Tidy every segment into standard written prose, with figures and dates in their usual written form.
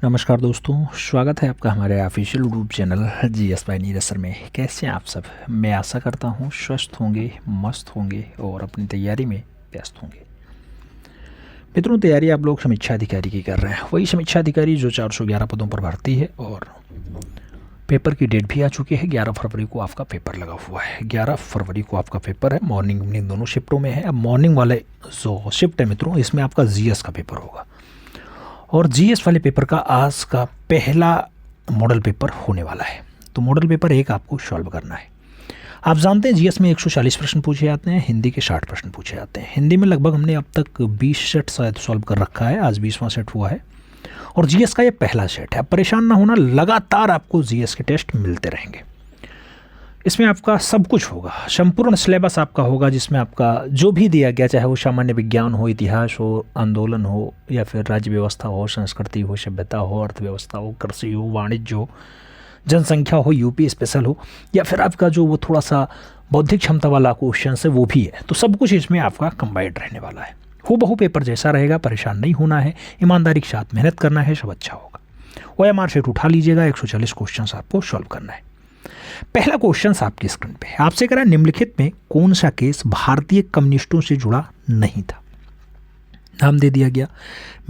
नमस्कार दोस्तों, स्वागत है आपका हमारे official YouTube channel GS bye Neeraj sir में। कैसे हैं आप सब? मैं आशा करता हूं स्वस्थ होंगे, मस्त होंगे और अपनी तैयारी में व्यस्त होंगे। मित्रों, तैयारी आप लोग समीक्षा अधिकारी की कर रहे हैं, वही समीक्षा अधिकारी जो 411 पदों पर भर्ती है और पेपर की डेट भी आ चुकी है। 11 फरवरी को आपका पेपर लगा हुआ है। 11 फरवरी को आपका पेपर है। मॉर्निंग इवनिंग दोनों शिफ्टों में है। अब मॉर्निंग वाले जो शिफ्ट है मित्रों, इसमें आपका जीएस का पेपर होगा और जीएस वाले पेपर का आज का पहला मॉडल पेपर होने वाला है। तो मॉडल पेपर 1 आपको सॉल्व करना है। आप जानते हैं जीएस में 140 प्रश्न पूछे जाते हैं, हिंदी के 60 प्रश्न पूछे जाते हैं। हिंदी में लगभग हमने अब तक 20 सेट शायद सॉल्व कर रखा है, आज 20वां सेट हुआ है और जीएस का ये पहला सेट है। अब परेशान ना होना, लगातार आपको जीएस के टेस्ट मिलते रहेंगे। इसमें आपका सब कुछ होगा, संपूर्ण सिलेबस आपका होगा, जिसमें आपका जो भी दिया गया, चाहे वो सामान्य विज्ञान हो, इतिहास हो, आंदोलन हो, या फिर राज्य व्यवस्था हो, संस्कृति हो, सभ्यता हो, अर्थव्यवस्था हो, कृषि हो, वाणिज्य हो, जनसंख्या हो, यूपी स्पेशल हो, या फिर आपका जो वो थोड़ा सा बौद्धिक क्षमता वाला क्वेश्चन है वो भी है। तो सब कुछ इसमें आपका कंबाइंड रहने वाला है। हूबहू पेपर जैसा रहेगा, परेशान नहीं होना है, ईमानदारी के साथ मेहनत करना है, सब अच्छा होगा। OMR सेट उठा लीजिएगा, 140 क्वेश्चन आपको सॉल्व करना है। पहला क्वेश्चन आपकी स्क्रीन पे है। आपसे कह रहा है निम्नलिखित में कौन सा केस भारतीय कम्युनिस्टों से जुड़ा नहीं था? नाम दे दिया गया,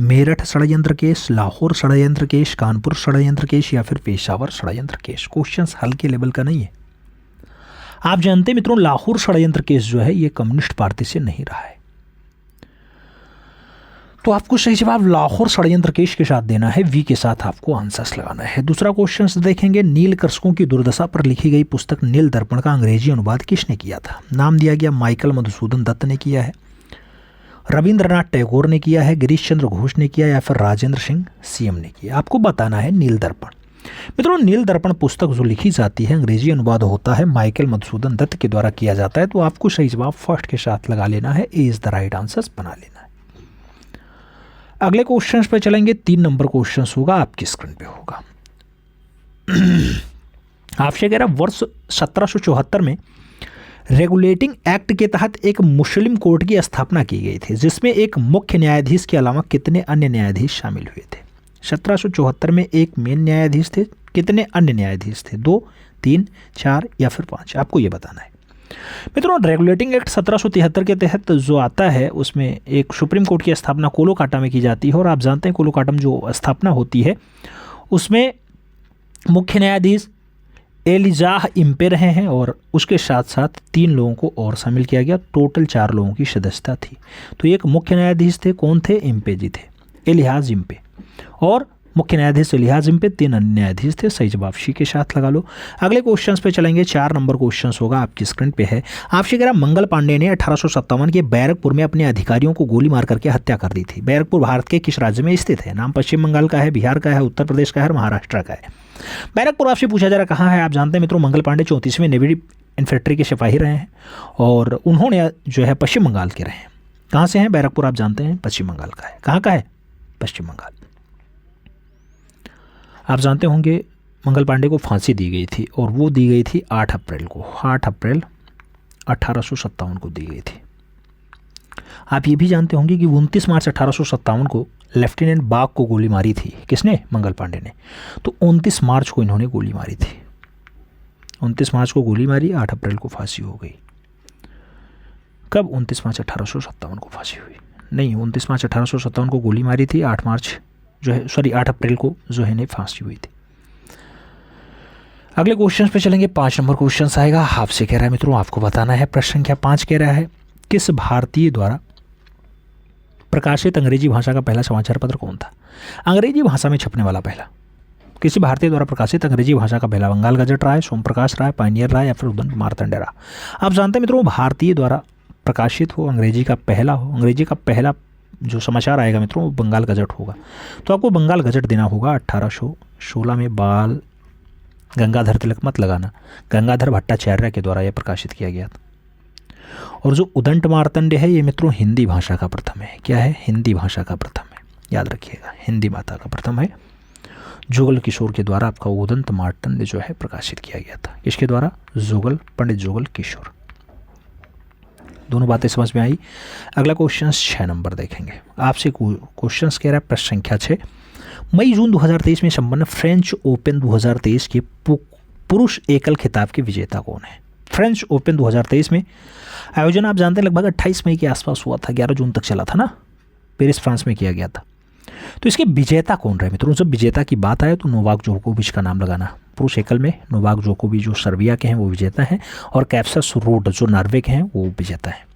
मेरठ षड्यंत्र केस, लाहौर षड्यंत्र केस, कानपुर षड्यंत्र केस या फिर पेशावर षड्यंत्र केस। क्वेश्चन हल्के लेवल का नहीं है। आप जानते हैं मित्रों, लाहौर षड्यंत्र केस जो है ये कम्युनिस्ट पार्टी से नहीं रहा है। तो आपको सही जवाब लाहौर षड्यंत्र केस के साथ देना है। वी के साथ आपको आंसर्स लगाना है। दूसरा क्वेश्चन देखेंगे, नील कृषकों की दुर्दशा पर लिखी गई पुस्तक नील दर्पण का अंग्रेजी अनुवाद किसने किया था? नाम दिया गया, माइकल मधुसूदन दत्त ने किया है, रविंद्रनाथ टैगोर ने किया है, गिरीश चंद्र घोष ने किया या फिर राजेंद्र सिंह सीएम ने किया। आपको बताना है नील दर्पण। मित्रों, नील दर्पण पुस्तक जो लिखी जाती है, अंग्रेजी अनुवाद होता है, माइकल मधुसूदन दत्त के द्वारा किया जाता है। तो आपको सही जवाब फर्स्ट के साथ लगा लेना है, ए इज द राइट आंसर बना लेना है। अगले क्वेश्चन पे चलेंगे। 3 नंबर क्वेश्चन होगा, आपकी स्क्रीन पे होगा। आपसे कह रहा वर्ष 1774 में रेगुलेटिंग एक्ट के तहत एक मुस्लिम कोर्ट की स्थापना की गई थी, जिसमें एक मुख्य न्यायाधीश के अलावा कितने अन्य न्यायाधीश शामिल हुए थे? 1774 में एक मेन न्यायाधीश थे, कितने अन्य न्यायाधीश थे? 2, 3, 4 या फिर 5? आपको ये बताना है। मित्रों, रेगुलेटिंग एक्ट 1773 के तहत जो आता है उसमें एक सुप्रीम कोर्ट की स्थापना कोलोकाटा में की जाती है और आप जानते हैं कोलोकाटा में जो स्थापना होती है उसमें मुख्य न्यायाधीश एलिजाह इम्पे रहे हैं और उसके साथ साथ 3 लोगों को और शामिल किया गया। टोटल 4 लोगों की सदस्यता थी। तो एक मुख्य न्यायाधीश थे, कौन थे? इम्पे जी थे, एलिहाज इम्पे, और मुख्य न्यायाधीश एलिहाज इम्पे, 3 अन्य न्यायाधीश थे। सही जवाब सी के साथ लगा लो। अगले क्वेश्चंस पे चलेंगे। 4 नंबर क्वेश्चंस होगा, आपकी स्क्रीन पे है। आपसे कह रहा मंगल पांडे ने 1857 के बैरकपुर में अपने अधिकारियों को गोली मार करके हत्या कर दी थी। बैरकपुर भारत के किस राज्य में स्थित है? नाम पश्चिम बंगाल का है, बिहार का है, उत्तर प्रदेश का है और महाराष्ट्र का है। बैरकपुर आपसे पूछा जा रहा कहाँ है? आप जानते हैं मित्रों, मंगल पांडे 34वें नेवी इन्फेंट्री के सिपाही रहे हैं और उन्होंने जो है पश्चिम बंगाल के रहे हैं। कहाँ से हैं बैरकपुर? आप जानते हैं पश्चिम बंगाल का है। कहाँ का है? पश्चिम बंगाल। आप जानते होंगे मंगल पांडे को फांसी दी गई थी और वो दी गई थी 8 अप्रैल को, 8 अप्रैल 1857 को दी गई थी। आप ये भी जानते होंगे कि 29 मार्च 1857 को लेफ्टिनेंट बाग को गोली मारी थी। किसने? मंगल पांडे ने। तो 29 मार्च को इन्होंने गोली मारी थी। 29 मार्च को गोली मारी, 8 अप्रैल को फांसी हो गई। कब? 29 मार्च 1857 को फांसी हुई नहीं, 29 मार्च 1857 को गोली मारी थी, 8 अप्रैल को जो है फांसी हुई थी। अगले क्वेश्चन पे चलेंगे। 5 नंबर क्वेश्चन आएगा। आपसे कह रहा है मित्रों, आपको बताना है, प्रश्न संख्या 5 कह रहा है, किस भारतीय द्वारा प्रकाशित अंग्रेजी भाषा का पहला समाचार पत्र कौन था? अंग्रेजी भाषा में छपने वाला पहला, किसी भारतीय द्वारा प्रकाशित अंग्रेजी भाषा का पहला? बंगाल गजट राय, सोमप्रकाश राय, पायनियर राय या फिर उदंत मार्तंड राय? आप जानते हैं मित्रों, भारतीय द्वारा प्रकाशित हो, अंग्रेजी का पहला हो, अंग्रेजी का पहला जो समाचार आएगा मित्रों वो बंगाल गजट होगा। तो आपको बंगाल गजट देना होगा। 1816 में बाल गंगाधर तिलक मत लगाना, गंगाधर भट्टाचार्य के द्वारा यह प्रकाशित किया गया था। और जो उदंत मार्तंड है ये मित्रों हिंदी भाषा का प्रथम है। क्या है? हिंदी भाषा का प्रथम है, याद रखिएगा, हिंदी भाषा का प्रथम है। जुगल किशोर के द्वारा आपका उदंत मार्तंड जो है प्रकाशित किया गया था। किसके द्वारा? पंडित जुगल किशोर। दोनों बातें समझ में आई। अगला क्वेश्चन 6 नंबर देखेंगे। आपसे क्वेश्चन कह रहा है प्रश्न संख्या 6, मई जून 2023 में संपन्न फ्रेंच ओपन 2023 के पुरुष एकल खिताब के विजेता कौन है? फ्रेंच ओपन 2023 में आयोजन आप जानते हैं लगभग 28 मई के आसपास हुआ था, 11 जून तक चला था ना, पेरिस फ्रांस में किया गया था। तो इसके विजेता कौन रहे मित्रों? जब विजेता की बात आए तो नोवाक जोकोविच का नाम लगाना। पुरुष एकल में नोवाक जोकोविच जो सर्बिया के हैं वो विजेता हैं, और कैप्सस रूड जो नॉर्वे के हैं वो विजेता हैं।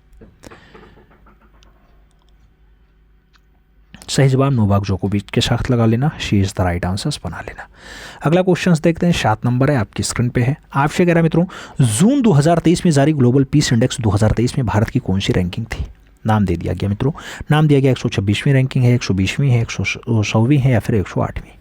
सही जवाब नोवाक जोकोविच के साथ लगा लेना, she is the right answers बना लेना। अगला क्वेश्चन देखते हैं, 7 नंबर है, आपकी स्क्रीन पे है। आपसे कह रहा है मित्रों, जून 2023 में जारी ग्लोबल पीस इंडेक्स 2023 में भारत की कौन सी रैंकिंग थी? नाम दे दिया गया मित्रों, नाम दिया गया 126वीं रैंकिंग है, 120वीं है, 100वीं है या फिर 108वीं।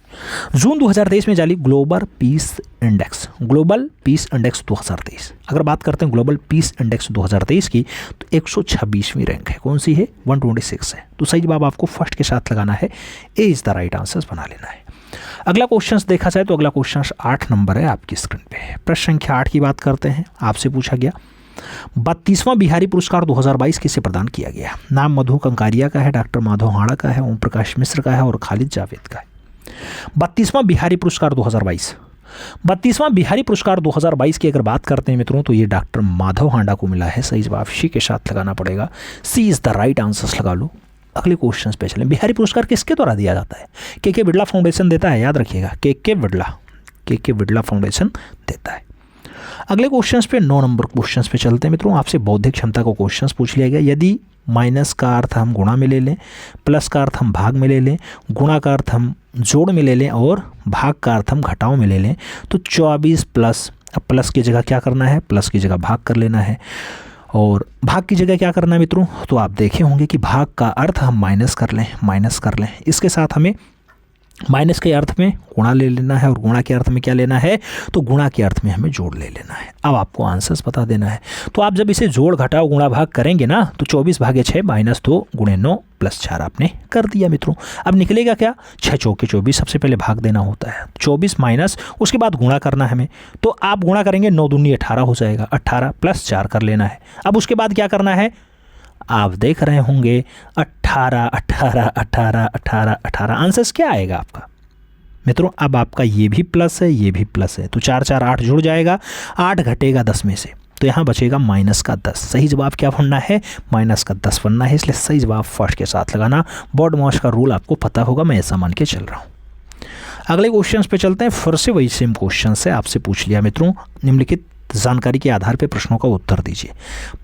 जून 2023 में जारी ग्लोबल पीस इंडेक्स 2023, अगर बात करते हैं ग्लोबल पीस इंडेक्स 2023 की, तो 126वीं रैंक है। कौन सी है? 126 है। तो सही जवाब आपको फर्स्ट के साथ लगाना है, ए इज द राइट आंसर्स बना लेना है। अगला क्वेश्चन देखा जाए तो अगला क्वेश्चन 8 नंबर है, आपकी स्क्रीन पे है। प्रश्न संख्या 8 की बात करते हैं। आपसे पूछा गया 32वां बिहारी पुरस्कार 2022 किसे प्रदान किया गया? नाम मधु कंकारिया का है, डॉक्टर माधव हाड़ा का है, ओम प्रकाश मिश्र का है और खालिद जावेद का है। 32वां बिहारी पुरस्कार 2022 की अगर बात करते हैं मित्रों, तो ये डॉक्टर माधव हांडा को मिला है। सही जवाब शी के साथ लगाना पड़ेगा, सी इज द राइट आंसर्स लगा लो। अगले क्वेश्चन पे चलें। बिहारी पुरस्कार किसके द्वारा दिया जाता है? के बिड़ला फाउंडेशन देता है, याद रखिएगा, के बिड़ला फाउंडेशन देता है। अगले क्वेश्चंस पे 9 नंबर क्वेश्चंस पे चलते हैं मित्रों। आपसे बौद्धिक क्षमता को क्वेश्चंस पूछ लिया गया। यदि माइनस का अर्थ हम गुणा में ले लें, प्लस का अर्थ हम भाग में ले लें, गुणा का अर्थ हम जोड़ में ले लें और भाग का अर्थ हम घटाव में ले लें, तो 24 प्लस, अब प्लस की जगह क्या करना है? प्लस की जगह भाग कर लेना है, और भाग की जगह क्या करना है मित्रों? तो आप देखे होंगे कि भाग का अर्थ हम माइनस कर लें। इसके साथ हमें माइनस के अर्थ में गुणा ले लेना है, और गुणा के अर्थ में क्या लेना है? तो गुणा के अर्थ में हमें जोड़ ले लेना है। अब आपको आंसर्स बता देना है। तो आप जब इसे जोड़ घटाओ गुणा भाग करेंगे ना, तो 24 भागे 6 माइनस 2 गुणे 9 प्लस 4 आपने कर दिया मित्रों। अब निकलेगा क्या? 6 चौके 24, सबसे पहले भाग देना होता है, 24 माइनस, उसके बाद गुणा करना है हमें। तो आप गुणा करेंगे, 9 दूनी 18 हो जाएगा, 18 प्लस 4 कर लेना है। अब उसके बाद क्या करना है? आप देख रहे होंगे 18 18 18 18 18, आंसर्स क्या आएगा आपका मित्रों? अब आपका ये भी प्लस है, ये भी प्लस है, तो 4 4 8 जुड़ जाएगा, 8 घटेगा 10 में से, तो यहाँ बचेगा माइनस का 10। सही जवाब क्या बनना है? माइनस का 10 बनना है, इसलिए सही जवाब फर्स्ट के साथ लगाना। बॉड मॉस का रूल आपको पता होगा, मैं ऐसा मान के चल रहा हूँ। अगले क्वेश्चन पे चलते हैं। फिर से वही सेम क्वेश्चन से आपसे पूछ लिया मित्रों, निम्नलिखित जानकारी के आधार पर प्रश्नों का उत्तर दीजिए।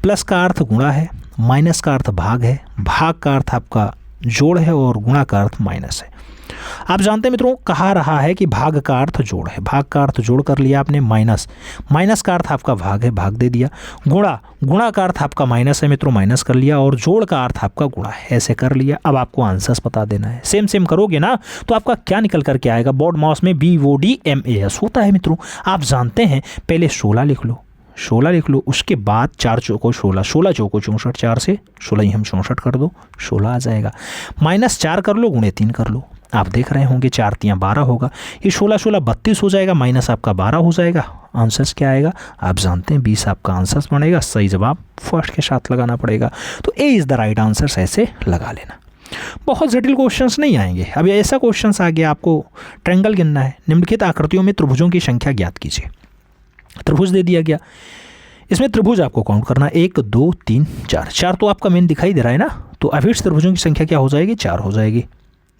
प्लस का अर्थ गुणा है, माइनस का अर्थ भाग है, भाग का अर्थ आपका जोड़ है और गुणा का अर्थ माइनस है। आप जानते हैं मित्रों, कहा रहा है कि भाग का अर्थ जोड़ है, भाग का अर्थ जोड़ कर लिया आपने, माइनस का अर्थ आपका भाग है, भाग दे दिया, गुणा का अर्थ आपका माइनस है मित्रों, माइनस कर लिया, और जोड़ का अर्थ आपका गुणा है, ऐसे कर लिया। अब आपको आंसर्स बता देना है। सेम करोगे ना तो आपका क्या निकल करके आएगा? बोर्ड माउस में BODMAS होता है मित्रों, आप जानते हैं। पहले 16 लिख लो, उसके बाद 4 चौको 16, 16 चौको 64, 4 से 16 ही हम 64 कर दो, 16 आ जाएगा। माइनस 4 कर लो, गुणे 3 कर लो, आप देख रहे होंगे 4 3 12 होगा, ये 16 16 32 हो जाएगा, माइनस आपका 12 हो जाएगा। आंसर्स क्या आएगा? आप जानते हैं 20 आपका आंसर्स बनेगा। सही जवाब फर्स्ट के साथ लगाना पड़ेगा, तो A is the right answers ऐसे लगा लेना। बहुत जटिल क्वेश्चंस नहीं आएंगे। अब ऐसा क्वेश्चंस आ गया, आपको ट्रायंगल गिनना है। निम्नलिखित आकृतियों में त्रिभुजों की संख्या ज्ञात कीजिए। त्रिभुज दे दिया गया, इसमें त्रिभुज आपको काउंट करना, 1 2 3 4 तो आपका मेन दिखाई दे रहा है ना, तो अभिष्ट त्रिभुजों की संख्या क्या हो जाएगी? 4 हो जाएगी।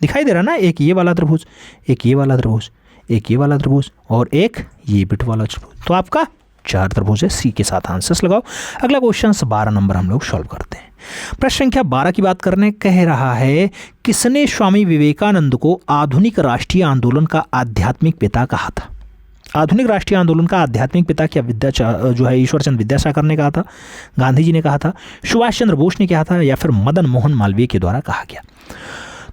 दिखाई दे रहा ना, एक ये वाला त्रिभुज, एक ये वाला त्रिभुज, एक ये वाला त्रिभुज और एक ये बिट वाला त्रिभुज, तो आपका 4 त्रिभुज है। सी के साथ आंसर्स लगाओ। अगला क्वेश्चन 12 नंबर हम लोग सॉल्व करते हैं। प्रश्न संख्या 12 की बात करने कह रहा है, किसने स्वामी विवेकानंद को आधुनिक राष्ट्रीय आंदोलन का आध्यात्मिक पिता कहा था? आधुनिक राष्ट्रीय आंदोलन का आध्यात्मिक पिता क्या जो है ईश्वर चंद्र विद्यासागर ने कहा था, गांधी जी ने कहा था, सुभाष चंद्र बोस ने कहा था, या फिर मदन मोहन मालवीय के द्वारा कहा गया?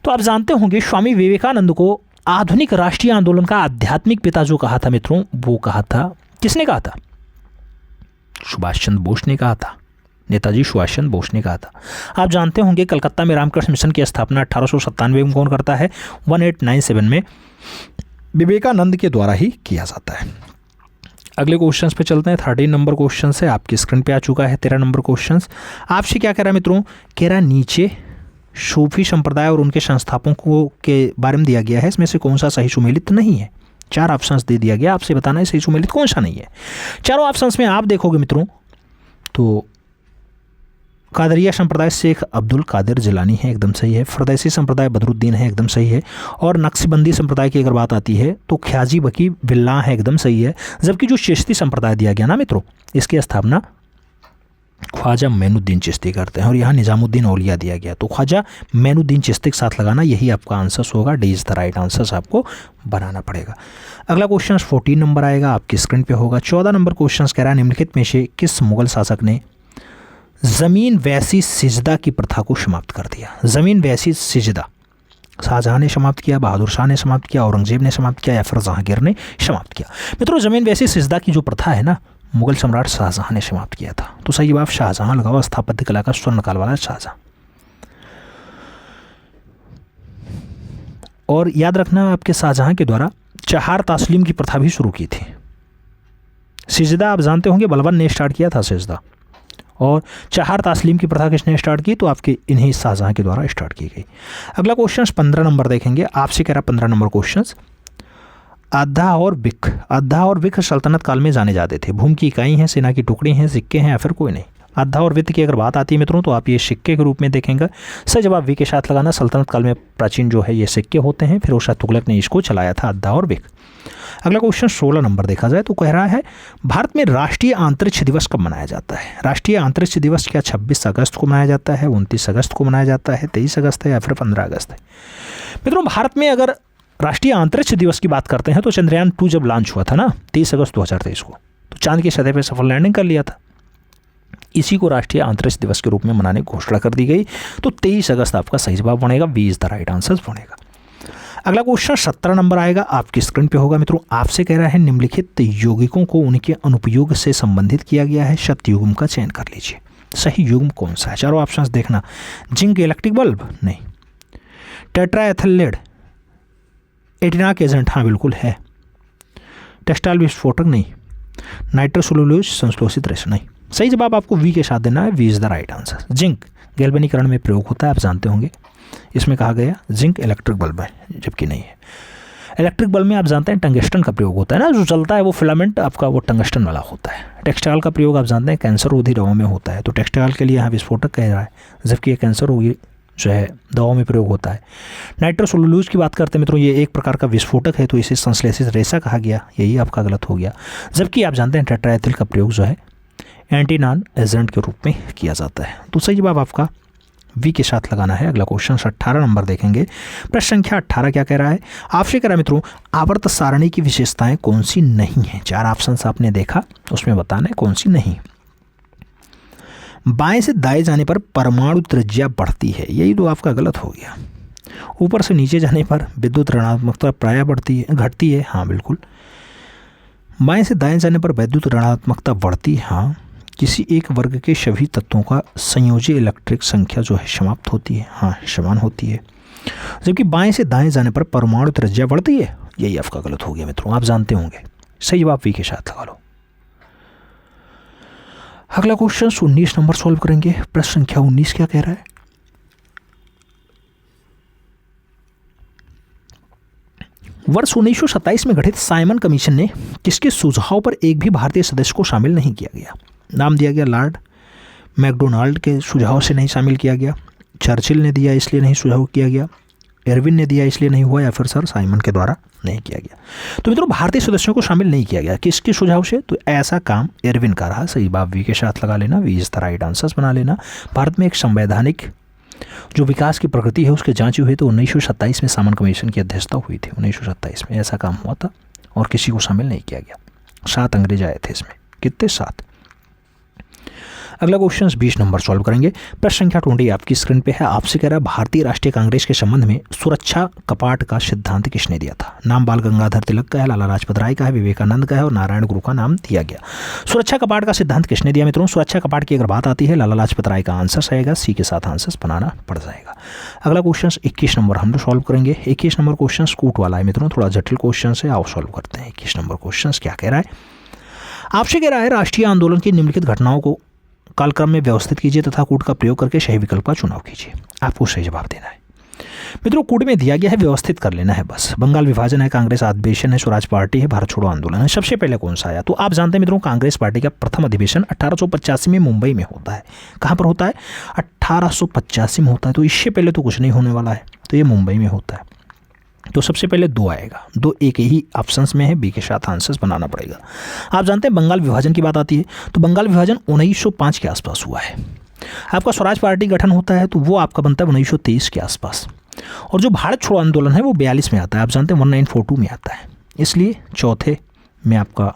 तो आप जानते होंगे स्वामी विवेकानंद को आधुनिक राष्ट्रीय आंदोलन का आध्यात्मिक पिता जो कहा था मित्रों, वो कहा था, किसने कहा था? सुभाष चंद्र बोस ने कहा था, नेताजी सुभाष चंद्र बोस ने कहा था। आप जानते होंगे कलकत्ता में रामकृष्ण मिशन की स्थापना 1897 में कौन करता है? 1897 में विवेकानंद के द्वारा ही किया जाता है। अगले क्वेश्चंस पे चलते हैं। 13 नंबर क्वेश्चन है, आपकी स्क्रीन पे आ चुका है। 13 नंबर क्वेश्चन आपसे क्या कह रहा है मित्रों? कह रहा है नीचे सूफी संप्रदाय और उनके संस्थापकों के बारे में दिया गया है, इसमें से कौन सा सही सुमेलित नहीं है। 4 ऑप्शंस दे दिया गया, आपसे बताना है सही सुमेलित कौन सा नहीं है। चारों ऑप्शंस में आप देखोगे मित्रों तो कादरिया संप्रदाय शेख अब्दुल कादिर जिलानी है, एकदम सही है। फरदैसी संप्रदाय बदरुद्दीन है, एकदम सही है। और नक्शबंदी संप्रदाय की अगर बात आती है तो ख्याजी बकी बिल्ला है, एकदम सही है। जबकि जो चिश्ती संप्रदाय दिया गया ना मित्रों, इसकी स्थापना ख्वाजा मैनुद्दीन चिश्ती करते हैं और यहाँ निज़ामुद्दीन औलिया दिया गया, तो ख्वाजा मैनुद्दीन चिश्ती के साथ लगाना यही आपका आंसर होगा। D is the right answer आपको बनाना पड़ेगा। अगला क्वेश्चन 14 नंबर आएगा, आपकी स्क्रीन पे होगा। 14 नंबर क्वेश्चन कह रहा है निम्नलिखित में से किस मुगल शासक ने ज़मीन वैसी सिजदा की प्रथा को समाप्त कर दिया। ज़मीन वैसी सिजदा शाहजहाँ ने समाप्त किया, बहादुर शाह ने समाप्त किया, औरंगजेब ने समाप्त किया या फिर जहांगीर ने समाप्त किया। मित्रों ज़मीन वैसी सिजदा की जो प्रथा है ना, मुगल सम्राट शाहजहाँ ने समाप्त किया था। तो सही जवाब शाहजहाँ लगाओ, स्थापत्य कला का स्वर्ण काल वाला शाहजहाँ। और याद रखना आपके शाहजहाँ के द्वारा चहार तास्लीम की प्रथा भी शुरू की थी। सिजदा आप जानते होंगे बलबन ने स्टार्ट किया था सिजदा, और चहार तास्लीम की प्रथा किसने स्टार्ट की, तो आपके इन्हीं शाहजहाँ के द्वारा स्टार्ट की गई। अगला क्वेश्चन 15 नंबर देखेंगे, आपसे कह रहा 15 नंबर क्वेश्चन। अद्धा और बिक सल्तनत काल में जाने जाते थे। भूमि की इकाई हैं, सेना की टुकड़ी हैं, सिक्के हैं या फिर कोई नहीं। अद्धा और वित्त की अगर बात आती है मित्रों तो आप ये सिक्के के रूप में देखेंगे। सही जवाब वी के साथ लगाना। सल्तनत काल में प्राचीन जो है ये सिक्के होते हैं, फिरोज शाह तुगलक ने इसको चलाया था, अद्धा और बिक। अगला क्वेश्चन 16 नंबर देखा जाए तो कह रहा है भारत में राष्ट्रीय अंतरिक्ष दिवस कब मनाया जाता है। राष्ट्रीय अंतरिक्ष दिवस क्या 26 अगस्त को मनाया जाता है, 29 अगस्त को मनाया जाता है, 23 अगस्त है या फिर 15 अगस्त है। मित्रों भारत में अगर राष्ट्रीय अंतरिक्ष दिवस की बात करते हैं तो चंद्रयान 2 जब लॉन्च हुआ था ना 23 अगस्त 2023 को, तो चांद की सतह पर सफल लैंडिंग कर लिया था। इसी को राष्ट्रीय अंतरिक्ष दिवस के रूप में मनाने की घोषणा कर दी गई। तो 23 अगस्त आपका सही जवाब बनेगा, B is the right answer बनेगा। अगला क्वेश्चन 17 नंबर आएगा, आपकी स्क्रीन पे होगा मित्रों। आपसे कह रहा है निम्नलिखित यौगिकों को उनके अनुपयोग से संबंधित किया गया है, सत्य युग्म का चयन कर लीजिए। सही युग्म कौन सा है, चारों ऑप्शंस देखना। जिंक इलेक्ट्रिक बल्ब नहीं, टेट्राएथिलेट एटिनाक एजेंट हाँ बिल्कुल है, टेक्सटाइल विस्फोटक नहीं, नाइट्रोसेलुलोज संश्लेषित रेशा नहीं। सही जवाब आपको वी के साथ देना है, B is the right answer. Zinc गैल्वेनीकरण में प्रयोग होता है, आप जानते होंगे। इसमें कहा गया जिंक इलेक्ट्रिक बल्ब है, जबकि नहीं है। इलेक्ट्रिक बल्ब में आप जानते हैं टंगस्टन का प्रयोग होता है ना, जो जलता है वो फिलामेंट आपका वो टंगस्टन वाला होता है। टेक्सटाइल का प्रयोग आप जानते हैं कैंसर रोधी दवाओं में होता है, तो टेक्सटाइल के लिए यहाँ विस्फोटक कह रहा है, जबकि ये कैंसर रोगी जो है दवाओं में प्रयोग होता है। नाइट्रोसेलुलोज की बात करते हैं मित्रों, ये एक प्रकार का विस्फोटक है, तो इसे संश्लेषित रेशा कहा गया, यही आपका गलत हो गया। जबकि आप जानते हैं टेट्राएथिल का प्रयोग जो है एंटीनान एजेंट के रूप में किया जाता है। तो सही जवाब आपका वी के साथ लगाना है। अगला क्वेश्चन 18 नंबर देखेंगे। प्रश्न संख्या 18 क्या कह रहा है, आपसे कह रहा है मित्रों आवर्त सारणी की विशेषताएं कौन सी नहीं है। 4 ऑप्शंस आपने देखा, उसमें बताना है कौन सी नहीं। बाएं से दाएं जाने पर परमाणु त्रिज्या बढ़ती है, यही तो आपका गलत हो गया। ऊपर से नीचे जाने पर विद्युत ऋणात्मकता प्रायः बढ़ती है, घटती है, हाँ बिल्कुल। बाएं से दाएं जाने पर विद्युत ऋणात्मकता बढ़ती है, हाँ। किसी एक वर्ग के सभी तत्वों का संयोजी इलेक्ट्रिक संख्या जो है समाप्त होती है, हाँ समान होती है। जबकि बाएं से दाएं जाने पर परमाणु त्रिज्या बढ़ती है, यही आपका गलत हो गया मित्रों, आप जानते होंगे। सही जवाब वी के साथ लगा लो। अगला क्वेश्चन 19 नंबर सॉल्व करेंगे। प्रश्न संख्या 19 क्या कह रहा है, वर्ष 1927 में गठित साइमन कमीशन ने किसके सुझाव पर एक भी भारतीय सदस्य को शामिल नहीं किया गया। नाम दिया गया लॉर्ड मैकडोनाल्ड के सुझाव से नहीं शामिल किया गया, चर्चिल ने दिया इसलिए नहीं सुझाव किया गया, एरविन ने दिया इसलिए नहीं हुआ, या फिर सर साइमन के द्वारा नहीं किया गया। तो मित्रों भारतीय सदस्यों को शामिल नहीं किया गया, किसके सुझाव से, तो ऐसा काम एरविन का रहा। सही जवाब वी के साथ लगा लेना, B is the right answers बना लेना। भारत में एक संवैधानिक जो विकास की प्रकृति है उसके जांच हुई तो 1927 में साइमन कमीशन की अध्यक्षता हुई थी। 1927 में ऐसा काम हुआ था और किसी को शामिल नहीं किया गया। 7 अंग्रेज आए थे इसमें, कितने 7। अगला क्वेश्चन 20 नंबर सॉल्व करेंगे। प्रश्न संख्या 20 आपकी स्क्रीन पे है। आपसे कह रहा है भारतीय राष्ट्रीय कांग्रेस के संबंध में सुरक्षा कपाट का सिद्धांत किसने दिया था। नाम बाल गंगाधर तिलक का है, लाला लाजपत राय का है, विवेकानंद का है और नारायण गुरु का नाम दिया गया। सुरक्षा कपाट का सिद्धांत किसने दिया मित्रों, सुरक्षा कपाट की अगर बात आती है लाला लाजपत राय का आंसर आएगा, सी के साथ आंसर बनाना पड़ जाएगा। अगला क्वेश्चन 21 नंबर हम लोग सॉल्व करेंगे। 21 नंबर क्वेश्चन कूट वाला है मित्रों, थोड़ा जटिल क्वेश्चन है, आओ सॉल्व करते हैं। 21 नंबर क्वेश्चन क्या कह रहा है, आपसे कह रहा है राष्ट्रीय आंदोलन की निम्नलिखित घटनाओं को कालक्रम में व्यवस्थित कीजिए तथा कूट का प्रयोग करके सही विकल्प का चुनाव कीजिए। आपको सही जवाब देना है मित्रों। कूट में दिया गया है, व्यवस्थित कर लेना है बस। बंगाल विभाजन है, कांग्रेस अधिवेशन है, स्वराज पार्टी है, भारत छोड़ो आंदोलन है। सबसे पहले कौन सा आया? तो आप जानते हैं मित्रों, कांग्रेस पार्टी का प्रथम अधिवेशन 1885 में मुंबई में होता है। कहाँ पर होता है? 1885 में होता है। तो इससे पहले तो कुछ नहीं होने वाला है, तो ये मुंबई में होता है। तो सबसे पहले 2 आएगा, 2 एक ही ऑप्शंस में है, बी के साथ आंसर्स बनाना पड़ेगा। आप जानते हैं बंगाल विभाजन की बात आती है तो बंगाल विभाजन 1905 के आसपास हुआ है। आपका स्वराज पार्टी गठन होता है तो वो आपका बनता है 1923 के आसपास। और जो भारत छोड़ो आंदोलन है वो 42 में आता है। आप जानते हैं 1942 में आता है, इसलिए चौथे में आपका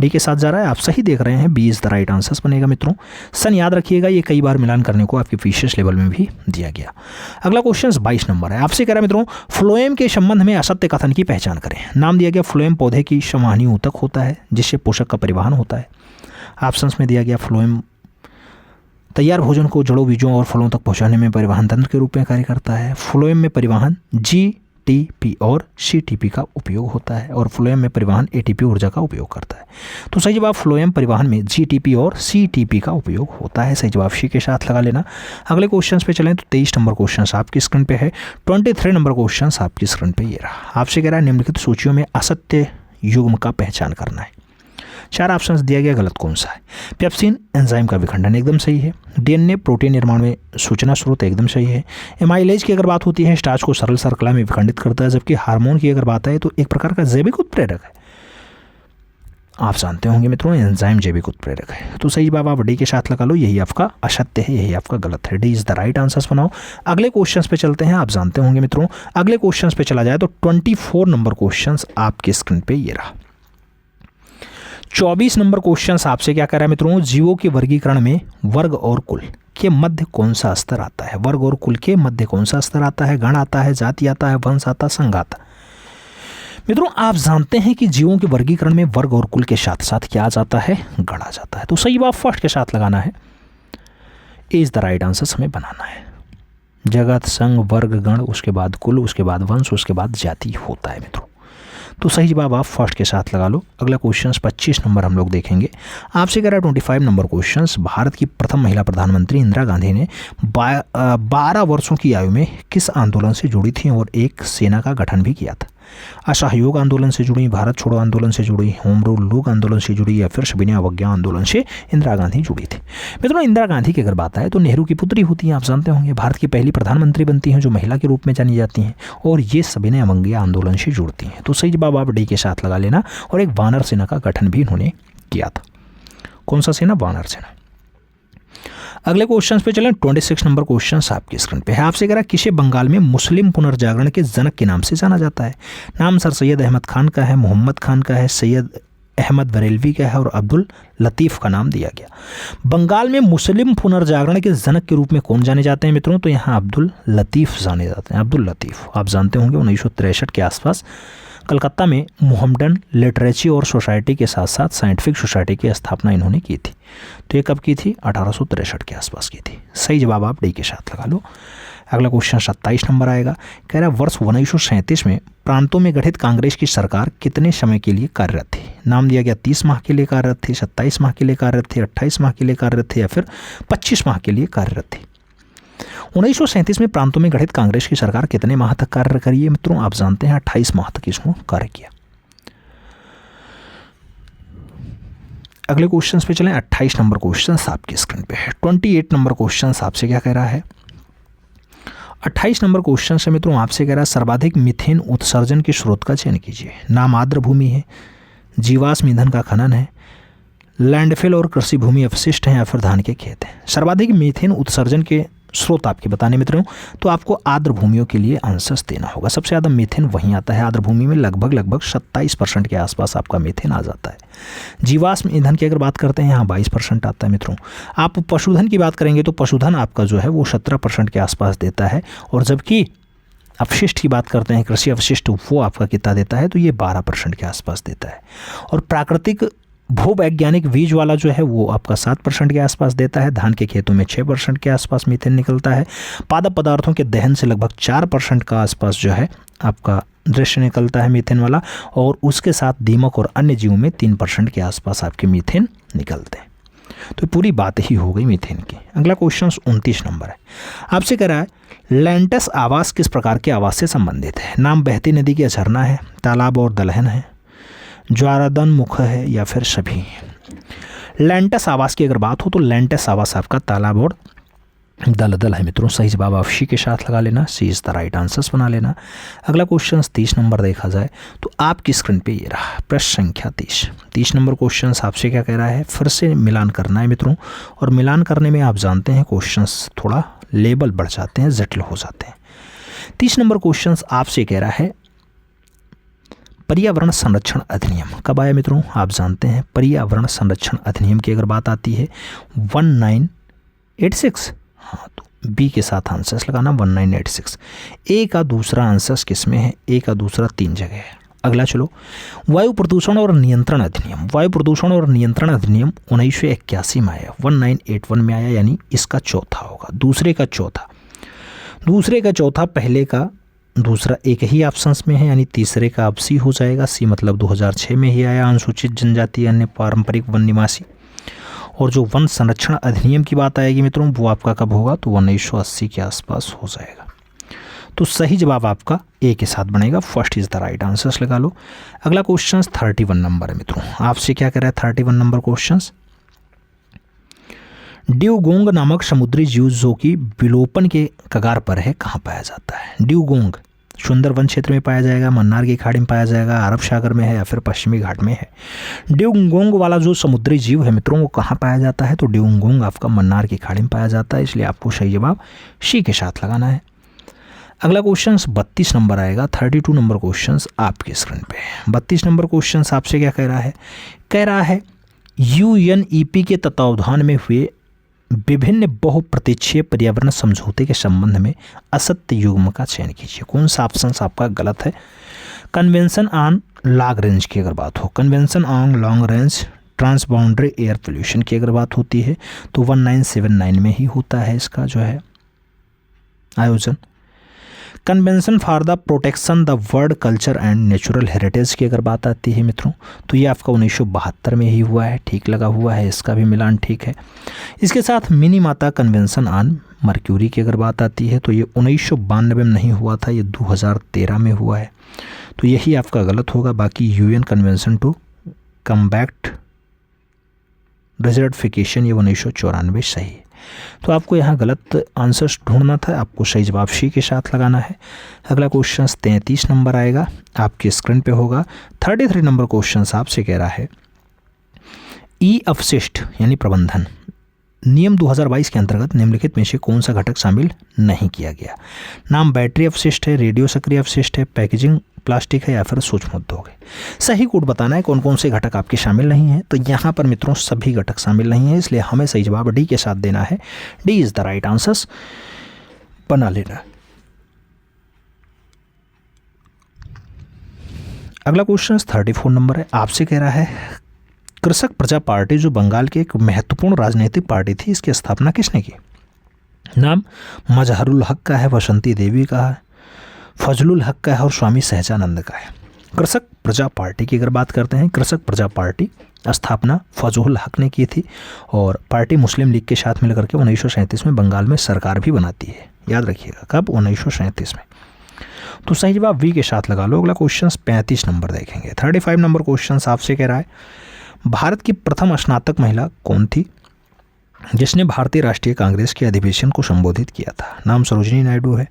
डी के साथ जा रहा है। आप सही देख रहे हैं, B is the right answers बनेगा मित्रों। सन याद रखिएगा, ये कई बार मिलान करने को आपके विशेष लेवल में भी दिया गया। अगला क्वेश्चन 22 नंबर है। आपसे कह रहा है मित्रों, फ्लोएम के संबंध में असत्य कथन की पहचान करें। नाम दिया गया फ्लोएम पौधे की संवहनी ऊतक होता है जिससे पोषक का परिवहन होता है। ऑप्शंस में दिया गया फ्लोएम तैयार भोजन को जड़ों, बीजों और फलों तक पहुंचाने में परिवहन तंत्र के रूप में कार्य करता है। फ्लोएम में परिवहन जीटीपी और सीटीपी का उपयोग होता है और फ्लोएम में परिवहन एटीपी ऊर्जा का उपयोग करता है। तो सही जवाब फ्लोएम परिवहन में जीटीपी और सीटीपी का उपयोग होता है। सही जवाब सी के साथ लगा लेना। अगले क्वेश्चन पे चलें तो 23 नंबर क्वेश्चन आपकी स्क्रीन पे है। 23 नंबर क्वेश्चन आपकी स्क्रीन पे ये रहा। आपसे कह रहा है निम्नलिखित सूचियों में असत्य युग्म का पहचान करना है। 4 ऑप्शंस दिया गया, गलत कौन सा है? पेप्सिन एंजाइम का विखंडन एकदम सही है। डीएनए प्रोटीन निर्माण में सूचना स्रोत एकदम सही है। एमाइलेज की अगर बात होती है स्टार्च को सरल शर्करा में विखंडित करता है, जबकि हार्मोन की अगर बात है तो एक प्रकार का जैविक उत्प्रेरक है। आप जानते होंगे मित्रों, एंजाइम जैविक उत्प्रेरक है। तो सही जवाब आप डी के साथ लगा लो, यही आपका असत्य है, यही आपका गलत है। D is the right answers बनाओ। अगले क्वेश्चन पे चलते हैं। आप जानते होंगे मित्रों, अगले क्वेश्चन पे चला जाए तो 24 नंबर क्वेश्चन आपके स्क्रीन पे ये रहा। 24 नंबर क्वेश्चन आपसे क्या कह रहा है मित्रों, जीवों के वर्गीकरण में वर्ग और कुल के मध्य कौन सा स्तर आता है? वर्ग और कुल के मध्य कौन सा स्तर आता है? गण आता है, जाति आता है, वंश आता है, संघ आता है? मित्रों आप जानते हैं कि जीवों के वर्गीकरण में वर्ग और कुल के साथ साथ क्या आ जाता है? गण आ जाता है। तो सही जवाब फर्स्ट के साथ लगाना है, इज द राइट आंसर हमें बनाना है। जगत, संघ, वर्ग, गण, उसके बाद कुल, उसके बाद वंश, उसके बाद जाति होता है मित्रों। तो सही जवाब आप फर्स्ट के साथ लगा लो। अगला क्वेश्चन 25 नंबर हम लोग देखेंगे। आपसे कह रहा है 25 नंबर क्वेश्चन, भारत की प्रथम महिला प्रधानमंत्री इंदिरा गांधी ने 12 वर्षों की आयु में किस आंदोलन से जुड़ी थी और एक सेना का गठन भी किया था? असहयोग आंदोलन से जुड़ी, भारत छोड़ो आंदोलन से जुड़ी, होम रूल लोक आंदोलन से जुड़ी, या फिर सविनय अवज्ञा आंदोलन से इंदिरा गांधी जुड़ी थी? मित्रों इंदिरा गांधी की अगर बात आए तो नेहरू की पुत्री होती हैं। आप जानते होंगे भारत की पहली प्रधानमंत्री बनती हैं जो महिला के रूप में जानी जाती हैं, और ये सविनय अवज्ञा आंदोलन से जुड़ती हैं। तो सही जवाब आप डी के साथ लगा लेना। और एक वानर सेना का गठन भी इन्होंने किया था। कौन सा सेना? वानर सेना। अगले क्वेश्चन पे चलें। 26 नंबर क्वेश्चन आपकी स्क्रीन पे है। आपसे कह रहा है किसे बंगाल में मुस्लिम पुनर्जागरण के जनक के नाम से जाना जाता है? नाम सर सैयद अहमद खान का है, मोहम्मद खान का है, सैयद अहमद बरेलवी का है और अब्दुल लतीफ़ का नाम दिया गया। बंगाल में मुस्लिम पुनर्जागरण के जनक के रूप में कौन जाने जाते हैं मित्रों? तो यहाँ अब्दुल लतीफ़ जाने जाते हैं। अब्दुल लतीफ़ आप जानते होंगे 1963 के आसपास कलकत्ता में मोहम्मडन लिटरेचर और सोसाइटी के साथ साथ साइंटिफिक सोसाइटी की स्थापना इन्होंने की थी। तो ये कब की थी? 1863 के आसपास की थी। सही जवाब आप डी के साथ लगा लो। अगला क्वेश्चन 27 नंबर आएगा। कह रहा है वर्ष 1937 में प्रांतों में गठित कांग्रेस की सरकार कितने समय के लिए कार्यरत थी? नाम दिया गया 30 माह के लिए कार्यरत थी, 27 माह के लिए कार्यरत थी, 28 माह के लिए कार्यरत थी, या फिर 25 माह के लिए कार्यरत थी? 1937 में प्रांतों में गठित कांग्रेस की सरकार कितने माह तक कार्य करी है मित्रों? आप जानते हैं 28 माह तक इसको कार्य किया। अगले क्वेश्चन पे चलें। 28 नंबर क्वेश्चन आपकी स्क्रीन पे है। 28 नंबर क्वेश्चन आपसे क्या कह रहा है? 28 नंबर क्वेश्चन से मित्रों आपसे कह रहा है सर्वाधिक मीथेन उत्सर्जन के स्रोत का चयन कीजिए। नाम आर्द्र भूमि है, जीवाश्म ईंधन का खनन है, लैंडफिल और कृषि भूमि अपशिष्ट हैं, या फिर धान के खेत हैं? सर्वाधिक मीथेन उत्सर्जन के स्रोत आपके बताने मित्रों, तो आपको आर्द्र भूमियों के लिए आंसर्स देना होगा। सबसे ज़्यादा मीथेन वहीं आता है आर्द्र भूमि में, लगभग 27% के आसपास आपका मीथेन आ जाता है। जीवाश्म ईंधन की अगर बात करते हैं यहाँ 22% आता है मित्रों। आप पशुधन की बात करेंगे तो पशुधन आपका जो है वो 17% के आसपास देता है, और जबकि अपशिष्ट की बात करते हैं, कृषि अपशिष्ट, वो आपका कितना देता है? तो ये 12% के आसपास देता है। और प्राकृतिक भूवैज्ञानिक बीज वाला जो है वो आपका 7% के आसपास देता है। धान के खेतों में 6% के आसपास मीथेन निकलता है। पादप पदार्थों के दहन से लगभग 4% का आसपास जो है आपका दृश्य निकलता है मीथेन वाला, और उसके साथ दीमक और अन्य जीवों में 3% के आसपास आपके मीथेन निकलते हैं। तो पूरी बात ही हो गई मीथेन की। अगला क्वेश्चन 29 नंबर है, आपसे कह रहा है लैंटस आवास किस प्रकार के आवास से संबंधित है? नाम बहती नदी का झरना है, तालाब और दलहन है, ज्वारदान मुख है, या फिर सभी। लैंटस आवास की अगर बात हो तो लैंटस आवास आपका तालाब और दलदल है मित्रों। सही जवाब आप सी के साथ लगा लेना, सी इज द राइट आंसर्स बना लेना। अगला क्वेश्चन 30 नंबर देखा जाए तो आपकी स्क्रीन पे ये रहा प्रश्न संख्या 30 नंबर क्वेश्चन आपसे क्या कह रहा है, फिर से मिलान करना है मित्रों। और मिलान करने में आप जानते हैं क्वेश्चंस थोड़ा लेवल बढ़ जाते हैं, जटिल हो जाते हैं। 30 नंबर क्वेश्चन आपसे कह रहा है पर्यावरण संरक्षण अधिनियम कब आया मित्रों? आप जानते हैं पर्यावरण संरक्षण अधिनियम की अगर बात आती है 1986। हाँ, तो बी के साथ आंसर्स लगाना 1986। ए का दूसरा आंसर्स किस में है? ए का दूसरा 3 जगह है। अगला चलो, वायु प्रदूषण और नियंत्रण अधिनियम। वायु प्रदूषण और नियंत्रण अधिनियम 1981 में आया, 1981 में आया, यानी इसका चौथा होगा, दूसरे का चौथा, पहले का दूसरा एक ही ऑप्शंस में है, यानी तीसरे का अब सी हो जाएगा। सी मतलब 2006 में ही आया, अनुसूचित जनजाति अन्य पारंपरिक वन निवासी। और जो वन संरक्षण अधिनियम की बात आएगी मित्रों, वो आपका कब होगा? तो 1980 के आसपास हो जाएगा। तो सही जवाब आपका ए के साथ बनेगा, first is the right answers लगा लो। अगला क्वेश्चन 31 नंबर है मित्रों, आपसे क्या कह रहा है 31 नंबर क्वेश्चन, ड्यूगोंग नामक समुद्री जीव जो कि विलोपन के कगार पर है, कहाँ पाया जाता है? ड्यूगोंग सुंदरवन क्षेत्र में पाया जाएगा, मन्नार की खाड़ी में पाया जाएगा, अरब सागर में है, या फिर पश्चिमी घाट में है। ड्यूगोंग वाला जो समुद्री जीव है मित्रों वो कहाँ पाया जाता है? तो ड्यूगोंग आपका मन्नार की खाड़ी में पाया जाता है, इसलिए आपको सही जवाब सी के साथ लगाना है। अगला क्वेश्चन 32 नंबर आएगा, 32 नंबर क्वेश्चन आपकी स्क्रीन पे। 32 नंबर क्वेश्चन आपसे क्या कह रहा है यूएनईपी के तत्वावधान में हुए विभिन्न बहुप्रतीक्षीय पर्यावरण समझौते के संबंध में असत्य युग्म का चयन कीजिए। कौन सा ऑप्शन आपका गलत है? कन्वेंशन ऑन लॉन्ग रेंज की अगर बात हो, convention on long range transboundary air pollution की अगर बात होती है तो 1979 में ही होता है इसका जो है आयोजन। Convention for the protection the world culture and natural heritage की अगर बात आती है मित्रों तो ये आपका 1972 में ही हुआ है, ठीक लगा हुआ है, इसका भी मिलान ठीक है। इसके साथ मिनीमाता कन्वेंशन ऑन मर्क्यूरी की अगर बात आती है तो ये 1992 में नहीं हुआ था, ये 2013 में हुआ है, तो यही आपका गलत होगा। बाकी UN convention to combat desertification ये 1994 सही है। तो आपको यहाँ गलत आंसर्स ढूंढना था, आपको सही जवाब सी के साथ लगाना है। अगला क्वेश्चन 33 नंबर आएगा, आपके स्क्रीन पे होगा। 33 नंबर क्वेश्चन आपसे कह रहा है ई अपशिष्ट यानी प्रबंधन नियम 2022 के अंतर्गत निम्नलिखित में से कौन सा घटक शामिल नहीं किया गया? नाम बैटरी अपशिष्ट है, रेडियो सक्रिय अपशिष्ट है, पैकेजिंग प्लास्टिक है, या फिर सूक्ष्म उद्योग है। सही कोड बताना है कौन कौन से घटक आपके शामिल नहीं है। तो यहाँ पर मित्रों सभी घटक शामिल नहीं है, इसलिए हमें सही जवाब डी के साथ देना है। D is the right answers बना लेना। अगला क्वेश्चन 34 नंबर है, आपसे कह रहा है कृषक प्रजा पार्टी जो बंगाल की एक महत्वपूर्ण राजनीतिक पार्टी थी, इसकी स्थापना किसने की? नाम मजहरुल हक का है, बसंती देवी का है, फजलुल हक का है, और स्वामी सहजानंद का है। कृषक प्रजा पार्टी की अगर बात करते हैं, कृषक प्रजा पार्टी स्थापना फजलुल हक ने की थी, और पार्टी मुस्लिम लीग के साथ मिलकर के 1937 में बंगाल में सरकार भी बनाती है, याद रखिएगा कब? 1937 में। तो सही जवाब वी के साथ लगा लो। अगला क्वेश्चन 35 नंबर देखेंगे। 35 नंबर क्वेश्चन आपसे कह रहा है भारत की प्रथम स्नातक महिला कौन थी जिसने भारतीय राष्ट्रीय कांग्रेस के अधिवेशन को संबोधित किया था? नाम सरोजिनी नायडू है,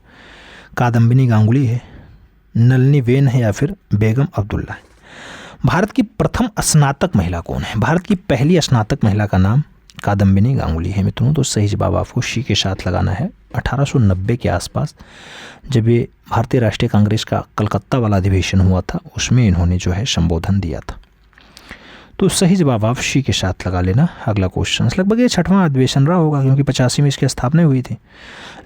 कादम्बिनी गांगुली है, नलिनी वेन है, या फिर बेगम अब्दुल्ला है। भारत की प्रथम स्नातक महिला कौन है? भारत की पहली स्नातक महिला का नाम कादम्बिनी गांगुली है मित्रों। तो सही जवाब आपको सी के साथ लगाना है। 1890 के आसपास जब ये भारतीय राष्ट्रीय कांग्रेस का कलकत्ता वाला अधिवेशन हुआ था उसमें इन्होंने जो है संबोधन दिया था। तो सही जवाब आप सी के साथ लगा लेना। अगला क्वेश्चन लगभग ये 6वां अधिवेशन रहा होगा क्योंकि 85 में इसकी स्थापना हुई थी।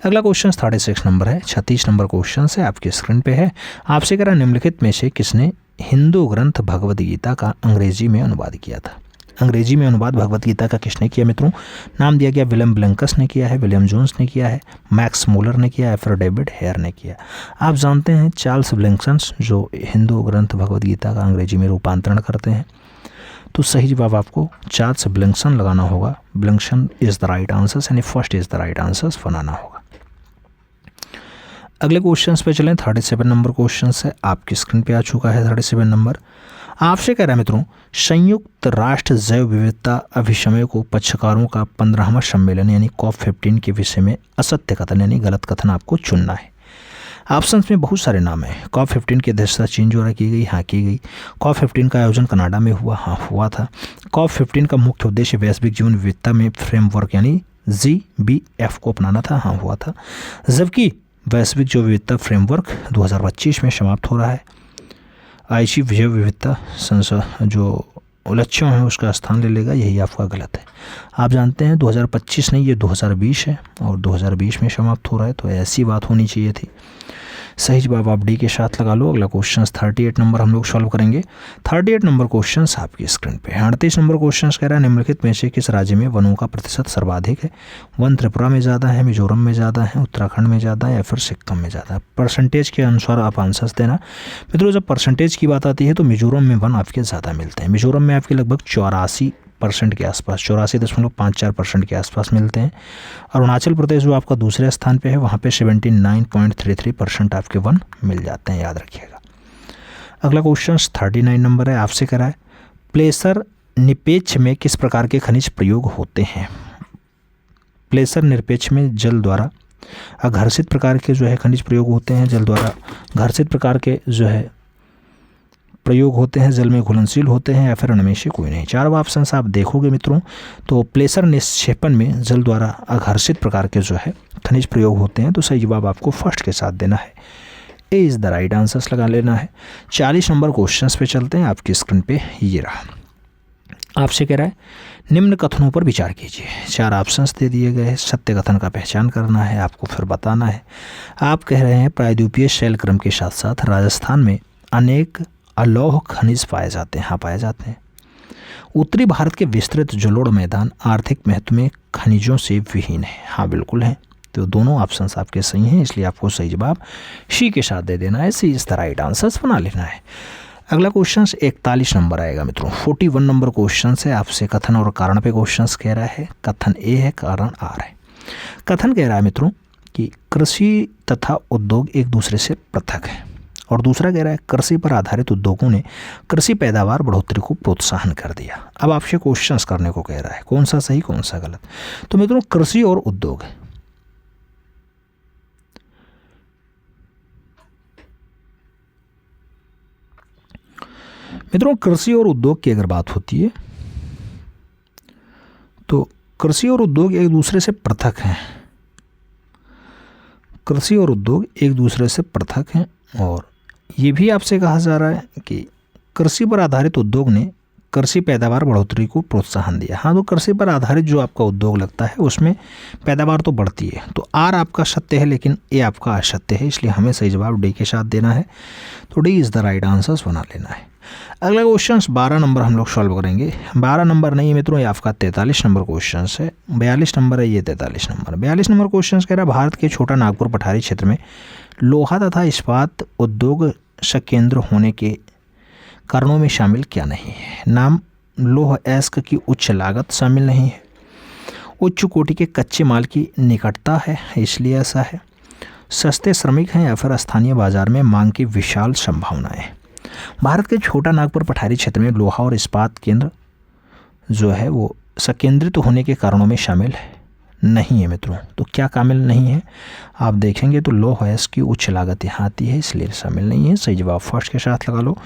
अगला क्वेश्चन 36 नंबर है। 36 नंबर क्वेश्चन से आपकी स्क्रीन पे है। आपसे कह रहा निम्नलिखित में से किसने हिंदू ग्रंथ भगवद गीता का अंग्रेजी में अनुवाद किया था? अंग्रेजी में अनुवाद भगवद गीता का किसने किया मित्रों? नाम दिया गया विलियम ब्लैंकस ने किया है, विलियम जोन्स ने किया है, मैक्स मूलर ने किया है, फिर डेविड हेयर ने किया। आप जानते हैं चार्ल्स ब्लैंकस जो हिंदू ग्रंथ भगवद गीता का अंग्रेजी में रूपांतरण करते हैं। तो सही जवाब आपको 4 से ब्लैंक्शन लगाना होगा। ब्लैंक्शन इज़ द राइट आंसर, यानी first is the right answer बनाना होगा। अगले क्वेश्चन पे चलें। 37 नंबर क्वेश्चन है, आपकी स्क्रीन पे आ चुका है 37 नंबर। आपसे कह रहा है मित्रों, संयुक्त राष्ट्र जैव विविधता अभिसमय को पक्षकारों का 15वां सम्मेलन यानी COP15 के विषय में असत्य कथन यानी गलत कथन आपको चुनना है। ऑप्शंस में बहुत सारे नाम हैं। COP15 की अध्यक्षता चीन द्वारा की गई, हाँ की गई। COP15 का आयोजन कनाडा में हुआ, हाँ हुआ था। COP15 का मुख्य उद्देश्य वैश्विक जीवन विविधता में फ्रेमवर्क यानी GBF को अपनाना था, हाँ हुआ था। जबकि वैश्विक जैव विविधता फ्रेमवर्क 2025 में समाप्त हो रहा है। आईसी जैव विविधता जो लक्ष्यों है उसका स्थान ले लेगा, यही आपका गलत है। आप जानते हैं 2025 नहीं, ये 2020 है और 2020 में समाप्त हो रहा है, तो ऐसी बात होनी चाहिए थी। सही जवाब आप डी के साथ लगा लो। अगला क्वेश्चन 38 नंबर हम लोग सॉल्व करेंगे। 38 नंबर क्वेश्चन आपकी स्क्रीन पे। 38 नंबर क्वेश्चन कह रहा है, निम्नलिखित में से किस राज्य में वनों का प्रतिशत सर्वाधिक है? वन त्रिपुरा में ज़्यादा है, मिजोरम में ज़्यादा है, उत्तराखंड में ज़्यादा है या फिर सिक्किम में ज़्यादा है? परसेंटेज के अनुसार आप आंसर्स देना। मित्रों, जब परसेंटेज की बात आती है तो मिजोरम में वन आपके ज़्यादा मिलते हैं। मिजोरम में आपके लगभग 84% के आसपास, 84.54% के आसपास मिलते हैं। अरुणाचल प्रदेश जो आपका दूसरे स्थान पे है, वहाँ पे 79.33% आपके वन मिल जाते हैं, याद रखिएगा। अगला क्वेश्चन 39 नंबर है, आपसे कह रहा है, प्लेसर निरपेक्ष में किस प्रकार के खनिज प्रयोग होते हैं? प्लेसर निरपेक्ष में जल द्वारा अघर्षित प्रकार के जो है खनिज प्रयोग होते हैं, जल द्वारा घर्षित प्रकार के जो है प्रयोग होते हैं, जल में घुलनशील होते हैं या फिर उनमें से कोई नहीं। चारों ऑप्शन आप देखोगे मित्रों तो प्लेसर निक्षेपण में जल द्वारा अघर्षित प्रकार के जो है खनिज प्रयोग होते हैं, तो सही जवाब आपको फर्स्ट के साथ देना है। A is the right answers लगा लेना है। 40 नंबर क्वेश्चन पे चलते हैं, आपकी स्क्रीन पे ये रहा। आपसे कह रहा है, निम्न कथनों पर विचार कीजिए। 4 ऑप्शंस दे दिए गए हैं, सत्य कथन का पहचान करना है, आपको फिर बताना है। आप कह रहे हैं, प्रायद्वीपीय शैलक्रम के साथ साथ राजस्थान में अनेक अलौह खनिज पाए जाते हैं, हाँ पाए जाते हैं। उत्तरी भारत के विस्तृत जलोढ़ मैदान आर्थिक महत्व में खनिजों से विहीन है, हाँ बिल्कुल है। तो दोनों ऑप्शंस आपके सही हैं, इसलिए आपको सही जवाब सी के साथ दे देना है। सी इस द राइट आंसर्स बना लेना है। अगला क्वेश्चन 41 नंबर आएगा मित्रों। 41 नंबर क्वेश्चन है, आपसे कथन और कारण पे क्वेश्चन कह रहा है। कथन ए है, कारण आर है। कथन कह रहा है मित्रों कि कृषि तथा उद्योग एक दूसरे से पृथक है, और दूसरा कह रहा है कृषि पर आधारित उद्योगों ने कृषि पैदावार बढ़ोतरी को प्रोत्साहन कर दिया। अब आपसे क्वेश्चंस करने को कह रहा है, कौन सा सही कौन सा गलत? तो मित्रों, कृषि और उद्योग, मित्रों कृषि और उद्योग की अगर बात होती है तो कृषि और उद्योग एक दूसरे से पृथक हैं। कृषि और उद्योग एक दूसरे से पृथक हैं, और ये भी आपसे कहा जा रहा है कि कृषि पर आधारित उद्योग ने कृषि पैदावार बढ़ोतरी को प्रोत्साहन दिया। हाँ, तो कृषि पर आधारित जो आपका उद्योग लगता है उसमें पैदावार तो बढ़ती है। तो आर आपका सत्य है, लेकिन ए आपका असत्य है, इसलिए हमें सही जवाब डी के साथ देना है। तो D is the right answers बना लेना है। अगला क्वेश्चन 12 नंबर हम लोग सॉल्व करेंगे। 12 नंबर नहीं है मित्रों, ये आपका 43 नंबर क्वेश्चन है। 42 नंबर है, ये 43 नंबर। 42 नंबर क्वेश्चन कह रहा है, भारत के छोटा नागपुर पठारी क्षेत्र में लोहा तथा इस्पात उद्योग संकेंद्र होने के कारणों में शामिल क्या नहीं है? नाम, लौह अयस्क की उच्च लागत शामिल नहीं है, उच्च कोटि के कच्चे माल की निकटता है इसलिए ऐसा है, सस्ते श्रमिक हैं, या फिर स्थानीय बाजार में मांग की विशाल संभावनाएं। भारत के छोटा नागपुर पठारी क्षेत्र में लोहा और इस्पात केंद्र जो है वो संकेंद्रित होने के कारणों में शामिल नहीं है मित्रों। तो क्या शामिल नहीं है आप देखेंगे तो लौह अयस्क की उच्च लागत यहाँ आती है, इसलिए शामिल नहीं है। सही जवाब फर्स्ट के साथ लगा लो।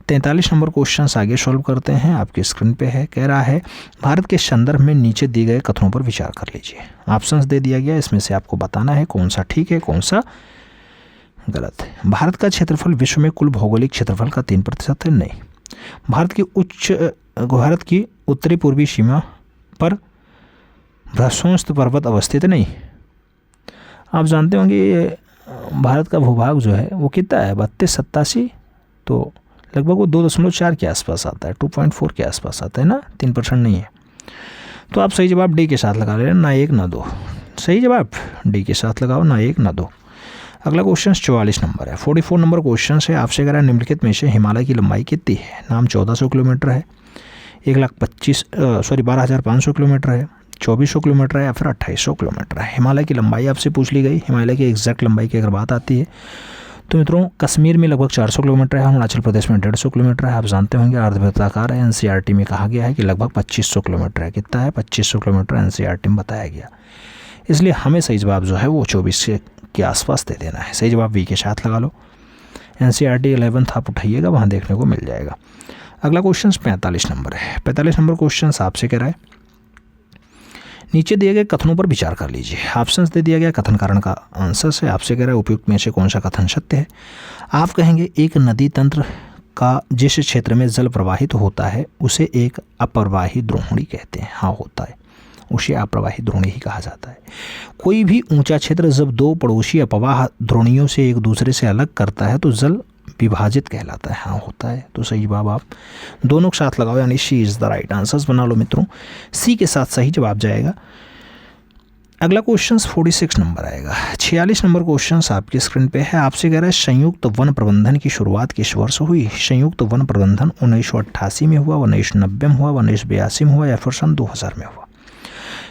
43 नंबर क्वेश्चन आगे सॉल्व करते हैं, आपकी स्क्रीन पे है। कह रहा है, भारत के संदर्भ में नीचे दिए गए कथनों पर विचार कर लीजिए। ऑप्शंस दे दिया गया, इसमें से आपको बताना है कौन सा ठीक है कौन सा गलत है। भारत का क्षेत्रफल विश्व में कुल भौगोलिक क्षेत्रफल का 3% है, नहीं। भारत की उत्तरी पूर्वी सीमा पर भ्रशोंस्त पर्वत अवस्थित नहीं। आप जानते होंगे भारत का भूभाग जो है वो कितना है, 32-87, तो लगभग वो 2.4 के आसपास आता है, 2.4 के आसपास आता है ना, 3% नहीं है। तो आप सही जवाब डी के साथ लगा लेना, ना 1 ना 2। सही जवाब डी के साथ लगाओ, ना 1 ना 2। अगला क्वेश्चन 44 नंबर है। 44 नंबर क्वेश्चन है, आपसे कह रहा है, निम्नलिखित में से हिमालय की लंबाई कितनी है? नाम 1400 किलोमीटर है, 12,500 किलोमीटर है, 2400 किलोमीटर है या फिर 2800 किलोमीटर है। हिमालय की लंबाई आपसे पूछ ली गई। हिमालय की एग्जैक्ट लंबाई की अगर बात आती है तो मित्रों कश्मीर में लगभग 400 किलोमीटर है, अरुणाचल प्रदेश में 150 किलोमीटर है। आप जानते होंगे अर्धवृत्ताकार है। एनसीईआरटी में कहा गया है कि लगभग 2500 किलोमीटर है। कितना है? 2500 किलोमीटर एनसीईआरटी में बताया गया। इसलिए हमें सही जवाब जो है वो 24 के आसपास दे देना है। सही जवाब वी के साथ लगा लो। एनसीईआरटी 11th आप उठाइएगा, वहाँ देखने को मिल जाएगा। अगला क्वेश्चन 45 नंबर है। 45 नंबर क्वेश्चन आपसे कह रहा है, नीचे दिए गए कथनों पर विचार कर लीजिए। ऑप्शंस दे दिया गया, कथन कारण का आंसर है। आपसे कह रहा है उपयुक्त में से कौन सा कथन सत्य है। आप कहेंगे एक नदी तंत्र का जिस क्षेत्र में जल प्रवाहित होता है उसे एक अप्रवाही द्रोणी कहते हैं। हाँ, होता है, उसे अप्रवाही द्रोणी ही कहा जाता है। कोई भी ऊंचा क्षेत्र जब दो पड़ोसी अपवाह द्रोणियों से एक दूसरे से अलग करता है तो जल विभाजित कहलाता है। हाँ, होता है। तो सही जवाब आप दोनों के साथ लगाओ, यानी सी इज़ द राइट आंसर्स बना लो मित्रों। सी के साथ सही जवाब जाएगा। अगला क्वेश्चन 46 नंबर आएगा। 46 नंबर क्वेश्चन आपकी स्क्रीन पे है। आपसे कह रहा है संयुक्त वन प्रबंधन की शुरुआत किस वर्ष हुई। संयुक्त वन प्रबंधन 1988 में हुआ, 1990 में हुआ, 1982 में हुआ या फिर सन 2000 में हुआ।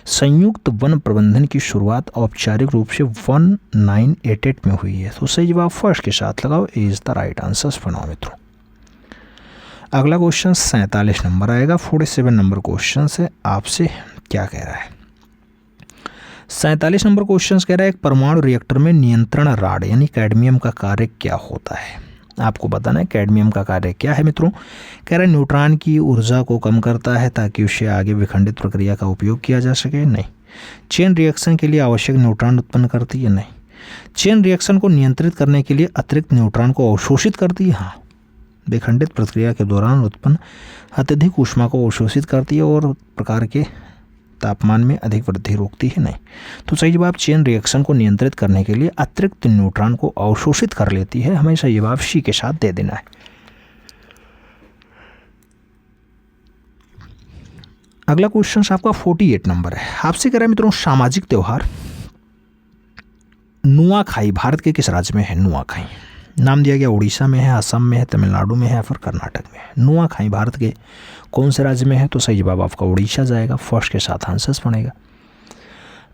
संयुक्त वन प्रबंधन की शुरुआत औपचारिक रूप से 1988 में हुई है। तो सही जवाब फर्स्ट के साथ लगाओ, इज द राइट आंसर्स बनाओ मित्रों। अगला क्वेश्चन 47 नंबर आएगा। 47 नंबर क्वेश्चन से आपसे क्या कह रहा है। 47 नंबर क्वेश्चन कह रहा है एक परमाणु रिएक्टर में नियंत्रण राड यानी कैडमियम का कार्य क्या होता है। आपको बताना है कैडमियम का कार्य क्या है मित्रों। कह रहा है न्यूट्रॉन की ऊर्जा को कम करता है ताकि उससे आगे विखंडित प्रक्रिया का उपयोग किया जा सके। नहीं। चेन रिएक्शन के लिए आवश्यक न्यूट्रॉन उत्पन्न करती है। नहीं। चेन रिएक्शन को नियंत्रित करने के लिए अतिरिक्त न्यूट्रॉन को अवशोषित करती है। हाँ। विखंडित प्रक्रिया के दौरान उत्पन्न अत्यधिक ऊष्मा को अवशोषित करती है और प्रकार के तापमान में अधिक वृद्धि रोकती है। नहीं। तो सही जवाब चेन रिएक्शन को नियंत्रित करने के लिए अतिरिक्त न्यूट्रॉन को अवशोषित कर लेती है। हमें सही जवाब सी के साथ दे देना है। अगला क्वेश्चन आपका 48 नंबर है। आपसे कह रहा है मित्रों सामाजिक त्योहार नुआखाई भारत के किस राज्य में है। नुआखाई नाम दिया गया उड़ीसा में है, असम में है, तमिलनाडु में है या फिर कर्नाटक में है। नुआखाई भारत के कौन से राज्य में है। तो सही जवाब आपका उड़ीसा जाएगा। फर्स्ट के साथ आंसर्स बनेगा।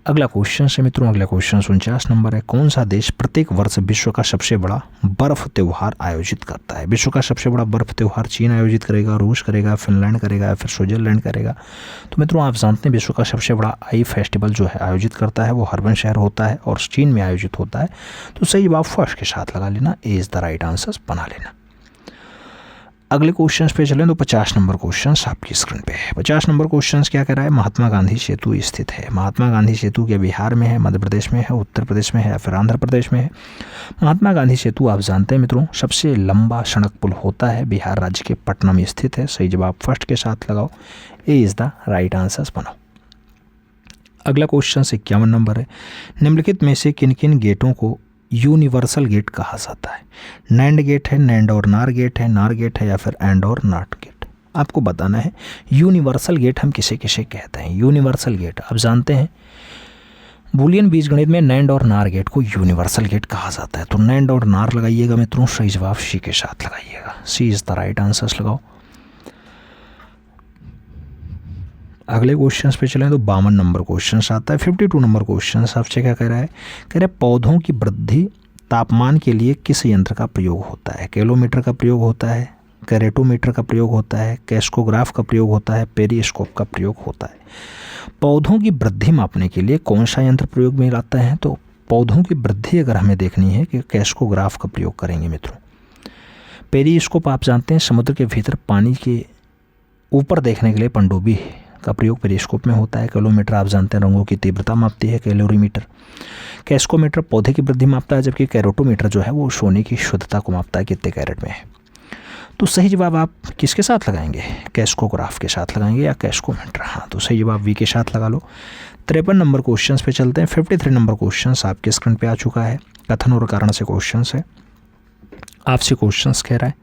अगला क्वेश्चन है मित्रों। अगला क्वेश्चन 49 नंबर है। कौन सा देश प्रत्येक वर्ष विश्व का सबसे बड़ा बर्फ त्योहार आयोजित करता है। विश्व का सबसे बड़ा बर्फ त्योहार चीन आयोजित करेगा, रूस करेगा, फिनलैंड करेगा या फिर स्विट्जरलैंड करेगा। तो मित्रों आप जानते हैं विश्व का सबसे बड़ा आई फेस्टिवल जो है आयोजित करता है वो हर्बन शहर होता है और चीन में आयोजित होता है। तो सही जवाब फर्स्ट के साथ लगा लेना, ए इज द राइट आंसर्स बना लेना। अगले क्वेश्चन पे चलें तो 50 नंबर क्वेश्चन आपकी स्क्रीन पे है। 50 नंबर क्वेश्चन क्या कह रहा है। महात्मा गांधी सेतु स्थित है। महात्मा गांधी सेतु क्या बिहार में है, मध्य प्रदेश में है, उत्तर प्रदेश में है या फिर आंध्र प्रदेश में है। महात्मा गांधी सेतु आप जानते हैं मित्रों सबसे लंबा सड़क पुल होता है, बिहार राज्य के पटना में स्थित है। सही जवाब फर्स्ट के साथ लगाओ, ए इज द राइट आंसर्स बनाओ। अगला क्वेश्चन 51 नंबर है। निम्नलिखित में से किन किन गेटों को यूनिवर्सल गेट कहा जाता है। नैंड गेट है, नैंड और नार गेट है, नार गेट है या फिर एंड और नॉट गेट। आपको बताना है यूनिवर्सल गेट हम किसे किसे कहते हैं। यूनिवर्सल गेट आप जानते हैं बूलियन बीजगणित में नैंड और नार गेट को यूनिवर्सल गेट कहा जाता है। तो नैंड और नार लगाइएगा मित्रों, सही जवाब सी के साथ लगाइएगा, सी इज द राइट आंसर्स लगाओ। अगले क्वेश्चन पे चलें तो 52 नंबर क्वेश्चन आता है। 52 नंबर क्वेश्चन आपसे क्या कह रहा है। कह रहा है पौधों की वृद्धि तापमान के लिए किस यंत्र का प्रयोग होता है। कैलोमीटर का प्रयोग होता है, कैरेटोमीटर का प्रयोग होता है, कैस्कोग्राफ का प्रयोग होता है, पेरिस्कोप का प्रयोग होता है। पौधों की वृद्धि मापने के लिए कौन सा यंत्र प्रयोग में लाता है। तो पौधों की वृद्धि अगर हमें देखनी है कि कैस्कोग्राफ का प्रयोग करेंगे मित्रों। पेरिस्कोप आप जानते हैं समुद्र के भीतर पानी के ऊपर देखने के लिए पनडुब्बी का प्रयोग पेरिस्कोप में होता है। कैलोमीटर आप जानते हैं रंगों की तीव्रता मापती है, कैलोरीमीटर। कैस्कोमीटर पौधे की वृद्धि मापता है, जबकि कैरेटोमीटर जो है वो सोने की शुद्धता को मापता है कितने कैरेट में है। तो सही जवाब आप किसके साथ लगाएंगे, कैस्कोग्राफ के साथ लगाएंगे या कैस्कोमीटर। हाँ, तो सही जवाब वी के साथ लगा लो। 53 नंबर क्वेश्चन पे चलते हैं। 53 नंबर क्वेश्चन आपके स्क्रीन पे आ चुका है। कथन और कारण से क्वेश्चन है। आपसे क्वेश्चन कह रहा है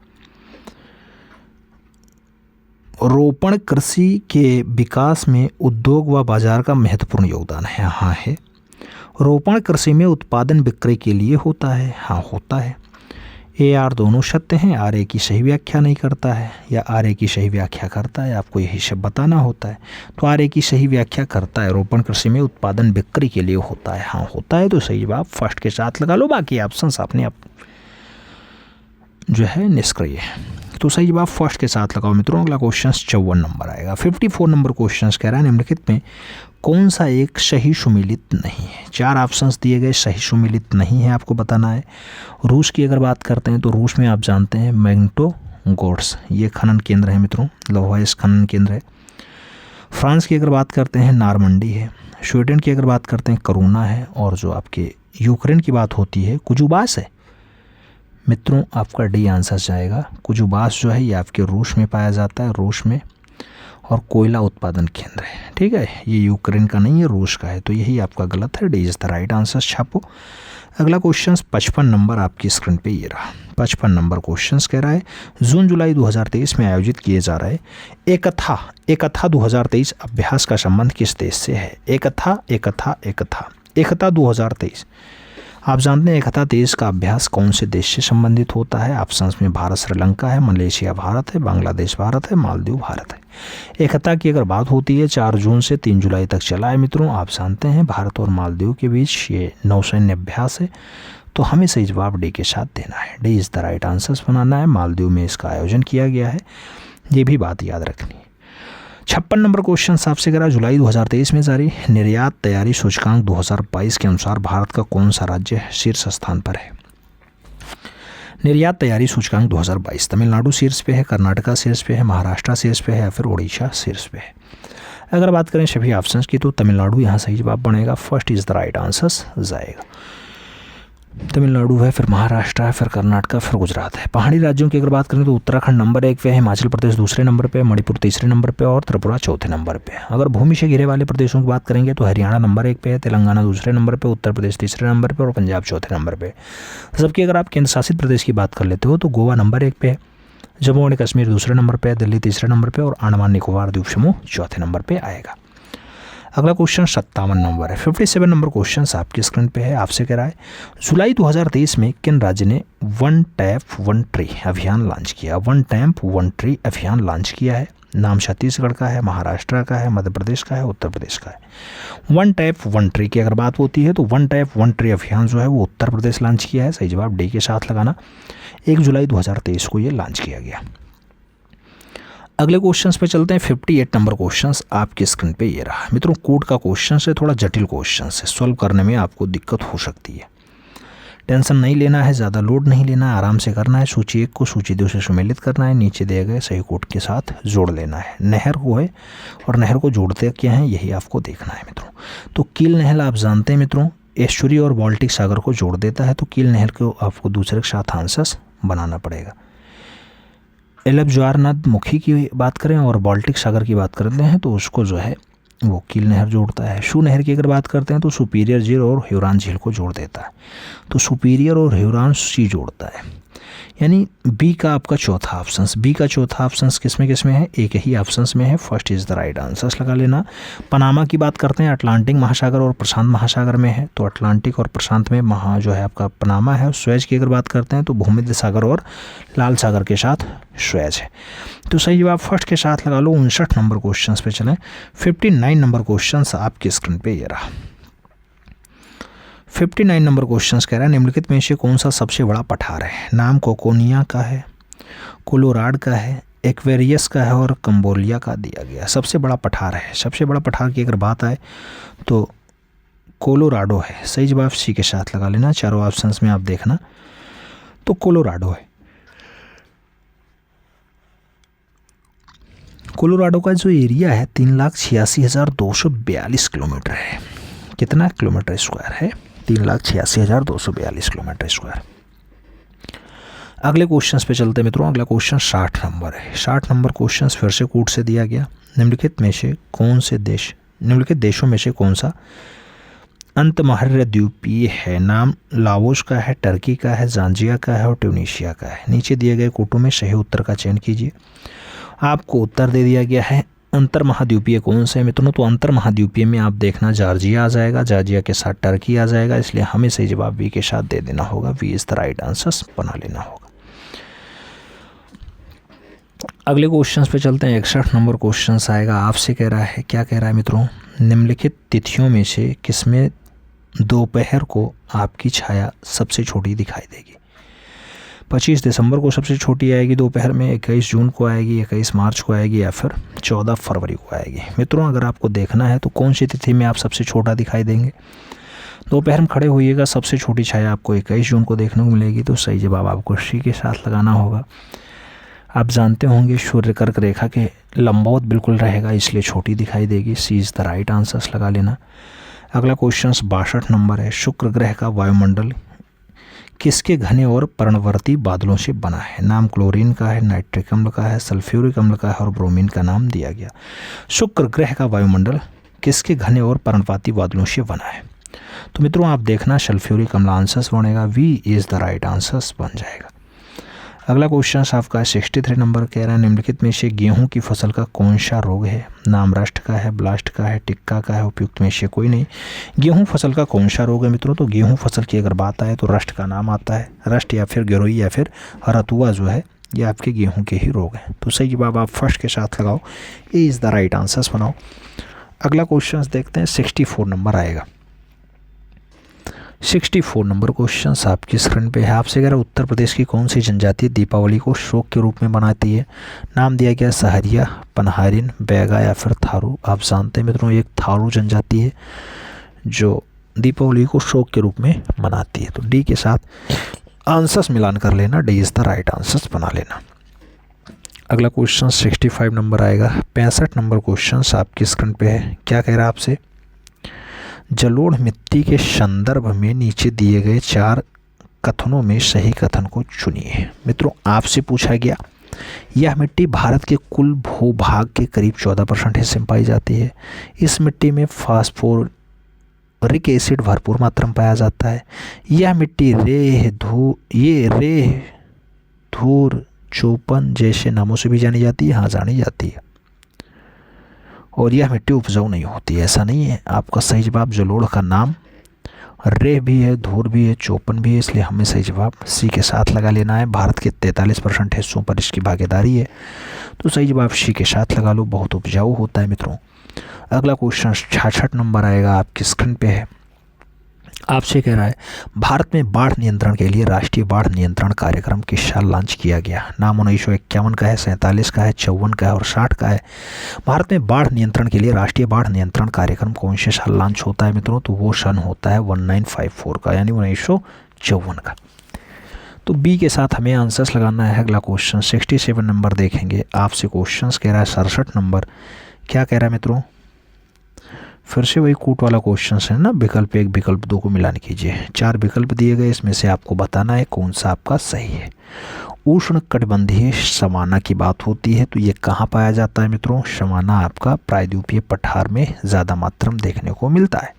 रोपण कृषि के विकास में उद्योग व बाजार का महत्वपूर्ण योगदान है। हाँ है। रोपण कृषि में उत्पादन बिक्री के लिए होता है। हाँ होता है। ए आर दोनों सत्य हैं, आर ए की सही व्याख्या नहीं करता है या आर ए की सही व्याख्या करता है, आपको यही सब बताना होता है। तो आर ए की सही व्याख्या करता है, रोपण कृषि में उत्पादन बिक्री के लिए होता है। हाँ होता है, तो सही जवाब फर्स्ट के साथ लगा लो, बाकी ऑप्शंस अपने आप जो है निष्क्रिय है। तो सही जवाब फर्स्ट के साथ लगाओ मित्रों। अगला क्वेश्चन 54 नंबर आएगा। 54 नंबर क्वेश्चन कह रहा है निम्नलिखित में कौन सा एक सही सुमेलित नहीं है। 4 ऑप्शंस दिए गए, सही सुमेलित नहीं है आपको बताना है। रूस की अगर बात करते हैं तो रूस में आप जानते हैं मैग्निटोगोर्स, ये खनन केंद्र है मित्रों, लौह खनन केंद्र है। फ्रांस की अगर बात करते हैं नारमंडी है। स्वीडन की अगर बात करते हैं करूना है। और जो आपके यूक्रेन की बात होती है कुजुबास है मित्रों, आपका डी आंसर जाएगा। कुजुबास जो है ये आपके रूस में पाया जाता है, रूस में, और कोयला उत्पादन केंद्र है। ठीक है, ये यूक्रेन का नहीं है, रूस का है, तो यही आपका गलत है। D is the right answer छापो। अगला क्वेश्चन 55 नंबर आपकी स्क्रीन पे ये रहा। 55 नंबर क्वेश्चन कह रहा है जून जुलाई 2023 में आयोजित किए जा रहे एकथा 2023 अभ्यास का संबंध किस देश से है। एकथा 2023 आप जानते हैं एकता देश का अभ्यास कौन से देश से संबंधित होता है। ऑप्शंस में भारत श्रीलंका है, मलेशिया भारत है, बांग्लादेश भारत है, मालदीव भारत है। एकता की अगर बात होती है 4 जून से 3 जुलाई तक चला है मित्रों। आप जानते हैं भारत और मालदीव के बीच ये नौसैन्य अभ्यास है, तो हमें सही जवाब डी के साथ देना है। D is the right answer बनाना है। मालदीव में इसका आयोजन किया गया है, ये भी बात याद रखनी है। 56 नंबर क्वेश्चन आपसे करा जुलाई 2023 में जारी निर्यात तैयारी सूचकांक 2022 के अनुसार भारत का कौन सा राज्य शीर्ष स्थान पर है। निर्यात तैयारी सूचकांक 2022 तमिलनाडु शीर्ष पे है, कर्नाटका शीर्ष पे है, महाराष्ट्र शीर्ष पे है या फिर उड़ीसा शीर्ष पे है। अगर बात करें सभी ऑप्शंस की तो तमिलनाडु यहाँ सही जवाब बनेगा। First is the right answer जाएगा। तमिलनाडु है, फिर महाराष्ट्र है, फिर कर्नाटका, फिर गुजरात है। पहाड़ी राज्यों की अगर बात करें तो उत्तराखंड नंबर 1 पे है, हिमाचल प्रदेश दूसरे नंबर पे, मणिपुर तीसरे नंबर पे और त्रिपुरा चौथे नंबर पे। अगर भूमि से घिरे वाले प्रदेशों की बात करेंगे तो हरियाणा नंबर 1 पे है, तेलंगाना दूसरे नंबर पे, उत्तर प्रदेश तीसरे नंबर पे और पंजाब चौथे नंबर पे। जबकि अगर आप केंद्र शासित प्रदेश की बात कर लेते हो तो गोवा नंबर 1 पे है, जम्मू एंड कश्मीर दूसरे नंबर पे है, दिल्ली तीसरे नंबर पे और अंडमान निकोबार द्वीप समूह चौथे नंबर पे आएगा। अगला क्वेश्चन 57 नंबर है। 57 नंबर क्वेश्चन आपकी स्क्रीन पे है। आपसे कह रहा है जुलाई 2023 में किन राज्य ने वन टैप वन ट्री अभियान लॉन्च किया। वन टैप वन ट्री अभियान लॉन्च किया है। नाम छत्तीसगढ़ का है, महाराष्ट्र का है, मध्य प्रदेश का है, उत्तर प्रदेश का है। वन टैप वन ट्री की अगर बात होती है तो वन टैप वन ट्री अभियान जो है वो उत्तर प्रदेश लॉन्च किया है। सही जवाब डी के साथ लगाना। 1 जुलाई 2023 को ये लॉन्च किया गया। अगले क्वेश्चंस पे चलते हैं। 58 नंबर क्वेश्चंस आपकी स्क्रीन पे ये रहा मित्रों। कोड का क्वेश्चन है, थोड़ा जटिल क्वेश्चन है, सॉल्व करने में आपको दिक्कत हो सकती है। टेंशन नहीं लेना है, ज़्यादा लोड नहीं लेना है, आराम से करना है। सूची 1 को सूची 2 से सुमेलित करना है, नीचे दिए गए सही कोड के साथ जोड़ लेना है। नहर को है और नहर को जोड़ते क्या है यही आपको देखना है मित्रों। तो कील नहर आप जानते हैं मित्रों एस्चुरी और बाल्टिक सागर को जोड़ देता है, तो कील नहर को आपको दूसरे के साथ आंसर बनाना पड़ेगा। एलब ज्वारनाथ मुखी की बात करें और बाल्टिक सागर की बात करते हैं तो उसको जो है वो कील नहर जोड़ता है। शू नहर की अगर बात करते हैं तो सुपीरियर झील और ह्यूरॉन झील को जोड़ देता है, तो सुपीरियर और ह्यूरॉन सी जोड़ता है। यानी बी का आपका चौथा ऑप्शन, बी का चौथा ऑप्शन किस में है, एक ही ऑप्शन में है। First is the right answer लगा लेना। पनामा की बात करते हैं अटलांटिक महासागर और प्रशांत महासागर में है, तो अटलांटिक और प्रशांत में जो है आपका पनामा है। स्वेज की अगर बात करते हैं तो भूमध्य सागर और लाल सागर के साथ स्वेज है। तो सही जवाब फर्स्ट के साथ लगा लो। 59 नंबर क्वेश्चन पे चलें। 59 नंबर क्वेश्चन आपकी स्क्रीन पे ये रहा। 59 नंबर क्वेश्चन कह रहा है निम्नलिखित में से कौन सा सबसे बड़ा पठार है। नाम कोकोनिया का है, कोलोराड का है, एक्वेरियस का है और कंबोलिया का दिया गया। सबसे बड़ा पठार है, सबसे बड़ा पठार की अगर बात आए तो कोलोराडो है। सही जवाब सी के साथ लगा लेना। चारों ऑप्शंस में आप देखना तो कोलोराडो है। कोलोराडो का जो एरिया है 3,86,242 किलोमीटर है। कितना किलोमीटर स्क्वायर है? 3,86,242 किलोमीटर स्क्वायर। अगले क्वेश्चंस पे चलते हैं मित्रों। अगला क्वेश्चन 60 नंबर है। 60 नंबर क्वेश्चन फिर से कोड से दिया गया। निम्नलिखित देशों में से कौन सा अंतमहर्य द्वीपीय है। नाम लाओस का है, टर्की का है, जांजिया का है और ट्यूनीशिया का है। नीचे दिए गए कोटों में सही उत्तर का चयन कीजिए। आपको उत्तर दे दिया गया है अंतर महाद्वीपीय कौन से है मित्रों, तो अंतर महाद्वीपीय में आप देखना जॉर्जिया आ जाएगा, जॉर्जिया के साथ टर्की आ जाएगा, इसलिए हमें सही जवाब वी के साथ दे देना होगा। B is the right answer बना लेना होगा। अगले क्वेश्चन पे चलते हैं। 61 नंबर क्वेश्चन आएगा, आपसे कह रहा है, क्या कह रहा है मित्रों, निम्नलिखित तिथियों में से किसमें दोपहर को आपकी छाया सबसे छोटी दिखाई देगी। 25 दिसंबर को सबसे छोटी आएगी दोपहर में, 21 जून को आएगी, 21 मार्च को आएगी, या फिर 14 फरवरी को आएगी। मित्रों अगर आपको देखना है तो कौन सी तिथि में आप सबसे छोटा दिखाई देंगे, दोपहर में खड़े होइएगा, सबसे छोटी छाया आपको 21 जून को देखने को मिलेगी। तो सही जवाब आपको सी के साथ लगाना होगा। आप जानते होंगे सूर्य कर्क रेखा के लंबवत बिल्कुल रहेगा, इसलिए छोटी दिखाई देगी। सी इज़ द राइट आंसर्स लगा लेना। अगला क्वेश्चन 62 नंबर है, शुक्र ग्रह का वायुमंडल किसके घने और पर्णवर्ती बादलों से बना है। नाम क्लोरीन का है, नाइट्रिक अम्ल का है, सल्फ्यूरिक अम्ल का है और ब्रोमीन का नाम दिया गया। शुक्र ग्रह का वायुमंडल किसके घने और पर्णपाती बादलों से बना है। तो मित्रों आप देखना सल्फ्यूरिक अम्ल आंसर्स बनेगा, B is the right answers बन जाएगा। अगला क्वेश्चन आपका 63 नंबर कह रहा है, निम्नलिखित में से गेहूं की फसल का कौन सा रोग है। नाम रस्ट का है, ब्लास्ट का है, टिक्का का है, उपयुक्त में से कोई नहीं। गेहूं फसल का कौन सा रोग है मित्रों, तो गेहूं फसल की अगर बात आए तो रस्ट का नाम आता है। रस्ट या फिर गिरोई या फिर रतुआ जो है ये आपके गेहूं के ही रोग हैं। तो सही जवाब आप फर्स्ट के साथ लगाओ, A is the right answers बनाओ। अगला क्वेश्चन देखते हैं, 64 नंबर आएगा। 64 नंबर क्वेश्चन आपकी स्क्रीन पे है। आपसे कह रहा है, उत्तर प्रदेश की कौन सी जनजाति दीपावली को शौक के रूप में मनाती है। नाम दिया गया सहरिया, पनहारिन, बैगा या फिर थारू। आप जानते हैं मित्रों एक थारू जनजाति है जो दीपावली को शौक के रूप में मनाती है। तो डी के साथ आंसर्स मिलान कर लेना, D is the right answers बना लेना। अगला क्वेश्चन 65 नंबर आएगा। 65 नंबर क्वेश्चन आपकी स्क्रीन पे है। क्या कह रहा है आपसे, जलोढ़ मिट्टी के संदर्भ में नीचे दिए गए 4 कथनों में सही कथन को चुनिए। मित्रों आपसे पूछा गया, यह मिट्टी भारत के कुल भूभाग के करीब 14% हिस्से में पाई जाती है। इस मिट्टी में फास्फोरिक एसिड भरपूर मात्रा में पाया जाता है। यह मिट्टी रेह, धूर, चौपन जैसे नामों से भी जानी जाती है। हाँ जानी जाती है। और यह मिट्टी उपजाऊ नहीं होती, ऐसा नहीं है। आपका सही जवाब जलोढ़ का नाम रेह भी है, धूर भी है, चौपन भी है, इसलिए हमें सही जवाब सी के साथ लगा लेना है। भारत के 43% हिस्सों पर इसकी भागीदारी है, तो सही जवाब सी के साथ लगा लो, बहुत उपजाऊ होता है मित्रों। अगला क्वेश्चन 66 नंबर आएगा, आपकी स्क्रीन पे है। आपसे कह रहा है, भारत में बाढ़ नियंत्रण के लिए राष्ट्रीय बाढ़ नियंत्रण कार्यक्रम किस साल लॉन्च किया गया। नाम 1951 का है, 47 का है, 54 का है और 60 का है। भारत में बाढ़ नियंत्रण के लिए राष्ट्रीय बाढ़ नियंत्रण कार्यक्रम कौन से साल लॉन्च होता है मित्रों, तो वो सन होता है 1954 का, यानी 1954 का। तो बी के साथ हमें आंसर्स लगाना है। अगला क्वेश्चन 67 नंबर देखेंगे। आपसे क्वेश्चन कह रहा है 67 नंबर। क्या कह रहा है मित्रों, फिर से वही कूट वाला क्वेश्चन है ना, विकल्प 1 विकल्प 2 को मिलान कीजिए। 4 विकल्प दिए गए, इसमें से आपको बताना है कौन सा आपका सही है। उष्ण कटिबंधीय समाना की बात होती है, तो ये कहाँ पाया जाता है मित्रों, समाना आपका प्रायद्वीपीय पठार में ज़्यादा मात्रा में देखने को मिलता है।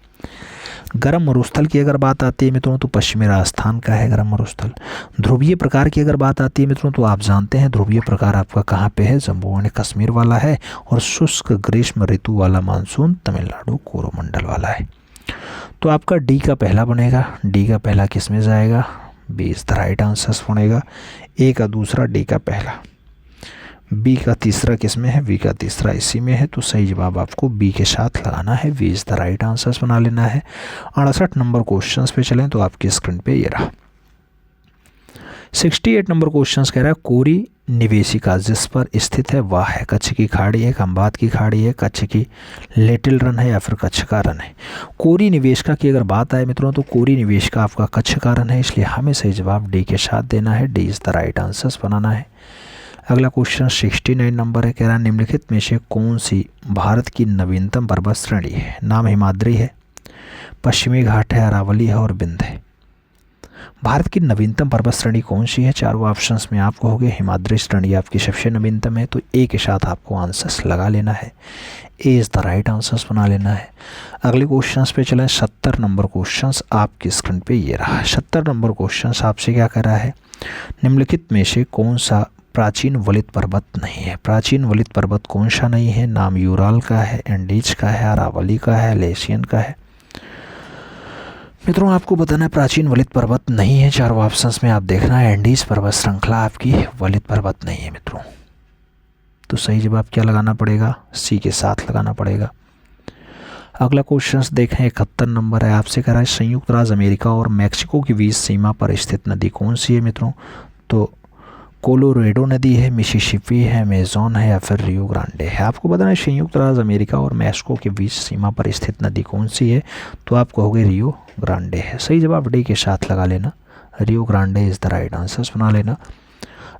गर्म मरुस्थल की अगर बात आती है मित्रों, तो पश्चिमी राजस्थान का है गर्म मरुस्थल। ध्रुवीय प्रकार की अगर बात आती है मित्रों, तो आप जानते हैं ध्रुवीय प्रकार आपका कहाँ पे है, जम्मू एंड कश्मीर वाला है। और शुष्क ग्रीष्म ऋतु वाला मानसून तमिलनाडु कोरोमंडल वाला है। तो आपका डी का पहला बनेगा। डी का पहला किस में जाएगा, B is the right answers बनेगा। ए का दूसरा, डी का पहला। बी का तीसरा किस में है, बी का तीसरा इसी में है। तो सही जवाब आपको बी के साथ लगाना है, B is the right answers बना लेना है। 68 नंबर क्वेश्चन पे चलें तो आपकी स्क्रीन पे ये रहा। 68 नंबर क्वेश्चन कह रहा है, कोरी निवेशिका जिस पर स्थित है वह है। कच्छ की खाड़ी है, खंबात की खाड़ी है, कच्छ की लिटिल रन है या फिर कच्छ का रन है। कोरी निवेशिका की अगर बात आए मित्रों, तो कोरी निवेशिका आपका कच्छ का रन है, इसलिए हमें सही जवाब डी के साथ देना है, D is the right answers बनाना है। अगला क्वेश्चन 69 नंबर है। कह रहा है, निम्नलिखित में से कौन सी भारत की नवीनतम पर्वत श्रेणी है। नाम हिमाद्री है, पश्चिमी घाट है, अरावली है और विंध्य है। भारत की नवीनतम पर्वत श्रेणी कौन सी है, चारों ऑप्शंस में आप कहोगे हिमाद्री श्रेणी आपकी सबसे नवीनतम है, तो ए के साथ आपको आंसर्स लगा लेना है, A is the right answers बना लेना है। अगले क्वेश्चंस पे चलें। 70 नंबर क्वेश्चंस आपकी स्क्रीन पे ये रहा। 70 नंबर क्वेश्चंस आपसे क्या कर रहा है, निम्नलिखित में से कौन सा प्राचीन वलित पर्वत नहीं है। प्राचीन वलित पर्वत कौन सा नहीं है, नाम यूराल का है, एंडीज का है, अरावली का है, लेशियन का है। मित्रों आपको बताना है प्राचीन वलित पर्वत नहीं है, चारों ऑप्शंस में आप देखना है एंडीज पर्वत श्रृंखला आपकी वलित पर्वत नहीं है मित्रों। तो सही जवाब क्या लगाना पड़ेगा, सी के साथ लगाना पड़ेगा। अगला क्वेश्चन देखें, 71 नंबर है, आपसे कह रहा है संयुक्त राज्य अमेरिका और मैक्सिको के बीच सीमा पर स्थित नदी कौन सी है मित्रों? तो कोलोरेडो नदी है, मिसिसिपी है, अमेज़न है या फिर रियो ग्रांडे है। आपको बताना है संयुक्त राज्य अमेरिका और मैक्सिको के बीच सीमा पर स्थित नदी कौन सी है? तो आप कहोगे रियो ग्रांडे है। सही जवाब डी के साथ लगा लेना, Rio Grande is the right answer बना लेना।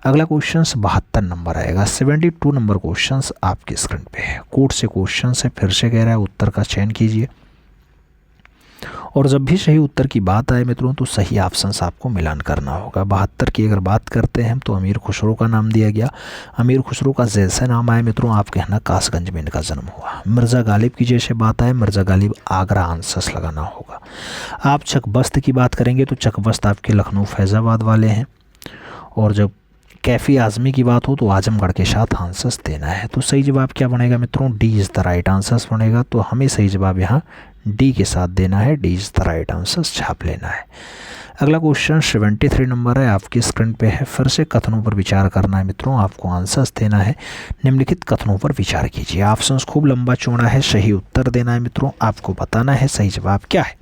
अगला क्वेश्चन 72 नंबर आएगा। 72 नंबर क्वेश्चन आपके स्क्रीन पे है, कोड से क्वेश्चन है, फिर से कह रहा है उत्तर का चयन कीजिए और जब भी सही उत्तर की बात आए मित्रों तो सही ऑप्शंस आपको मिलान करना होगा। 72 की अगर बात करते हैं तो अमीर खुसरो का नाम दिया गया। अमीर खुसरो का जैसे नाम आए मित्रों आप कहना कासगंज में इनका जन्म हुआ। मिर्ज़ा गालिब की जैसे बात आए, मिर्ज़ा गालिब आगरा आंसर्स लगाना होगा। आप चकबस्त की बात करेंगे तो चकबस्त आपके लखनऊ फैज़ाबाद वाले हैं, और जब कैफ़ी आज़मी की बात हो तो आजमगढ़ के साथ आंसर्स देना है। तो सही जवाब क्या बनेगा मित्रों, D is the right answers बनेगा। तो हमें सही जवाब यहाँ डी के साथ देना है, D is the right answers छाप लेना है। अगला क्वेश्चन 73 नंबर है, आपकी स्क्रीन पे है। फिर से कथनों पर विचार करना है मित्रों, आपको आंसर्स देना है। निम्नलिखित कथनों पर विचार कीजिए। ऑप्शंस खूब लंबा चौड़ा है, सही उत्तर देना है मित्रों, आपको बताना है सही जवाब क्या है।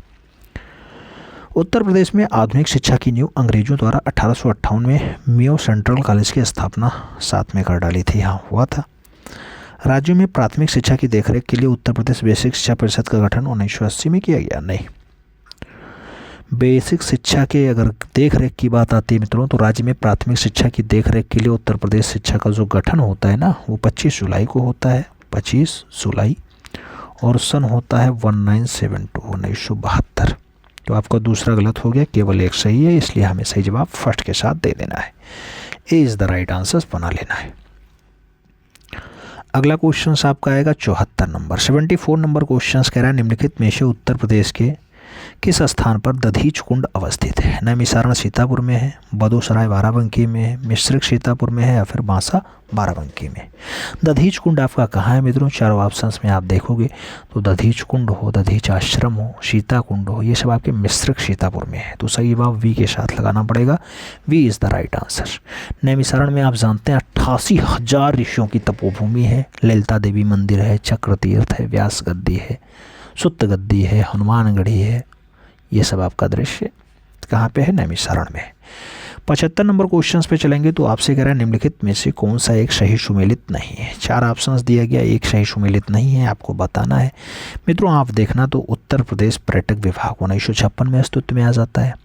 उत्तर प्रदेश में आधुनिक शिक्षा की नींव अंग्रेजों द्वारा 1858 में मेयो सेंट्रल कॉलेज की स्थापना 7 में कर डाली थी, यहाँ हुआ था। राज्यों में प्राथमिक शिक्षा की देखरेख के लिए उत्तर प्रदेश बेसिक शिक्षा परिषद का गठन 1980 में किया गया, नहीं। बेसिक शिक्षा के अगर देखरेख की बात आती है मित्रों तो राज्य में प्राथमिक शिक्षा की देखरेख के लिए उत्तर प्रदेश शिक्षा का जो गठन होता है ना वो 25 जुलाई को होता है, 25 जुलाई, और सन होता है 1972। तो आपका दूसरा गलत हो गया, केवल एक सही है, इसलिए हमें सही जवाब फर्स्ट के साथ दे देना है, A is the right answer बना लेना है। अगला क्वेश्चन आपका आएगा 74 नंबर। 74 नंबर क्वेश्चन कह रहा है निम्नलिखित में से उत्तर प्रदेश के किस स्थान पर दधीच कुंड अवस्थित है? नैमिषारण सीतापुर में है, बदोसराय बाराबंकी में है, मिश्रिक सीतापुर में है या फिर बांसा बाराबंकी में। दधीच कुंड आपका कहाँ है मित्रों? चारों ऑप्शंस में आप देखोगे तो दधीच कुंड हो, दधीच आश्रम हो, सीता कुंड हो, ये सब आपके मिश्रिक सीतापुर में है। तो सही जवाब वी के साथ लगाना पड़ेगा, B is the right answer. Naimisharanya में आप जानते हैं 88,000 ऋषियों की तपोभूमि है। ललिता देवी मंदिर है, चक्र तीर्थ है, व्यास गद्दी है, सुत्त गद्दी है, हनुमानगढ़ी है, ये सब आपका दृश्य कहाँ पे है? नैमिषारण में। 75 नंबर क्वेश्चंस पे चलेंगे तो आपसे कह रहा है निम्नलिखित में से कौन सा एक सही सुमेलित नहीं है? 4 ऑप्शंस दिया गया, एक सही सुमेलित नहीं है, आपको बताना है मित्रों। आप देखना तो उत्तर प्रदेश पर्यटक विभाग 1956 में अस्तित्व में आ जाता है।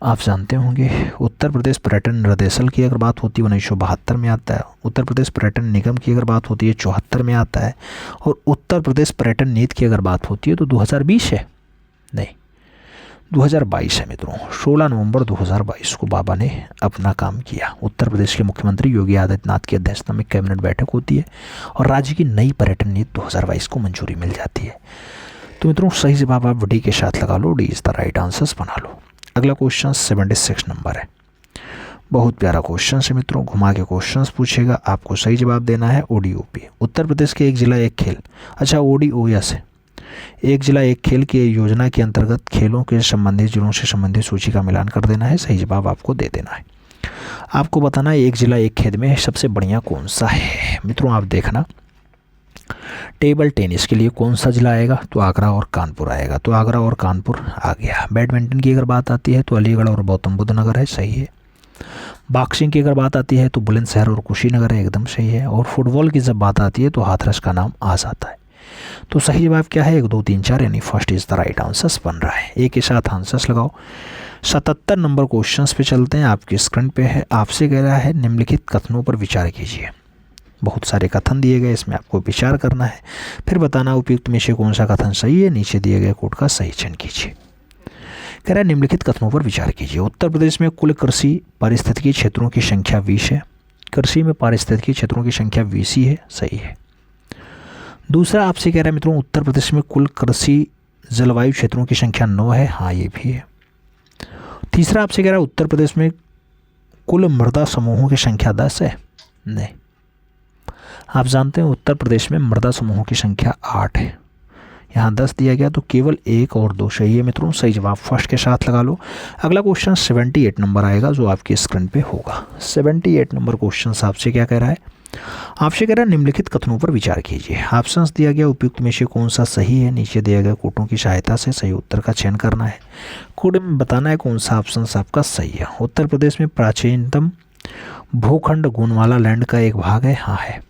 आप जानते होंगे उत्तर प्रदेश पर्यटन निर्देशल की अगर बात होती है 1972 में आता है। उत्तर प्रदेश पर्यटन निगम की अगर बात होती है 74 में आता है। और उत्तर प्रदेश पर्यटन नीति की अगर बात होती है तो 2020 है, नहीं 2022 है मित्रों। 16 नवंबर 2022 को बाबा ने अपना काम किया। उत्तर प्रदेश के मुख्यमंत्री योगी आदित्यनाथ की अध्यक्षता में कैबिनेट बैठक होती है और राज्य की नई पर्यटन नीति 2022 को मंजूरी मिल जाती है। तो मित्रों सही जवाब आप डी के साथ लगा लो, D is the right answers बना लो। अगला क्वेश्चन 76 नंबर है, बहुत प्यारा क्वेश्चन है मित्रों, घुमा के क्वेश्चंस पूछेगा, आपको सही जवाब देना है। ओडीओपी उत्तर प्रदेश के एक जिला एक खेल, अच्छा ओडीओएस है, एक जिला एक खेल की योजना के अंतर्गत खेलों के संबंधित जिलों से संबंधित सूची का मिलान कर देना है। सही जवाब आपको दे देना है। आपको बताना है एक जिला एक खेल में सबसे बढ़िया कौन सा है मित्रों। आप देखना टेबल टेनिस के लिए कौन सा जिला आएगा? तो आगरा और कानपुर आएगा। तो आगरा और कानपुर आ गया। बैडमिंटन की अगर बात आती है तो अलीगढ़ और गौतम बुद्ध नगर है, सही है। बॉक्सिंग की अगर बात आती है तो बुलंदशहर और कुशीनगर है, एकदम सही है। और फुटबॉल की जब बात आती है तो हाथरस का नाम आ जाता है। तो सही जवाब क्या है? 1 2 3 4 यानी first is the right answers बन रहा है। एक के साथ आंसर्स लगाओ। 77 नंबर क्वेश्चंस पे चलते हैं, आपकी स्क्रीन पे है। आपसे कह रहा है निम्नलिखित कथनों पर विचार कीजिए। बहुत सारे कथन दिए गए, इसमें आपको विचार करना है, फिर बताना उपयुक्त में से कौन सा कथन सही है। नीचे दिए गए कोड का सही चयन कीजिए। कह रहा है निम्नलिखित कथनों पर विचार कीजिए। उत्तर प्रदेश में कुल कृषि पारिस्थितिकी क्षेत्रों की संख्या 20 है। कृषि में पारिस्थितिकी क्षेत्रों की संख्या 20 ही है, सही है। दूसरा आपसे कह रहा है मित्रों उत्तर प्रदेश में कुल कृषि जलवायु क्षेत्रों की संख्या 9 है, हाँ ये भी है। तीसरा आपसे कह रहा है उत्तर प्रदेश में कुल मृदा समूहों की संख्या 10 है, नहीं। आप जानते हैं उत्तर प्रदेश में मृदा समूहों की संख्या 8 है, यहाँ 10 दिया गया तो केवल 1 और 2 सही है मित्रों। सही जवाब फर्स्ट के साथ लगा लो। अगला क्वेश्चन 78 नंबर आएगा जो आपकी स्क्रीन पे होगा। 78 नंबर क्वेश्चन आपसे क्या कह रहा है, आपसे कह रहा है निम्नलिखित कथनों पर विचार कीजिए। ऑप्शंस दिया गया उपयुक्त में से कौन सा सही है, नीचे दिया गया कोटों की सहायता से सही उत्तर का चयन करना है। कोड में बताना है कौन सा ऑप्शन आपका सही है। उत्तर प्रदेश में प्राचीनतम भूखंड गोंडवाना लैंड का एक भाग है, हाँ है।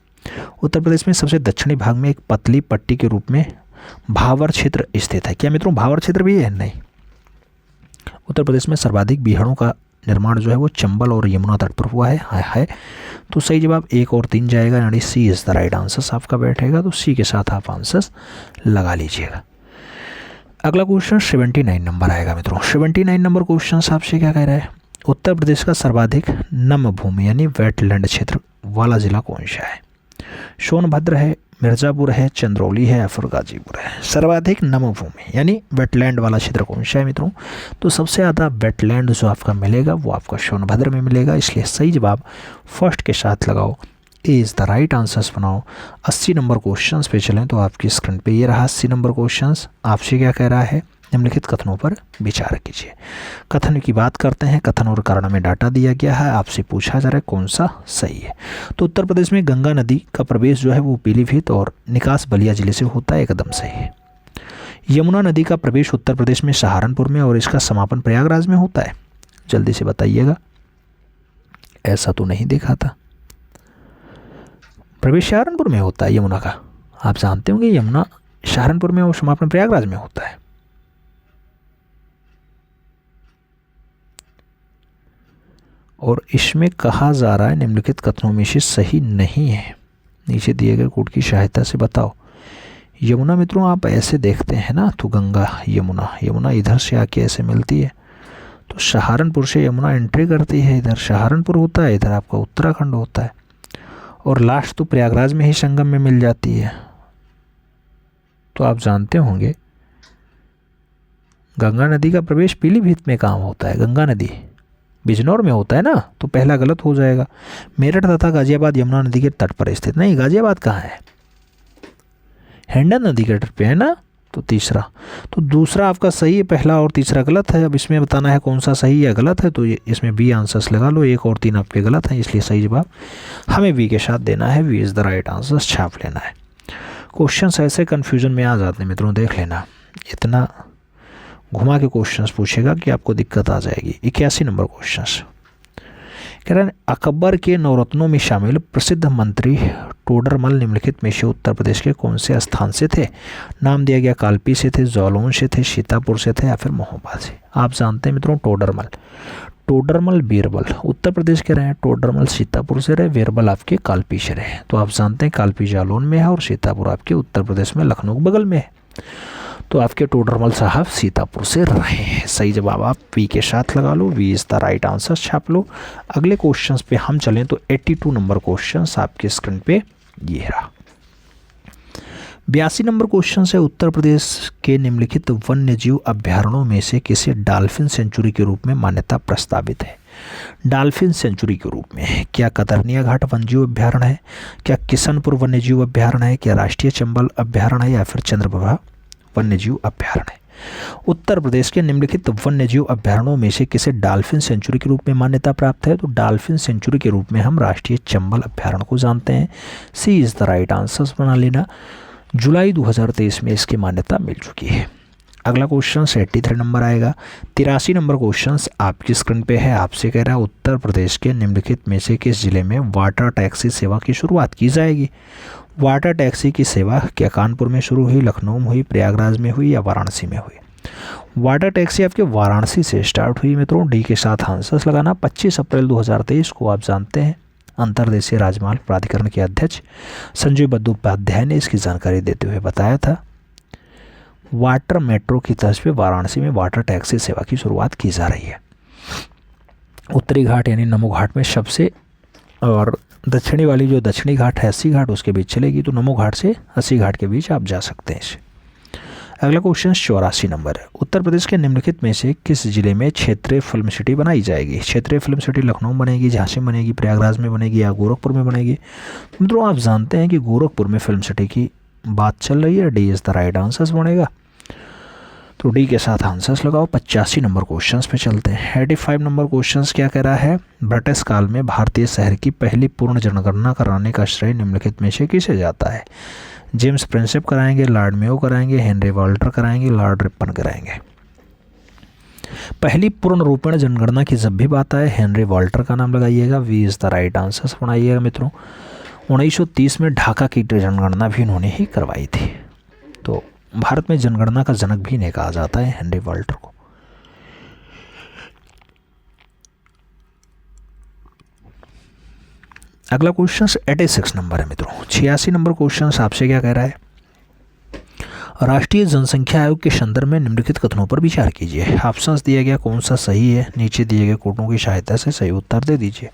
उत्तर प्रदेश में सबसे दक्षिणी भाग में एक पतली पट्टी के रूप में भावर क्षेत्र स्थित है। क्या मित्रों भावर क्षेत्र भी है? नहीं। उत्तर प्रदेश में सर्वाधिक बीहड़ों का निर्माण जो है वो चंबल और यमुना तट पर हुआ है, हाँ है। तो सही जवाब 1 और 3 जाएगा, यानी सी इज द राइट आंसर आपका बैठेगा। तो सी के साथ आप आंसर लगा लीजिएगा। अगला क्वेश्चन 79 नंबर आएगा मित्रों। 79 नंबर क्वेश्चन आपसे क्या कह रहा है, उत्तर प्रदेश का सर्वाधिक नम भूमि यानी वेटलैंड क्षेत्र वाला जिला कौन सा है? सोनभद्र है, मिर्ज़ापुर है, चंदौली है या फिर गाजीपुर है। सर्वाधिक नम भूमि यानी वेटलैंड वाला क्षेत्र कौन सा है मित्रों? तो सबसे ज़्यादा वेटलैंड जो आपका मिलेगा वो आपका सोनभद्र में मिलेगा, इसलिए सही जवाब फर्स्ट के साथ लगाओ, A is the right answers बनाओ। 80 नंबर क्वेश्चन पे चलें तो आपकी स्क्रीन पे ये रहा 80 नंबर क्वेश्चन। आपसे क्या कह रहा है, निम्नलिखित कथनों पर विचार कीजिए। कथन की बात करते हैं। कथन और कारण में डाटा दिया गया है, आपसे पूछा जा रहा है कौन सा सही है। तो उत्तर प्रदेश में गंगा नदी का प्रवेश जो है वो पीलीभीत और निकास बलिया जिले से होता है, एकदम सही है। यमुना नदी का प्रवेश उत्तर प्रदेश में सहारनपुर में और इसका समापन प्रयागराज में होता है, जल्दी से बताइएगा। ऐसा तो नहीं देखा था, प्रवेश सहारनपुर में होता है यमुना का। आप जानते होंगे यमुना सहारनपुर में और समापन प्रयागराज में होता है। और इसमें कहा जा रहा है निम्नलिखित कथनों में से सही नहीं है, नीचे दिए गए कोड की सहायता से बताओ। यमुना मित्रों आप ऐसे देखते हैं ना, तो गंगा यमुना इधर से आके ऐसे मिलती है, तो सहारनपुर से यमुना एंट्री करती है, इधर सहारनपुर होता है, इधर आपका उत्तराखंड होता है, और लास्ट तो प्रयागराज में ही संगम में मिल जाती है। तो आप जानते होंगे गंगा नदी का प्रवेश पीलीभीत में कहाँ होता है, गंगा नदी बिजनौर में होता है ना, तो पहला गलत हो जाएगा। मेरठ तथा गाजियाबाद यमुना नदी के तट पर स्थित, नहीं गाजियाबाद कहाँ है, हिंडन नदी के तट पे है ना, तो तीसरा। तो दूसरा आपका सही है, पहला और तीसरा गलत है। अब इसमें बताना है कौन सा सही या गलत है, तो इसमें बी आंसर्स लगा लो। 1 और 3 आपके गलत हैं, इसलिए सही जवाब हमें बी के साथ देना है, B is the right answer छाप लेना है। क्वेश्चन ऐसे कन्फ्यूजन में आ जाते हैं मित्रों, देख लेना, इतना घुमा के क्वेश्चंस पूछेगा कि आपको दिक्कत आ जाएगी। 81 नंबर क्वेश्चन कह रहे हैं, अकबर के नवरत्नों में शामिल प्रसिद्ध मंत्री टोडरमल निम्नलिखित में से उत्तर प्रदेश के कौन से स्थान से थे? नाम दिया गया कालपी से थे, जौलौन से थे, सीतापुर से थे या फिर महोबा से। आप जानते हैं मित्रों टोडरमल बीरबल उत्तर प्रदेश के रहे, टोडरमल सीतापुर से रहे, बीरबल आपके कालपी से रहे। तो आप जानते हैं कालपी जालौन में है और सीतापुर आपके उत्तर प्रदेश में लखनऊ के बगल में है। तो आपके टोडरमल साहब सीतापुर से रहे हैं। सही जवाब आप पी के साथ लगा लो, B is the right answer छाप लो। अगले क्वेश्चंस पे हम चलें तो 82 नंबर क्वेश्चंस आपके स्क्रीन पे ये रहा। 82 नंबर क्वेश्चन है, उत्तर प्रदेश के निम्नलिखित वन्यजीव अभ्यारण्यों में से किसे डॉल्फिन सेंचुरी के रूप में मान्यता प्रस्तावित है? डॉल्फिन सेंचुरी के रूप में क्या कतरनिया घाट वन्यजीव अभ्यारण्य है, क्या किशनपुर वन्यजीव अभ्यारण्य है, क्या राष्ट्रीय चंबल अभ्यारण्य है या फिर चंद्रप्रभा वन्यजीव अभ्यारण्य? उत्तर प्रदेश के निम्नलिखित वन्यजीव अभ्यारण्यों में से किसे डॉल्फिन सेंचुरी के रूप में मान्यता प्राप्त है? तो डॉल्फिन सेंचुरी के रूप में हम राष्ट्रीय चंबल अभ्यारण्य को जानते हैं। सी इज़ द राइट आंसर बना लेना। जुलाई 2023 में इसकी मान्यता मिल चुकी है। अगला क्वेश्चन 83 नंबर आएगा। 83 नंबर क्वेश्चन आपकी स्क्रीन पे है, आपसे कह रहा है उत्तर प्रदेश के निम्नलिखित में से किस जिले में वाटर टैक्सी सेवा की शुरुआत की जाएगी? वाटर टैक्सी की सेवा क्या कानपुर में शुरू हुई, लखनऊ में हुई, प्रयागराज में हुई या वाराणसी में हुई? वाटर टैक्सी आपके वाराणसी से स्टार्ट हुई मित्रों, डी के साथ आंसर्स लगाना। 25 अप्रैल 2023 को आप जानते हैं अंतर्देशीय राजमार्ग प्राधिकरण के अध्यक्ष संजय बंदोपाध्याय ने इसकी जानकारी देते हुए बताया था वाटर मेट्रो की तर्ज पे वाराणसी में वाटर टैक्सी सेवा की शुरुआत की जा रही है। उत्तरी घाट यानी नमो घाट में सबसे, और दक्षिणी वाली जो दक्षिणी घाट है 80 घाट उसके बीच चलेगी, तो नमो घाट से 80 घाट के बीच आप जा सकते हैं इसे। अगला क्वेश्चन 84 नंबर है। उत्तर प्रदेश के निम्नलिखित में से किस जिले में क्षेत्रीय फिल्म सिटी बनाई जाएगी? क्षेत्रीय फिल्म सिटी लखनऊ में बनेगी, झांसी में बनेगी, प्रयागराज में बनेगी या गोरखपुर में बनेगी? मित्रों आप जानते हैं कि गोरखपुर में फिल्म सिटी की बात चल रही है, D is the right answers बनेगा। तो डी के साथ आंसर्स लगाओ। 85 नंबर क्वेश्चंस पे चलते हैं। 85 नंबर क्वेश्चंस क्या कह रहा है, ब्रिटिश काल में भारतीय शहर की पहली पूर्ण जनगणना कराने का श्रेय निम्नलिखित में से किसे जाता है? जेम्स प्रिंसेप कराएंगे, लॉर्ड मेयो कराएंगे, हेनरी वॉल्टर कराएंगे, लॉर्ड रिपन कराएंगे। पहली पूर्ण रूपेण जनगणना की जब भी बात आए हेनरी वॉल्टर का नाम लगाइएगा। B is the right answers बनाइएगा मित्रों। 1930 में ढाका की जनगणना भी इन्होंने ही करवाई थी। तो भारत में जनगणना का जनक भी इन्हें कहा जाता है, हेनरी वॉल्टर को। अगला क्वेश्चन 86 नंबर है मित्रों। 86 नंबर क्वेश्चन आपसे क्या कह रहा है, राष्ट्रीय जनसंख्या आयोग के संदर्भ में निम्नलिखित कथनों पर विचार कीजिए। ऑप्शंस दिया गया, कौन सा सही है, नीचे दिए गए कोटों की सहायता से सही उत्तर दे दीजिए।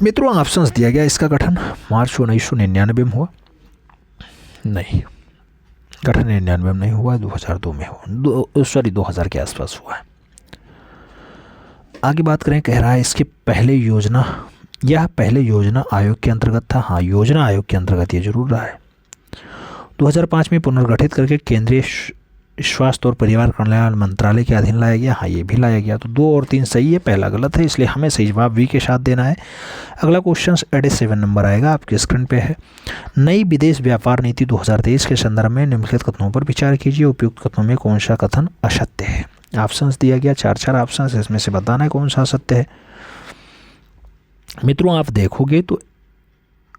मित्रों ऑप्शंस दिया गया, इसका गठन मार्च 1999 में हुआ, नहीं गठन 99 में नहीं हुआ, 2002 में हुआ, 2000 के आसपास हुआ है। आगे बात करें, कह रहा है इसके पहले योजना, यह पहले योजना आयोग के अंतर्गत था। हाँ, योजना आयोग के अंतर्गत ये जरूर रहा है। 2005 में पुनर्गठित करके केंद्रीय स्वास्थ्य और परिवार कल्याण मंत्रालय के अधीन लाया गया। हाँ, ये भी लाया गया। तो 2 और 3 सही है, पहला गलत है, इसलिए हमें सही जवाब वी के साथ देना है। अगला क्वेश्चन 87 नंबर आएगा, आपके स्क्रीन पे है। नई विदेश व्यापार नीति 2023 के संदर्भ में निम्नलिखित कथनों पर विचार कीजिए। उपयुक्त कथनों में कौन सा कथन असत्य है? ऑप्शंस दिया गया, 4 ऑप्शंस, इसमें से बताना है कौन सा असत्य है। मित्रों आप देखोगे तो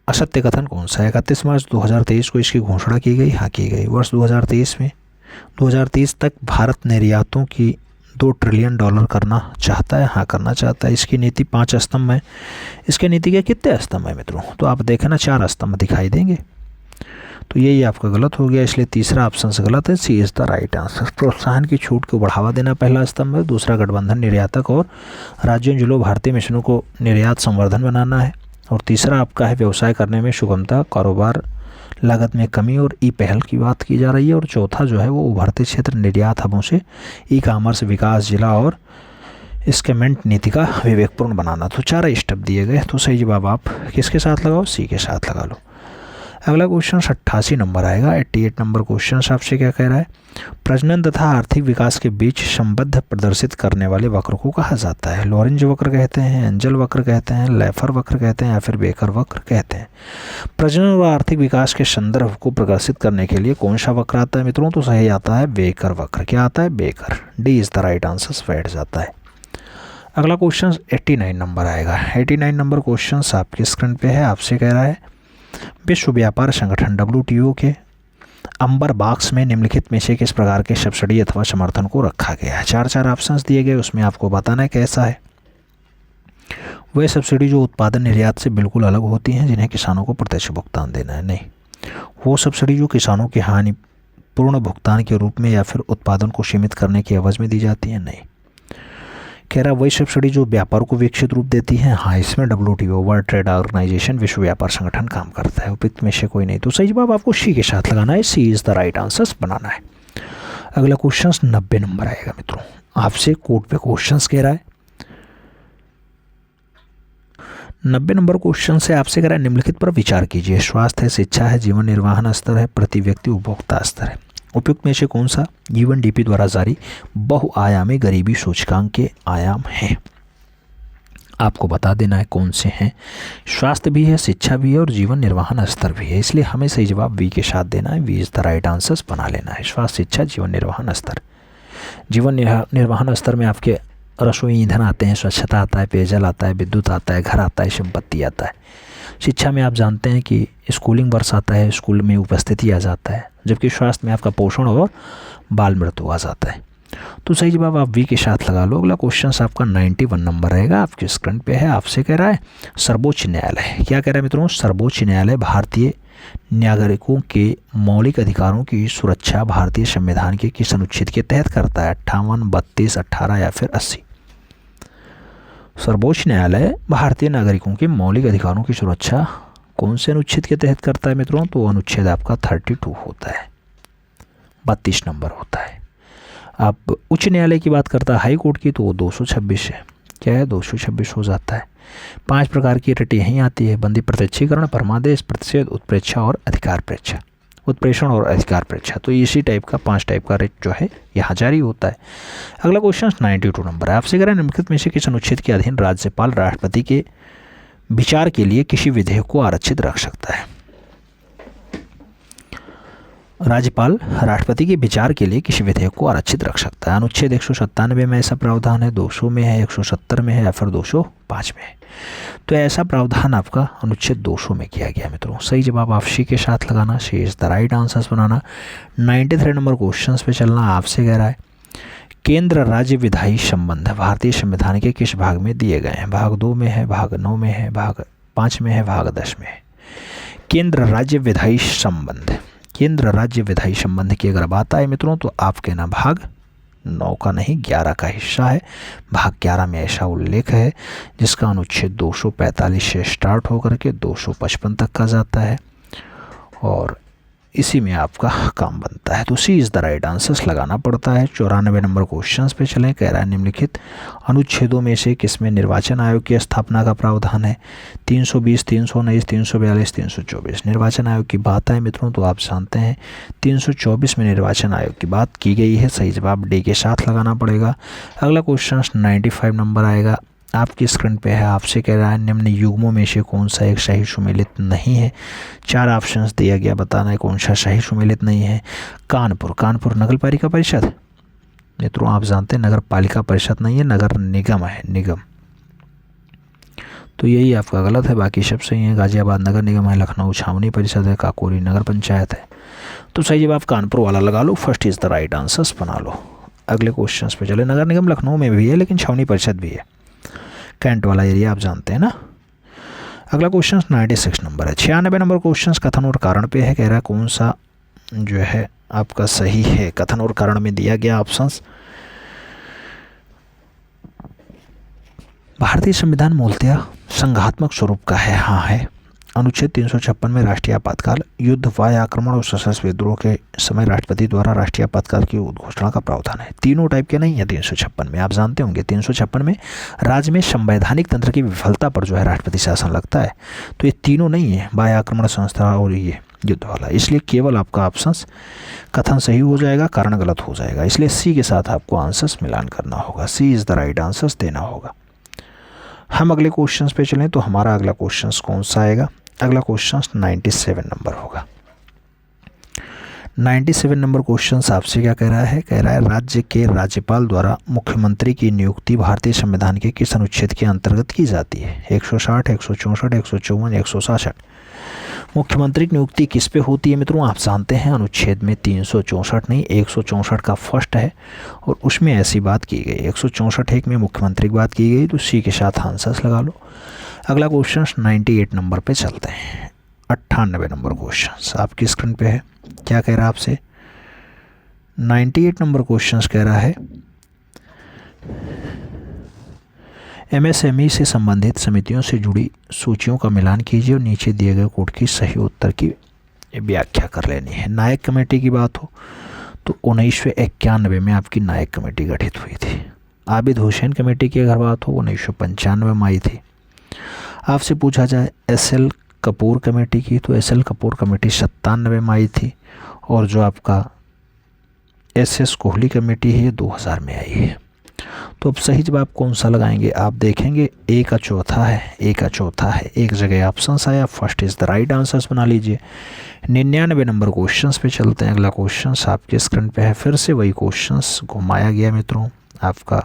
असत्य कथन कौन सा है। 31 मार्च 2023 को इसकी घोषणा की गई। हाँ, की गई। वर्ष 2023 में 2030 तक भारत निर्यातों की $2 ट्रिलियन करना चाहता है। हाँ, करना चाहता है। इसकी नीति 5 स्तंभ है। इसके नीति के कितने स्तंभ है मित्रों? तो आप देखें ना, 4 स्तंभ दिखाई देंगे। तो यही आपका गलत हो गया, इसलिए तीसरा ऑप्शन से गलत है। सी इज़ द राइट आंसर। प्रोत्साहन की छूट को बढ़ावा देना पहला स्तंभ है। दूसरा गठबंधन निर्यातक और राज्यों जिलों भारतीय मिशनों को निर्यात संवर्धन बनाना है। और तीसरा आपका है व्यवसाय करने में सुगमता, कारोबार लागत में कमी और ई पहल की बात की जा रही है। और चौथा जो है वो उभरते क्षेत्र निर्यात हबों से ई कॉमर्स विकास, जिला और स्केमेंट नीति का विवेकपूर्ण बनाना। तो 4 स्टेप दिए गए। तो सही जवाब आप किसके साथ लगाओ? सी के साथ लगा लो। अगला क्वेश्चन 88 नंबर आएगा। 88 नंबर क्वेश्चन आपसे क्या कह रहा है, प्रजनन तथा आर्थिक विकास के बीच संबंध प्रदर्शित करने वाले वक्र को कहा जाता है? लॉरेंज वक्र कहते हैं, एंजल वक्र कहते हैं, लेफर वक्र कहते हैं, या फिर बेकर वक्र कहते हैं। प्रजनन और आर्थिक विकास के संदर्भ को प्रदर्शित करने के लिए कौन सा वक्र आता है मित्रों? तो सही आता है बेकर वक्र। क्या आता है? Baker. D is the right answer बैठ जाता है। अगला क्वेश्चन 89 नंबर आएगा। 89 नंबर क्वेश्चन आपके स्क्रीन पे है। आपसे कह रहा है विश्व व्यापार संगठन WTO के अंबर बॉक्स में निम्नलिखित में से किस प्रकार के सब्सिडी अथवा समर्थन को रखा गया है? 4 ऑप्शंस दिए गए, उसमें आपको बताना है कैसा है। वह सब्सिडी जो उत्पादन निर्यात से बिल्कुल अलग होती हैं, जिन्हें किसानों को प्रत्यक्ष भुगतान देना है। नहीं, वो सब्सिडी जो किसानों की हानि पूर्ण भुगतान के रूप में या फिर उत्पादन को सीमित करने की एवज में दी जाती है। नहीं, कह रहा वही सब्सिडी जो व्यापार को विकसित रूप देती है। हाँ, इसमें WTO वर्ल्ड ट्रेड ऑर्गेनाइजेशन विश्व व्यापार संगठन काम करता है। उपयुक्त में से कोई नहीं। तो सही जवाब आपको सी के साथ लगाना है। सी इज़ द राइट आंसर बनाना है। अगला क्वेश्चन 90 नंबर आएगा मित्रों। आपसे कोड पे क्वेश्चन कह रहा है। 90 नंबर क्वेश्चन से आपसे कह रहा है निम्नलिखित पर विचार कीजिए। स्वास्थ्य है, शिक्षा है, जीवन निर्वाहन स्तर है, प्रति व्यक्ति उपभोक्ता स्तर है। उपयुक्त में से कौन सा UNDP द्वारा जारी बहुआयामी गरीबी सूचकांक के आयाम हैं? आपको बता देना है कौन से हैं। स्वास्थ्य भी है, शिक्षा भी है और जीवन निर्वाहन स्तर भी है, इसलिए हमें सही जवाब वी के साथ देना है। B is the right answers बना लेना है। स्वास्थ्य, शिक्षा, जीवन निर्वाहन स्तर। जीवन निर्वाहन स्तर में आपके रसोई ईंधन आते हैं, स्वच्छता आता है, पेयजल आता है, विद्युत आता है, घर आता है, संपत्ति आता है। शिक्षा में आप जानते हैं कि स्कूलिंग वर्ष आता है, स्कूल में उपस्थिति आ जाता है, जबकि स्वास्थ्य में आपका पोषण और बाल मृत्यु आ जाता है। तो सही जवाब आप वी के साथ लगा लो। अगला क्वेश्चन आपका 91 नंबर रहेगा, आपके स्क्रीन पे है। आपसे कह रहा है सर्वोच्च न्यायालय, क्या कह रहा है मित्रों? सर्वोच्च न्यायालय भारतीय नागरिकों के मौलिक अधिकारों की सुरक्षा भारतीय संविधान के किस अनुच्छेद के तहत करता है? 58, 32, 18 या फिर 80? सर्वोच्च न्यायालय भारतीय नागरिकों के मौलिक अधिकारों की सुरक्षा कौन से अनुच्छेद के तहत करता है मित्रों? तो अनुच्छेद आपका 32 होता है, 32 नंबर होता है। अब उच्च न्यायालय की बात करता है हाई कोर्ट की, तो वो 226 है। क्या है? 226 हो जाता है। 5 प्रकार की रट यहीं आती है: बंदी प्रत्यक्षीकरण, परमादेश, प्रतिषेध, उत्प्रेक्षा और अधिकार प्रेक्षा, उत्प्रेषण और अधिकार प्रेक्षा। तो इसी टाइप का 5 टाइप का रिट जो है यहाँ जारी होता है। अगला क्वेश्चन 92 नंबर है, आपसे कह रहा है निम्नलिखित में से किस अनुच्छेद के अधीन राज्यपाल राष्ट्रपति के विचार के लिए किसी विधेयक को आरक्षित रख सकता है? राज्यपाल राष्ट्रपति के विचार के लिए किसी विधेयक को आरक्षित रख सकता है। अनुच्छेद 197 में ऐसा प्रावधान है, 200 में है, 170 में है या फिर 205 में है। तो ऐसा प्रावधान आपका अनुच्छेद 200 में किया गया मित्रों। सही जवाब आप सी के साथ लगाना, C is the right answers बनाना। 93 नंबर क्वेश्चन पे चलना। आपसे कह रहा है केंद्र राज्य विधायी संबंध भारतीय संविधान के किस भाग में दिए गए हैं? भाग 2 में है, भाग 9 में है, भाग 5 में है, भाग 10 में है। केंद्र राज्य विधायी संबंध, केंद्र राज्य विधायी संबंध की अगर बात आए मित्रों तो आप कहना भाग 9 का नहीं 11 का हिस्सा है। भाग 11 में ऐसा उल्लेख है जिसका अनुच्छेद 245 से स्टार्ट होकर के 255 तक का जाता है और इसी में आपका काम बनता है। तो सी इज़ द राइट आंसर्स लगाना पड़ता है। 94 नंबर क्वेश्चन पे चलें। कह रहा है निम्नलिखित अनुच्छेदों में से किसमें निर्वाचन आयोग की स्थापना का प्रावधान है? 320, 319, 342, 324। निर्वाचन आयोग की बात है मित्रों तो आप जानते हैं 324 में निर्वाचन आयोग की बात की गई है। सही जवाब डी के साथ लगाना पड़ेगा। अगला क्वेश्चन 95 नंबर आएगा, आपकी स्क्रीन पे है। आपसे कह रहा है निम्न युग्मों में से कौन सा एक सही सुमेलित नहीं है? 4 ऑप्शंस दिया गया, बताना है कौन सा सही सुमेलित नहीं है। कानपुर, कानपुर नगर पालिका परिषद मित्रों आप जानते हैं नगर पालिका परिषद नहीं है, नगर निगम है, निगम। तो यही आपका गलत है, बाकी सब सही है। गाजियाबाद नगर निगम है, लखनऊ छावनी परिषद है, काकोरी नगर पंचायत है। तो सही जवाब कानपुर वाला लगा लो, first is the right answers बना लो। अगले क्वेश्चन पे चले। नगर निगम लखनऊ में भी है लेकिन छावनी परिषद भी है, कैंट वाला एरिया आप जानते हैं ना। अगला क्वेश्चन 96 नंबर है। 96 नंबर क्वेश्चन कथन और कारण पे है। कह रहा है कौन सा जो है आपका सही है? कथन और कारण में दिया गया ऑप्शंस, भारतीय संविधान मूलतः संघात्मक स्वरूप का है, हाँ है। अनुच्छेद 356 में राष्ट्रीय आपातकाल, युद्ध, वायु आक्रमण और सशस्त्र विद्रोह के समय राष्ट्रपति द्वारा राष्ट्रीय आपातकाल की उद्घोषणा का प्रावधान है। तीनों टाइप के नहीं है 356 में, आप जानते होंगे 356 में राज्य में संवैधानिक तंत्र की विफलता पर जो है राष्ट्रपति शासन लगता है। तो ये तीनों नहीं है, वायु आक्रमण, संस्था और ये युद्ध वाला। इसलिए केवल आपका ऑप्शन कथन सही हो जाएगा, कारण गलत हो जाएगा। इसलिए सी के साथ आपको आंसर्स मिलान करना होगा, C is the right answers देना होगा। हम अगले क्वेश्चन पे चलें तो हमारा अगला क्वेश्चन कौन सा आएगा? अगला क्वेश्चन 97 नंबर होगा। 97 नंबर क्वेश्चन आपसे क्या कह रहा है? कह रहा है राज्य के राज्यपाल द्वारा मुख्यमंत्री की नियुक्ति भारतीय संविधान के किस अनुच्छेद के अंतर्गत की जाती है? 160, 164, 154, 166। मुख्यमंत्री की नियुक्ति किस पे होती है मित्रों? आप जानते हैं अनुच्छेद में 364 नहीं 164 का फर्स्ट है और उसमें ऐसी बात की गई। 164 एक में मुख्यमंत्री की बात की गई, तो सी के साथ आंसर्स लगा लो। अगला क्वेश्चन 98 नंबर पे चलते हैं। 98 नंबर क्वेश्चन आपकी स्क्रीन पे है। क्या कह रहा है आपसे? 98 नंबर क्वेश्चन कह रहा है एमएसएमई से संबंधित समितियों से जुड़ी सूचियों का मिलान कीजिए और नीचे दिए गए कोड की सही उत्तर की व्याख्या कर लेनी है। नायक कमेटी की बात हो तो 1991 में आपकी नायक कमेटी गठित हुई थी। आबिद हुसैन कमेटी की अगर बात हो 1995 में आई थी। आपसे पूछा जाए एसएल कपूर कमेटी की तो एसएल कपूर कमेटी 97 में आई थी और जो आपका एसएस कोहली कमेटी है ये 2000 में आई है। तो अब सही जवाब कौन सा लगाएंगे? आप देखेंगे ए का चौथा है, ए का चौथा है, एक जगह ऑप्शंस आया, first is the right answers बना लीजिए। 99 नंबर क्वेश्चंस पे चलते हैं। अगला क्वेश्चंस आपके स्क्रीन पे है, फिर से वही क्वेश्चंस घुमाया गया मित्रों, आपका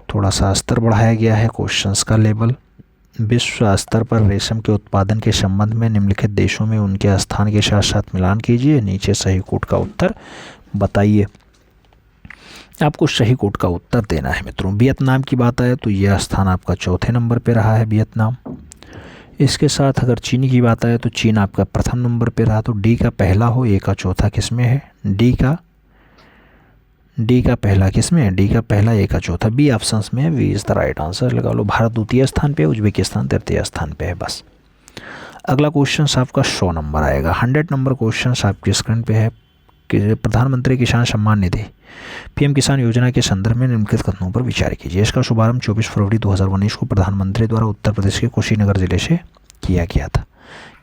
थोड़ा सा स्तर बढ़ाया गया है क्वेश्चंस का लेवल। विश्व स्तर पर रेशम के उत्पादन के संबंध में निम्नलिखित देशों में उनके स्थान के साथ साथ मिलान कीजिए, नीचे सही कोड का उत्तर बताइए। आपको सही कोड का उत्तर देना है मित्रों। वियतनाम की बात आए तो यह स्थान आपका चौथे नंबर पे रहा है, वियतनाम। इसके साथ अगर चीन की बात आए तो चीन आपका प्रथम नंबर पे रहा। तो डी का पहला हो, ए का चौथा किस में है? डी का पहला किस में है? डी का पहला, ए का चौथा, बी ऑप्शंस में है। B is the right answer लगा लो। भारत द्वितीय स्थान पे, उज्बेकिस्तान तृतीय स्थान पे है बस। अगला क्वेश्चन आपका 100 नंबर आएगा। 100 नंबर क्वेश्चन आपकी स्क्रीन पे है। कि प्रधानमंत्री किसान सम्मान निधि पीएम किसान योजना के संदर्भ में निम्नलिखित कथनों पर विचार कीजिए। इसका शुभारंभ 24 फरवरी 2019 को प्रधानमंत्री द्वारा उत्तर प्रदेश के कुशीनगर जिले से किया गया था।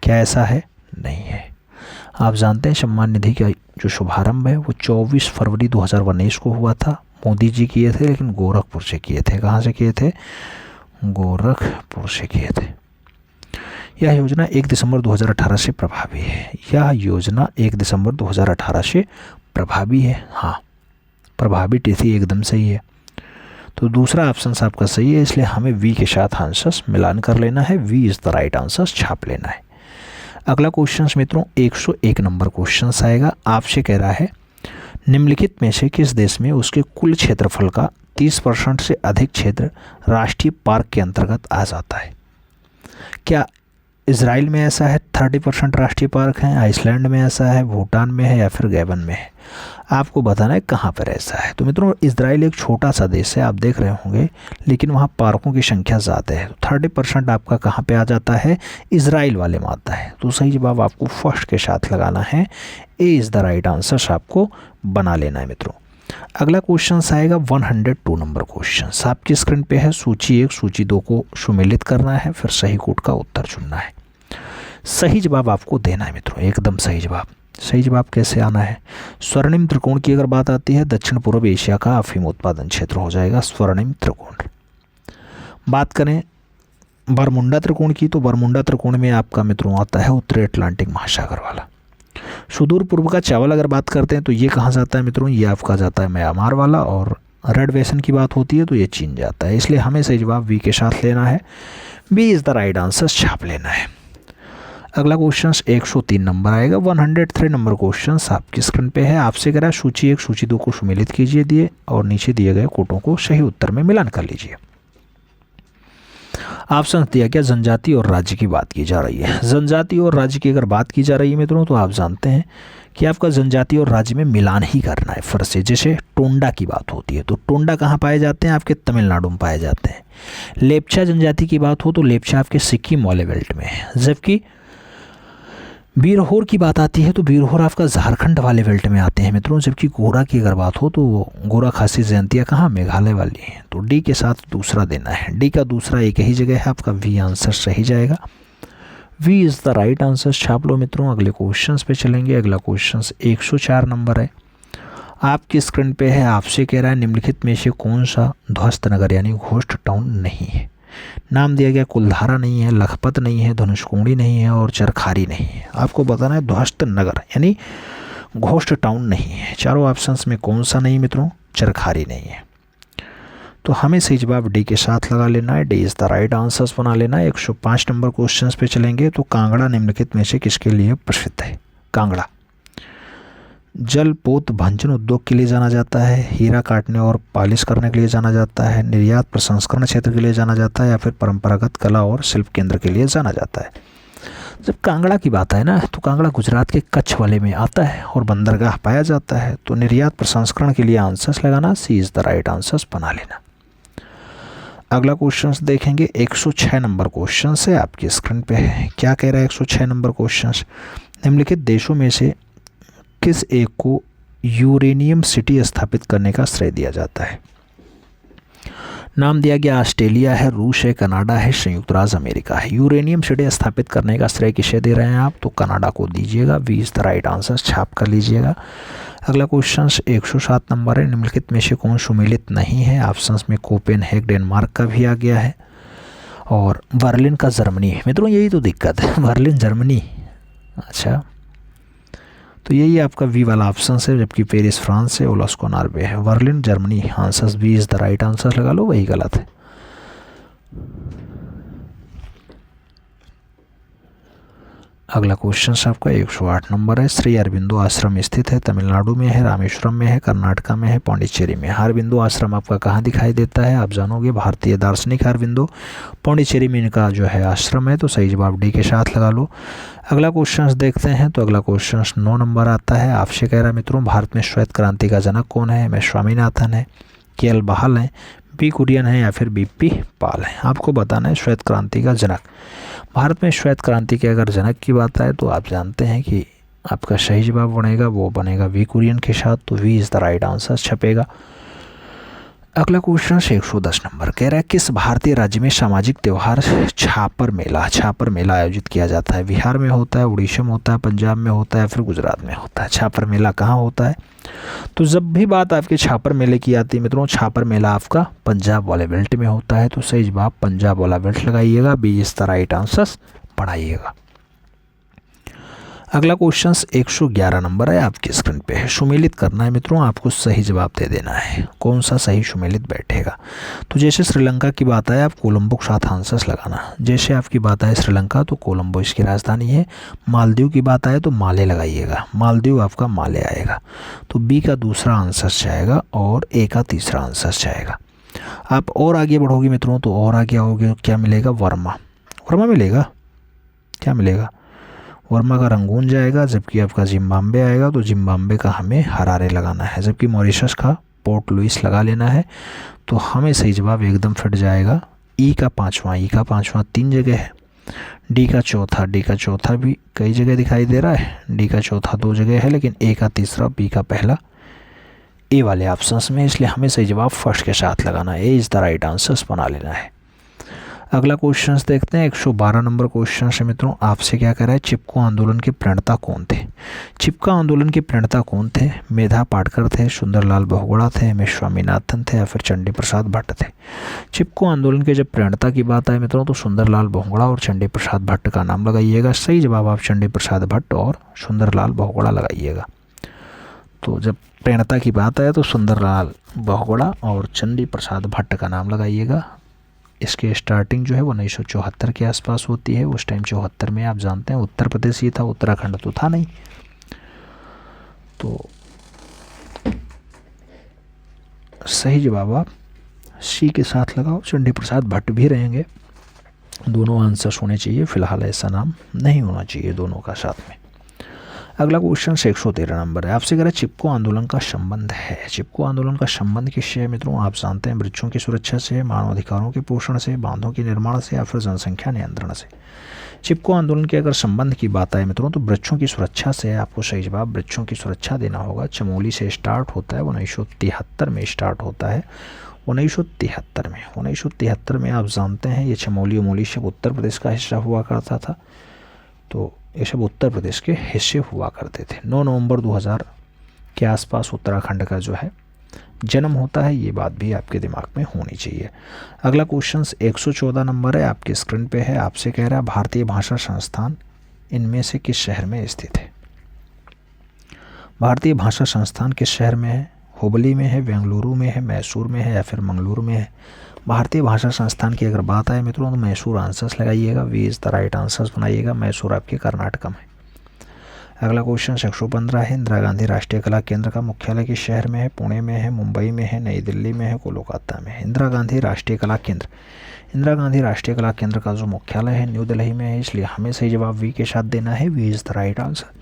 क्या ऐसा है? नहीं है। आप जानते हैं सम्मान निधि का जो शुभारंभ है वो 24 फरवरी 2019 को हुआ था। मोदी जी किए थे, लेकिन गोरखपुर से किए थे। कहाँ से किए थे? गोरखपुर से किए थे। यह योजना 1 दिसंबर 2018 से प्रभावी है। यह योजना 1 दिसंबर 2018 से प्रभावी है। हाँ, प्रभावी तिथि एकदम सही है। तो दूसरा ऑप्शन आपका सही है, इसलिए हमें वी के साथ आंसर्स मिलान कर लेना है। B is the right answer छाप लेना है। अगला क्वेश्चन मित्रों 101 नंबर क्वेश्चन आएगा। आपसे कह रहा है निम्नलिखित में से किस देश में उसके कुल क्षेत्रफल का 30% से अधिक क्षेत्र राष्ट्रीय पार्क के अंतर्गत आ जाता है? क्या इजराइल में ऐसा है 30% राष्ट्रीय पार्क हैं, आइसलैंड में ऐसा है, भूटान में है, या फिर गैबन में है? आपको बताना है कहाँ पर ऐसा है। तो मित्रों इजराइल एक छोटा सा देश है, आप देख रहे होंगे, लेकिन वहाँ पार्कों की संख्या ज़्यादा है। तो 30% आपका कहाँ पे आ जाता है? इजराइल वाले में आता है। तो सही जवाब आपको फर्स्ट के साथ लगाना है। A is the right answer आपको बना लेना है मित्रों। अगला क्वेश्चन आएगा 102 नंबर क्वेश्चन आपकी स्क्रीन पे है। सूची 1 सूची 2 को सुमेलित करना है, फिर सही कोड का उत्तर चुनना है। सही जवाब आपको देना है मित्रों, एकदम सही जवाब। सही जवाब कैसे आना है? स्वर्णिम त्रिकोण की अगर बात आती है, दक्षिण पूर्व एशिया का अफीम उत्पादन क्षेत्र हो जाएगा स्वर्णिम त्रिकोण। बात करें बरमुंडा त्रिकोण की, तो बरमुंडा त्रिकोण में आपका मित्रों आता है उत्तरी अटलांटिक महासागर वाला। सुदूर पूर्व का चावल अगर बात करते हैं तो ये कहाँ जाता है मित्रों? ये आपका जाता है म्यांमार वाला। और रेड बेसन की बात होती है तो ये चीन जाता है। इसलिए हमें सही जवाब वी के साथ लेना है। B is the right answer छाप लेना है। अगला क्वेश्चन 103 नंबर आएगा। 103 नंबर क्वेश्चन आपकी स्क्रीन पे है। आपसे कह रहा है सूची 1 सूची 2 को सुमेलित कीजिए दिए और नीचे दिए गए कोटों को सही उत्तर में मिलान कर लीजिए। ऑप्शन दिया गया जनजाति और राज्य की बात की जा रही है। जनजाति और राज्य की अगर बात की जा रही है मित्रों, तो आप जानते हैं कि आपका जनजाति और राज्य में मिलान ही करना है फिर से। जैसे टोंडा की बात होती है तो टोंडा कहाँ पाए जाते हैं? आपके तमिलनाडु में पाए जाते हैं। लेप्चा जनजाति की बात हो तो लेप्चा आपके सिक्किम वाले बेल्ट में है। जबकि बीरहोर की बात आती है तो बीरहोर आपका झारखंड वाले बेल्ट में आते हैं मित्रों। जबकि गोरा की अगर बात हो तो गोरा खासी जयंतियाँ कहाँ? मेघालय वाली हैं। तो डी के साथ दूसरा देना है। डी का दूसरा एक ही जगह है, आपका वी आंसर सही जाएगा। B is the right answer छाप लो मित्रों। अगले क्वेश्चन पे चलेंगे। अगला क्वेश्चन 104 नंबर है। आपकी स्क्रीन पे है। आपसे कह रहा है निम्नलिखित में से कौन सा ध्वस्त नगर यानी घोस्ट टाउन नहीं है? नाम दिया गया कुलधारा नहीं है, लखपत नहीं है, धनुषकोडी नहीं है और चरखारी नहीं है। आपको बताना है ध्वस्त नगर यानी घोस्ट टाउन नहीं है। चारों ऑप्शंस में कौन सा नहीं मित्रों? चरखारी नहीं है। तो हमें सही जवाब डी के साथ लगा लेना है। D is the right answers बना लेना है। 105 नंबर क्वेश्चन पे चलेंगे। तो कांगड़ा निम्नलिखित में से किसके लिए प्रसिद्ध है? कांगड़ा जल पोत भंजन उद्योग के लिए जाना जाता है, हीरा काटने और पॉलिश करने के लिए जाना जाता है, निर्यात प्रसंस्करण क्षेत्र के लिए जाना जाता है, या फिर परंपरागत कला और शिल्प केंद्र के लिए जाना जाता है। जब कांगड़ा की बात है ना, तो कांगड़ा गुजरात के कच्छ वाले में आता है और बंदरगाह पाया जाता है। तो निर्यात प्रसंस्करण के लिए आंसर्स लगाना, सी इज़ द राइट आंसर्स बना लेना। अगला क्वेश्चन देखेंगे 106 नंबर क्वेश्चन है, आपकी स्क्रीन पे है। क्या कह रहा है 106 नंबर क्वेश्चन? निम्नलिखित देशों में से किस एक को यूरेनियम सिटी स्थापित करने का श्रेय दिया जाता है? नाम दिया गया ऑस्ट्रेलिया है, रूस है, कनाडा है, संयुक्त राज्य अमेरिका है। यूरेनियम सिटी स्थापित करने का श्रेय किसे दे रहे हैं आप? तो कनाडा को दीजिएगा। B is the right answer छाप कर लीजिएगा। अगला क्वेश्चन 107 नंबर है। निम्नलिखित में से कौन सुमेलित नहीं है? ऑप्शंस में कोपेनहेगन डेनमार्क का भी आ गया है और बर्लिन का जर्मनी है। मित्रों यही तो दिक्कत है, बर्लिन जर्मनी। अच्छा, तो यही आपका वी वाला ऑप्शन है। जबकि पेरिस फ्रांस है, ओलास्को नॉर्वे है, Berlin Germany. Answer B is the right answer लगा लो, वही गलत है। अगला क्वेश्चन आपका 108 नंबर है। श्री अरबिंदो आश्रम स्थित है, तमिलनाडु में है, रामेश्वरम में है, कर्नाटका में है, पौंडीचेरी में। अरबिंदो आश्रम आपका कहाँ दिखाई देता है? आप जानोगे, भारतीय दार्शनिक अरबिंदो पौंडीचेरी में इनका जो है आश्रम है। तो सही जवाब डी के साथ लगा लो। अगला क्वेश्चन देखते हैं। तो अगला क्वेश्चन 9 नंबर आता है। आपसे कह रहा है मित्रों भारत में श्वेत क्रांति का जनक कौन है? में स्वामीनाथन है, के.एल. बहाल है, बी कुरियन है, या फिर बी.पी. पाल है। आपको बताना है श्वेत क्रांति का जनक। भारत में श्वेत क्रांति के अगर जनक की बात आए तो आप जानते हैं कि आपका सही जवाब बनेगा वो बनेगा वी कुरियन के साथ, तो B is the right answer छपेगा। अगला क्वेश्चन 110 नंबर कह रहा है किस भारतीय राज्य में सामाजिक त्यौहार छापर मेला आयोजित किया जाता है? बिहार में होता है, उड़ीसा में होता है, पंजाब में होता है, फिर गुजरात में होता है। छापर मेला कहाँ होता है? तो जब भी बात आपके छापर मेले की आती है मित्रों, छापर मेला आपका पंजाब वाले बेल्ट में होता है, तो सही जवाब पंजाब वाला बेल्ट लगाइएगा, B is the right answer पढ़ाइएगा। अगला क्वेश्चन 111 नंबर है आपकी स्क्रीन पे है। सुमेलित करना है मित्रों, आपको सही जवाब दे देना है, कौन सा सही सुमेलित बैठेगा। तो जैसे श्रीलंका की बात आए आप कोलंबो के साथ आंसर्स लगाना। जैसे आपकी बात आए श्रीलंका तो कोलंबो इसकी राजधानी है। मालदीव की बात आए तो माले लगाइएगा, मालदीव आपका माले आएगा। तो बी का दूसरा आंसर जाएगा और ए का तीसरा आंसर जाएगा। आप और आगे बढ़ोगे मित्रों तो और आगे आओगे, क्या मिलेगा? वर्मा मिलेगा। क्या मिलेगा? वर्मा का रंगून जाएगा, जबकि आपका जिम्बाब्वे आएगा तो जिम्बाब्वे का हमें हरारे लगाना है, जबकि मॉरिशस का पोर्ट लुइस लगा लेना है। तो हमें सही जवाब एकदम फिट जाएगा ई का पाँचवा 3 जगह है, डी का चौथा भी कई जगह दिखाई दे रहा है, डी का चौथा 2 जगह है, लेकिन ए का तीसरा, बी का पहला ए वाले ऑप्शंस में, इसलिए हमें सही जवाब फर्स्ट के साथ लगाना है, A is the right answers बना लेना है। अगला क्वेश्चन देखते हैं 112 नंबर क्वेश्चन से मित्रों, आपसे क्या कह रहा है? चिपको आंदोलन के प्रणेता कौन थे? चिपका आंदोलन के प्रणेता कौन थे? मेधा पाटकर थे, सुंदरलाल बहुगुणा थे, एम एस स्वामीनाथन थे, या फिर चंडी प्रसाद भट्ट थे? चिपको आंदोलन के जब प्रणेता की बात आए मित्रों तो सुंदरलाल बहुगुणा और चंडी प्रसाद भट्ट का नाम लगाइएगा। सही जवाब आप चंडी प्रसाद भट्ट और सुंदरलाल बहुगुणा लगाइएगा। तो जब प्रणेता की बात आए तो सुंदरलाल बहुगुणा और चंडी प्रसाद भट्ट का नाम लगाइएगा। इसके स्टार्टिंग जो है वो 1974 के आसपास होती है। उस टाइम 74 में आप जानते हैं उत्तर प्रदेश ही था, उत्तराखंड तो था नहीं। तो सही जवाब आप सी के साथ लगाओ, चंडी प्रसाद भट्ट भी रहेंगे। दोनों आंसर्स होने चाहिए, फिलहाल ऐसा नाम नहीं होना चाहिए दोनों का साथ में। अगला क्वेश्चन 113 नंबर है, आपसे कह रहा है चिपको आंदोलन का संबंध है। चिपको आंदोलन का संबंध किससे है मित्रों? आप जानते हैं वृक्षों की सुरक्षा से, मानव अधिकारों के पोषण से, बांधों के निर्माण से, या फिर जनसंख्या नियंत्रण से। चिपको आंदोलन की अगर संबंध की बात आए मित्रों तो वृक्षों की सुरक्षा से है। आपको सही जवाब वृक्षों की सुरक्षा देना होगा। चमोली से स्टार्ट होता है, 1973 में स्टार्ट होता है। 1973 में आप जानते हैं ये चमोली सब उत्तर प्रदेश का हिस्सा हुआ करता था, तो ये सब उत्तर प्रदेश के हिस्से हुआ करते थे। 9 नवंबर 2000 के आसपास उत्तराखंड का जो है जन्म होता है, ये बात भी आपके दिमाग में होनी चाहिए। अगला क्वेश्चन 114 नंबर है आपके स्क्रीन पे है। आपसे कह रहा है भारतीय भाषा संस्थान इनमें से किस शहर में स्थित है? भारतीय भाषा संस्थान किस शहर में है? हुबली में है, बेंगलुरु में है, मैसूर में है, या फिर मंगलुरु में है? भारतीय भाषा संस्थान की अगर बात आए मित्रों तो मैसूर आंसर्स लगाइएगा, B is the right answers बनाइएगा। मैसूर आपके कर्नाटक में। अगला क्वेश्चन 115 है, इंदिरा गांधी राष्ट्रीय कला केंद्र का मुख्यालय किस शहर में है? पुणे में है, मुंबई में है, नई दिल्ली में है, कोलकाता में है? इंदिरा गांधी राष्ट्रीय कला केंद्र का जो मुख्यालय है न्यू दिल्ली में है, इसलिए हमें सही जवाब वी के साथ देना है, B is the right answer.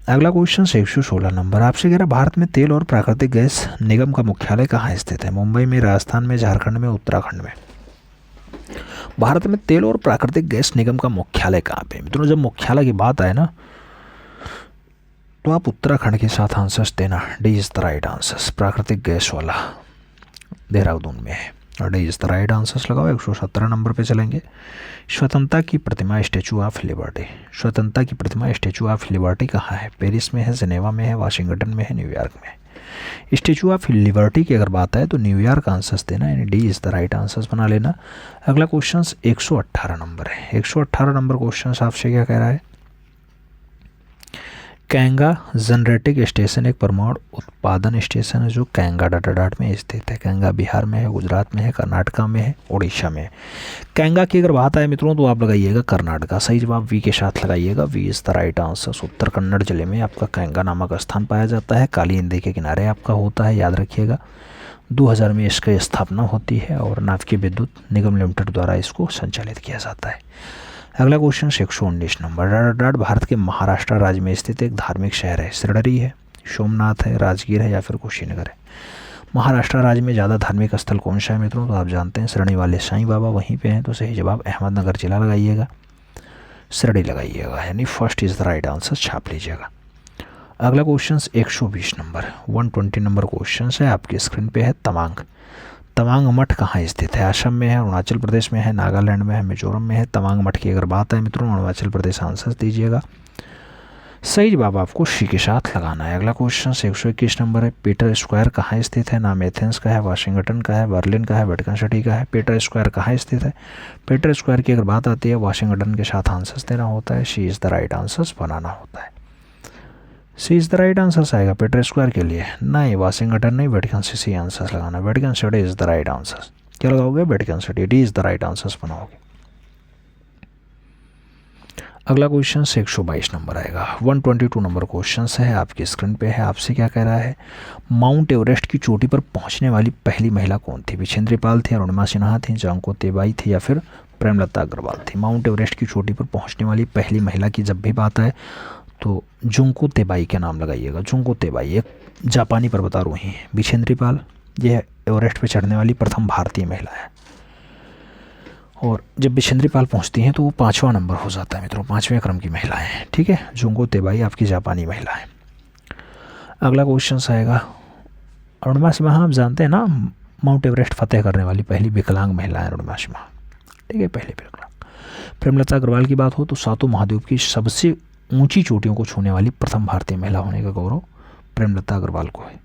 अगला क्वेश्चन 116 नंबर, आपसे कह रहा भारत में तेल और प्राकृतिक गैस निगम का मुख्यालय कहाँ स्थित है? मुंबई में, राजस्थान में, झारखंड में, उत्तराखंड में? भारत में तेल और प्राकृतिक गैस निगम का मुख्यालय कहाँ पे? मित्रों जब मुख्यालय की बात आए ना तो आप उत्तराखंड के साथ आंसर्स देना, D is the right answers. प्राकृतिक गैस वाला देहरादून में है, और D is the right answers लगाओ। 117 नंबर पे चलेंगे। स्वतंत्रता की प्रतिमा स्टैचू ऑफ लिबर्टी कहाँ है? पेरिस में है, जिनेवा में है, वाशिंगटन में है, न्यूयॉर्क में है? स्टैचू ऑफ लिबर्टी की अगर बात आए तो न्यूयॉर्क आंसर्स देना, यानी D is the right answers बना लेना। अगला क्वेश्चन 118 नंबर है। 118 नंबर क्वेश्चन आपसे क्या कह रहा है? कैंगा जनरेटिक स्टेशन एक परमाणु उत्पादन स्टेशन है जो कैंगा डाटाडाट में स्थित है। कैंगा बिहार में है, गुजरात में है, कर्नाटका में है, उड़ीसा में है। कैंगा की अगर बात आए मित्रों तो आप लगाइएगा कर्नाटका। सही जवाब वी के साथ लगाइएगा, B is the right answer. Uttara Kannada जिले में आपका कैंगा नामक स्थान पाया जाता है, काली नदी के किनारे आपका होता है, याद रखिएगा। 2000 में इसकी स्थापना होती है और नाविकीय विद्युत निगम लिमिटेड द्वारा इसको संचालित किया जाता है। अगला क्वेश्चन 119 नंबर, डाटाडाट भारत के महाराष्ट्र राज्य में स्थित एक धार्मिक शहर है। शिरडरी है, सोमनाथ है, राजगीर है, या फिर कुशीनगर है? महाराष्ट्र राज्य में ज़्यादा धार्मिक स्थल कौन सा है मित्रों? तो आप जानते हैं शिरडी वाले साईं बाबा वहीं पे हैं। तो सही जवाब अहमदनगर जिला लगाइएगा, शिरडी लगाइएगा, यानी first is the right answer, छाप लीजिएगा। अगला क्वेश्चन 120 नंबर 120 नंबर क्वेश्चन है, आपकी स्क्रीन पे है तवांग। तवांग मठ कहाँ स्थित है? असम में है, अरुणाचल प्रदेश में है, नागालैंड में है, मिजोरम में है। तवांग मठ की अगर बात है मित्रों, अरुणाचल प्रदेश आंसर दीजिएगा। सही जवाब आपको सी के साथ लगाना है। अगला क्वेश्चन 121 नंबर है, पीटर स्क्वायर कहाँ स्थित है? नाम एथेंस का है, वाशिंगटन का है, बर्लिन का है, वेटिकन सिटी का है। पीटर स्क्वायर कहाँ स्थित है? पीटर स्क्वायर की अगर बात आती है वाशिंगटन के साथ आंसर्स देना होता है, सी इज़ द राइट आंसर्स बनाना होता है। सी इज़ द राइट आंसर्स आएगा पीटर स्क्वायर के लिए, नहीं वाशिंगटन नहीं, वेटिकन सिटी आंसर्स लगाना। Vatican city is the right answer. क्या लगाओगे? Vatican city, D is the right answers बनाओगे। अगला क्वेश्चन 122 नंबर आएगा, 122 नंबर क्वेश्चन है, आपकी स्क्रीन पे है। आपसे क्या कह रहा है? माउंट एवरेस्ट की चोटी पर पहुंचने वाली पहली महिला कौन थी? विजेंद्र पाल थी, अरुणिमा सिन्हा थी, जांको तेबाई थी, या फिर प्रेमलता अग्रवाल थी? माउंट एवरेस्ट की चोटी पर पहुंचने वाली पहली महिला की जब भी बात आए तो जुंको तेबाई के नाम लगाइएगा। जुंको तेबाई एक जापानी पर्वतारोही है। विजेंद्र पाल यह एवरेस्ट पर चढ़ने वाली प्रथम भारतीय महिला है, और जब विजेंद्र पाल पहुंचती हैं तो वो 5वां नंबर हो जाता है मित्रों, 5वें क्रम की महिला है। ठीक है, जुंको तेबाई आपकी जापानी महिला है। अगला क्वेश्चन आएगा, अरुणिमा सिन्हा आप जानते हैं ना, माउंट एवरेस्ट फतेह करने वाली पहली विकलांग महिला है अरुणिमा सिन्हा। ठीक है, पहली विकलांग। प्रेमलता अग्रवाल की बात हो तो सातों महाद्वीप की सबसे ऊंची चोटियों को छूने वाली प्रथम भारतीय महिला होने का गौरव प्रेमलता अग्रवाल को है।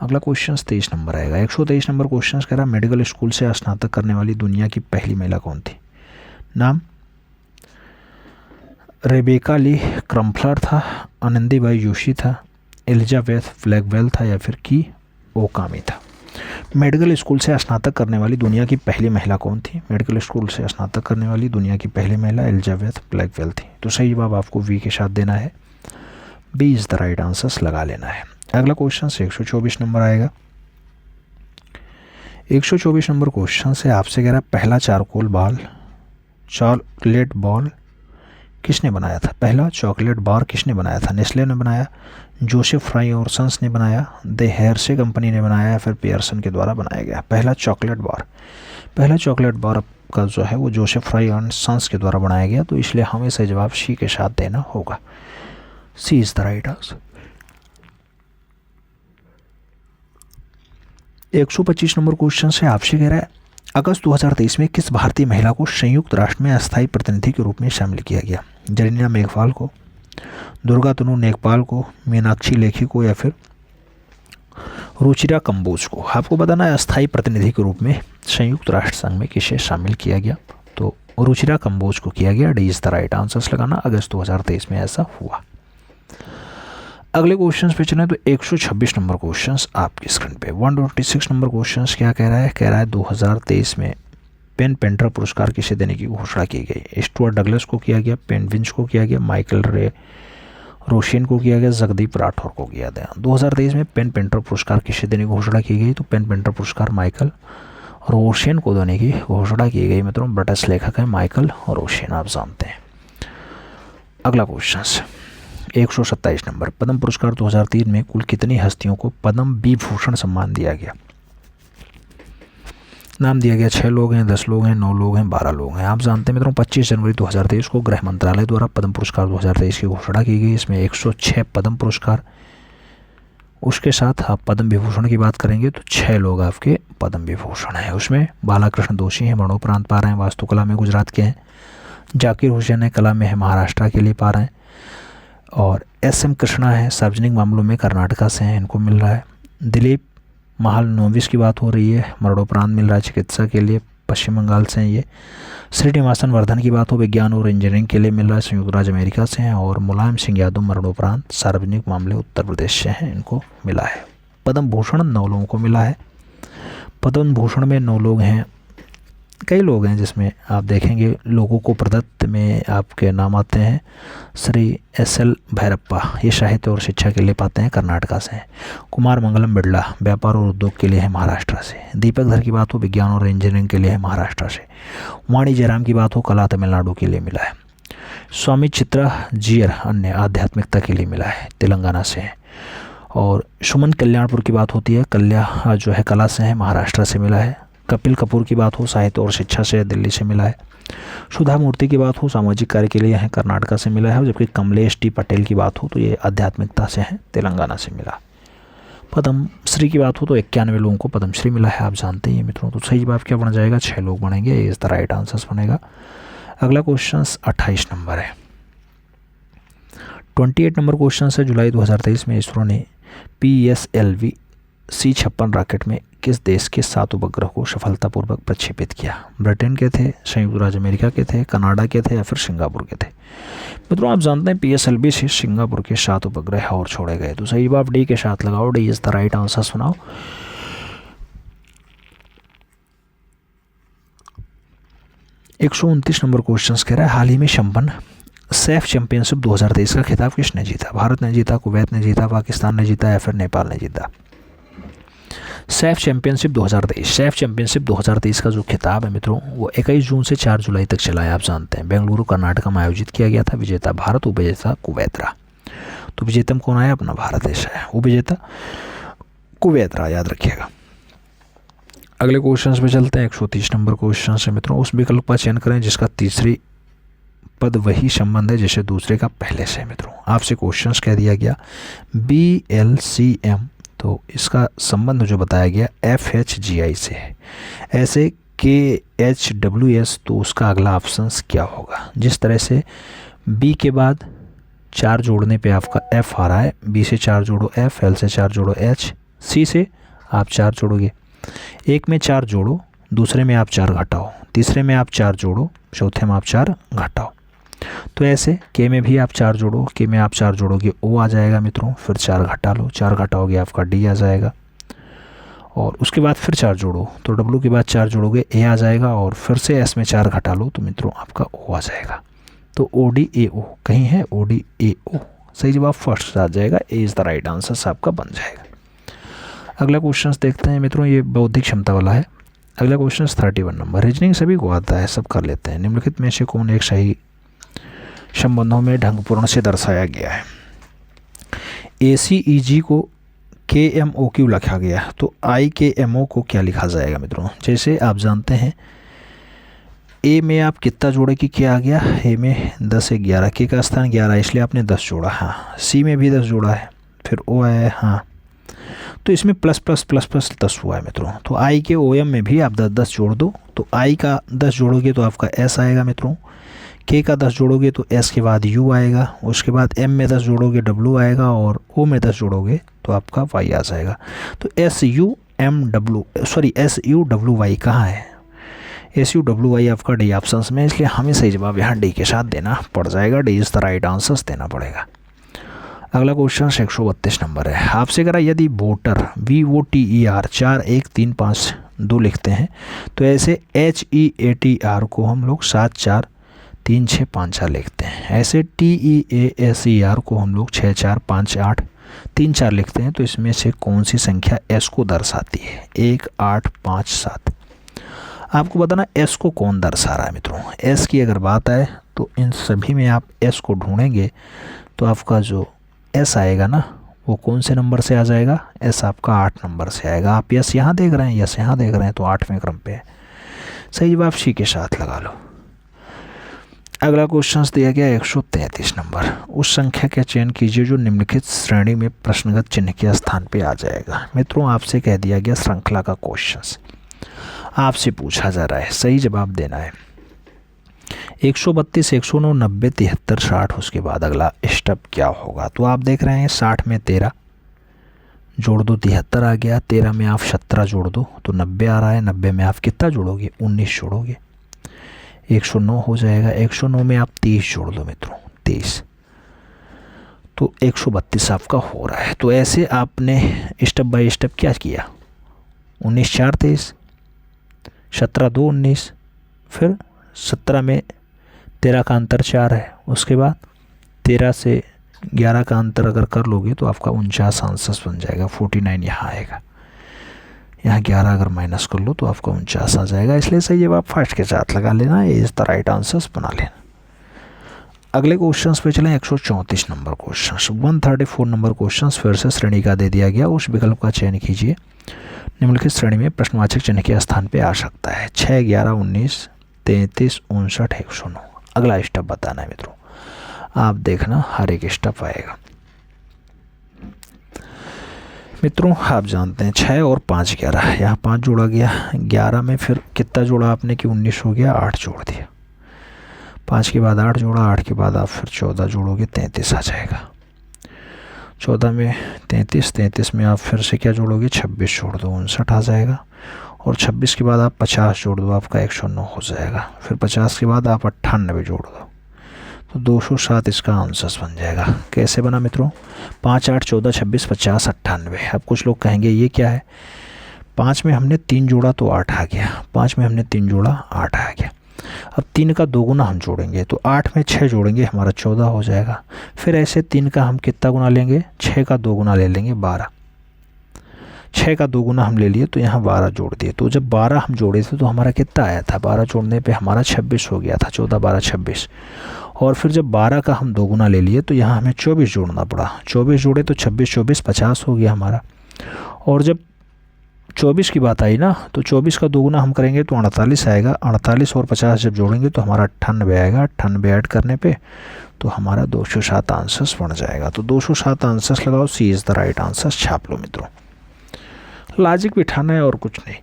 अगला क्वेश्चन 23 नंबर आएगा, 123 नंबर क्वेश्चन कह रहा, मेडिकल स्कूल से स्नातक करने वाली दुनिया की पहली महिला कौन थी? नाम रेबेका ली क्रम्फलर था, आनंदीबाई जोशी था, एलिजाबेथ ब्लैकवेल था, या फिर की ओकामी था? मेडिकल स्कूल से स्नातक करने वाली दुनिया की पहली महिला कौन थी? मेडिकल स्कूल से स्नातक करने वाली दुनिया की पहली महिला एलिजाबेथ ब्लैकवेल थी। तो सही जवाब आपको वी के साथ देना है, B is the right answers लगा लेना है। अगला क्वेश्चन 124 नंबर आएगा, 124 नंबर क्वेश्चन से आपसे कह रहा है, पहला चॉकलेट बॉल किसने बनाया था? पहला चॉकलेट बार किसने बनाया था? नेस्ले ने बनाया, जोसेफ फ्राई और सन्स ने बनाया, द हेयरसे कंपनी ने बनाया, या फिर पियर्सन के द्वारा बनाया गया? पहला चॉकलेट बार का जो है वो जोसेफ फ्राई एंड सन्स के द्वारा बनाया गया। तो इसलिए हमें सही जवाब सी के साथ देना होगा, C is the right answer. 125 number question से आपसे कह रहा है, अगस्त 2023 में किस भारतीय महिला को संयुक्त राष्ट्र में अस्थायी प्रतिनिधि के रूप में शामिल किया गया? जरीना मेघवाल को, दुर्गा तनु नेकपाल को, मीनाक्षी लेखी को, या फिर रुचिरा कंबोज को? आपको बताना है अस्थायी प्रतिनिधि के रूप में संयुक्त राष्ट्र संघ में किसे शामिल किया गया? तो रुचिरा कंबोज को किया गया, D is the right answers लगाना। अगस्त 2023 में ऐसा हुआ। अगले क्वेश्चंस पे चलें तो 126 नंबर क्वेश्चंस आपकी स्क्रीन पे। 126 नंबर क्वेश्चंस क्या कह रहा है? कह रहा है 2023 में पेन पेंटर पुरस्कार किसे देने की घोषणा की गई? स्टुअर्ट डगलस को किया गया, पेन विंच को किया गया, माइकल रे रोशिन को किया गया, जगदीप राठौर को किया गया। 2023 में पेन पेंटर पुरस्कार किसे देने की घोषणा की गई? तो पेन पेंटर पुरस्कार माइकल रोशिन को देने की घोषणा की गई। मतलब ब्रिटिश लेखक है माइकल रोशिन, आप जानते हैं। अगला क्वेश्चन 127 नंबर, पद्म पुरस्कार 2003 में कुल कितनी हस्तियों को पद्म विभूषण सम्मान दिया गया? नाम दिया गया 6 लोग हैं, 10 लोग हैं, 9 लोग हैं, 12 लोग हैं। आप जानते हैं मित्रों 25 जनवरी 2023 को गृह मंत्रालय द्वारा पद्म पुरस्कार 2023 की घोषणा की गई। इसमें 106 पद्म पुरस्कार, उसके साथ आप पद्म विभूषण की बात करेंगे तो 6 लोग आपके पद्म विभूषण हैं। उसमें बालाकृष्ण दोषी हैं, मरणोपरांत पा रहे हैं, वास्तुकला में गुजरात के हैं। जाकिर हुसैन है, कला में है, महाराष्ट्र के लिए पा रहे हैं। और SM कृष्णा है, सार्वजनिक मामलों में कर्नाटका से हैं, इनको मिल रहा है। दिलीप महालनोबिस की बात हो रही है, मरणोपरांत मिल रहा है चिकित्सा के लिए, पश्चिम बंगाल से हैं ये। श्रीनिवासन वर्धन की बात हो विज्ञान और इंजीनियरिंग के लिए मिल रहा है, संयुक्त राज्य अमेरिका से हैं। और मुलायम सिंह यादव मरणोपरांत सार्वजनिक मामले उत्तर प्रदेश से हैं, इनको मिला है। पद्म भूषण 9 लोगों को मिला है। पद्म भूषण में 9 लोग हैं, कई लोग हैं जिसमें आप देखेंगे लोगों को प्रदत्त में आपके नाम आते हैं। श्री SL भैरप्पा, ये साहित्य और शिक्षा के लिए पाते हैं, कर्नाटका से हैं। कुमार मंगलम बिड़ला व्यापार और उद्योग के लिए है, महाराष्ट्र से। दीपक धर की बात हो विज्ञान और इंजीनियरिंग के लिए है, महाराष्ट्र से। वाणी जयराम की बात हो कला, तमिलनाडु के लिए मिला है। स्वामी चित्रा जियर अन्य आध्यात्मिकता के लिए मिला है, तेलंगाना से है। और सुमन कल्याणपुर की बात होती है, कल्या जो है कला से है, महाराष्ट्र से मिला है। कपिल कपूर की बात हो, साहित्य और शिक्षा से, दिल्ली से मिला है। सुधा मूर्ति की बात हो, सामाजिक कार्य के लिए है, कर्नाटका से मिला है। जबकि कमलेश टी पटेल की बात हो तो ये आध्यात्मिकता से हैं, तेलंगाना से मिला। पद्म श्री की बात हो तो 91 लोगों को पद्मश्री मिला है, आप जानते ही हैं मित्रों। तो सही जवाब क्या बन जाएगा, 6 लोग बनेंगे, इस द राइट आंसर बनेगा। अगला क्वेश्चन 28 नंबर है। 28 नंबर क्वेश्चन है, जुलाई 2023 में इसरो ने PSLV C56 रॉकेट में किस देश के 7 उपग्रह को सफलतापूर्वक प्रक्षेपित किया? ब्रिटेन के थे, संयुक्त राज्य अमेरिका के थे, कनाडा के थे या फिर सिंगापुर के थे? मित्रों आप जानते हैं PSLV से सिंगापुर के 7 उपग्रह और छोड़े गए। तो सही जवाब डी के साथ लगाओ, D is the right answer सुनाओ। 129 नंबर क्वेश्चन कह रहा है, हाल ही में संपन्न सैफ चैंपियनशिप 2023 का खिताब किसने जीता? भारत ने जीता, कुवैत ने जीता, पाकिस्तान ने जीता या फिर नेपाल ने जीता? सैफ चैंपियनशिप 2023 का जो खिताब है मित्रों वो 21 जून से 4 जुलाई तक चला है, आप जानते हैं। बेंगलुरु कर्नाटक में आयोजित किया गया था। विजेता भारत, उपविजेता कुवैत रहा। तो विजेता कौन आया? अपना भारत देश है। उपविजेता कुवैत रहा, याद रखिएगा। अगले क्वेश्चन पे चलते हैं। 130 नंबर क्वेश्चन है मित्रों, उस विकल्प का चयन करें जिसका तीसरी पद वही संबंध है जैसे दूसरे का पहले से। मित्रों आपसे क्वेश्चंस कह दिया गया BLCM, तो इसका संबंध जो बताया गया FHGI से है। ऐसे KHWS, तो उसका अगला ऑप्शन क्या होगा? जिस तरह से B के बाद 4 जोड़ने पे आपका F आ रहा है, B से 4 जोड़ो F, L से 4 जोड़ो H, C से आप 4 जोड़ोगे। एक में 4 जोड़ो, दूसरे में आप 4 घटाओ, तीसरे में आप 4 जोड़ो, चौथे में आप 4 घटाओ। तो ऐसे के में भी आप 4 जोड़ो, के में आप 4 जोड़ोगे O आ जाएगा मित्रों, फिर 4 घटा लो, 4 घटाओगे आपका D आ जाएगा, और उसके बाद फिर 4 जोड़ो तो W के बाद 4 जोड़ोगे A आ जाएगा, और फिर से S में 4 घटा लो तो मित्रों आपका O आ जाएगा। तो ODAO कहीं है, ODAO सही जवाब फर्स्ट आ जाएगा, A is the right answer आपका बन जाएगा। अगला क्वेश्चन देखते हैं मित्रों, ये बौद्धिक क्षमता वाला है। अगला क्वेश्चन 31 नंबर, रीजनिंग सभी को आता है, सब कर लेते हैं। निम्नलिखित में से कौन एक सही संबंधों में ढंगपूर्ण से दर्शाया गया है? ACEG को KMO क्यों लिखा गया? तो IKMO को क्या लिखा जाएगा मित्रों? जैसे आप जानते हैं A में आप कितना जोड़े कि क्या आ गया? A में 10 से 11, के का स्थान 11 इसलिए आपने 10 जोड़ा, हाँ। C में भी 10 जोड़ा है, फिर O आया है, हाँ। तो इसमें प्लस प्लस प्लस प्लस 10 हुआ है मित्रों। तो I के OM में भी आप 10 जोड़ दो, तो I का 10 जोड़ोगे तो आपका S आएगा मित्रों। K का 10 जोड़ोगे तो S के बाद U आएगा, उसके बाद M में 10 जोड़ोगे W आएगा, और O में 10 जोड़ोगे तो आपका Y आ जाएगा। तो SUWY कहाँ है? SUWY आपका D ऑप्शन में, इसलिए हमें सही जवाब यहाँ D के साथ देना पड़ जाएगा। D is the right answer देना पड़ेगा। अगला क्वेश्चन 132 नंबर है। आपसे करा यदि वोटर VOTER 4 1 3 5 2 लिखते हैं तो ऐसे HEATR को हम लोग 7 4 3 6 5 4 लिखते हैं। ऐसे TEASER को हम लोग 6 4 5 8 3 4 लिखते हैं। तो इसमें से कौन सी संख्या S को दर्शाती है? 1 8 5 7। आपको बताना S को कौन दर्शा रहा है मित्रों। S की अगर बात आए तो इन सभी में आप S को ढूंढेंगे तो आपका जो S आएगा ना वो कौन से नंबर से आ जाएगा? S आपका 8 नंबर से आएगा। आप यस यहाँ देख रहे हैं, यस यहाँ देख रहे हैं, तो 8वें क्रम पे है। सही जवाब C के साथ लगा लो। अगला क्वेश्चन दिया गया 133 नंबर, उस संख्या का चयन कीजिए जो निम्नलिखित श्रेणी में प्रश्नगत चिन्ह के स्थान पे आ जाएगा। मित्रों आपसे कह दिया गया श्रृंखला का क्वेश्चन आपसे पूछा जा रहा है, सही जवाब देना है। 132 109 90 73 60, उसके बाद अगला स्टेप क्या होगा? तो आप देख रहे हैं 60 में 13 जोड़ दो 73 आ गया, 13 में आप 17 जोड़ दो तो 90 आ रहा है, 90 में आप कितना जोड़ोगे? 19 जोड़ोगे, 109 हो जाएगा। 109 में आप 30 जोड़ दो मित्रों, 23, तो 132 आपका हो रहा है। तो ऐसे आपने स्टेप बाय स्टेप क्या किया? 19 4 23, 17 2 19, फिर 17 में 13 का अंतर 4 है, उसके बाद 13 से 11 का अंतर अगर कर लोगे तो आपका 49 आंसर बन जाएगा। 49 यहाँ आएगा, यहाँ 11 अगर माइनस कर लो तो आपका 49 आ जाएगा। इसलिए सही जवाब फर्स्ट के साथ लगा लेना, इस द राइट आंसर्स बना लेना। अगले क्वेश्चंस पे चलें। 134 नंबर क्वेश्चंस, 134 नंबर क्वेश्चंस फिर से श्रेणी का दे दिया गया। उस विकल्प का चयन कीजिए निम्नलिखित श्रेणी में प्रश्नवाचक चिन्ह के स्थान पे आ सकता है। 6, 11, 19, 33, 59, 109। अगला स्टेप बताना है मित्रों, आप देखना हर एक स्टेप आएगा। मित्रों आप जानते हैं 6 और 5 11, यहाँ 5 जोड़ा गया, 11 में फिर कितना जोड़ा आपने कि 19 हो गया, 8 जोड़ दिया, 5 के बाद 8 जोड़ा, 8 के बाद आप फिर 14 जोड़ोगे, 33 आ जाएगा। 14 में 33 में आप फिर से क्या जोड़ोगे, 26 जोड़ दो, 59 आ जाएगा। और 26 के बाद आप 50 जोड़ दो, आपका 109 हो जाएगा। फिर 50 के बाद आप 98 जोड़ दो, तो 207 इसका आंसर बन जाएगा। कैसे बना मित्रों, 5, 8, 14, 26, 50, 98। अब कुछ लोग कहेंगे ये क्या है, 5 में हमने 3 जोड़ा तो 8 आ गया, 5 में हमने 3 जोड़ा 8 आ गया। अब 3 का 2 गुना हम जोड़ेंगे तो 8 में 6 जोड़ेंगे, हमारा 14 हो जाएगा। फिर ऐसे 3 का हम कितना गुना लेंगे, 6 का 2 गुना ले लेंगे, 12। 6 का 2 गुना हम ले लिए तो यहाँ 12 जोड़ दिए। तो जब 12 हम जोड़े थे तो हमारा कितना आया था, 12 जोड़ने पे हमारा 26 हो गया था, 14, 12, 26। और फिर जब 12 का हम 2 गुना ले लिए तो यहाँ हमें 24 जोड़ना पड़ा, 24 जोड़े तो 26, 24, 50 हो गया हमारा। और जब 24 की बात आई ना, तो 24 का 2 गुना हम करेंगे तो 48 आएगा। 48 और 50 जब जोड़ेंगे तो हमारा 98 आएगा। 98 ऐड करने पे तो हमारा 207 आंसर्स बन जाएगा। तो 207 आंसर्स लगाओ, सी इज़ द राइट आंसर, छाप लो मित्रों। लॉजिक बिठाना है और कुछ नहीं।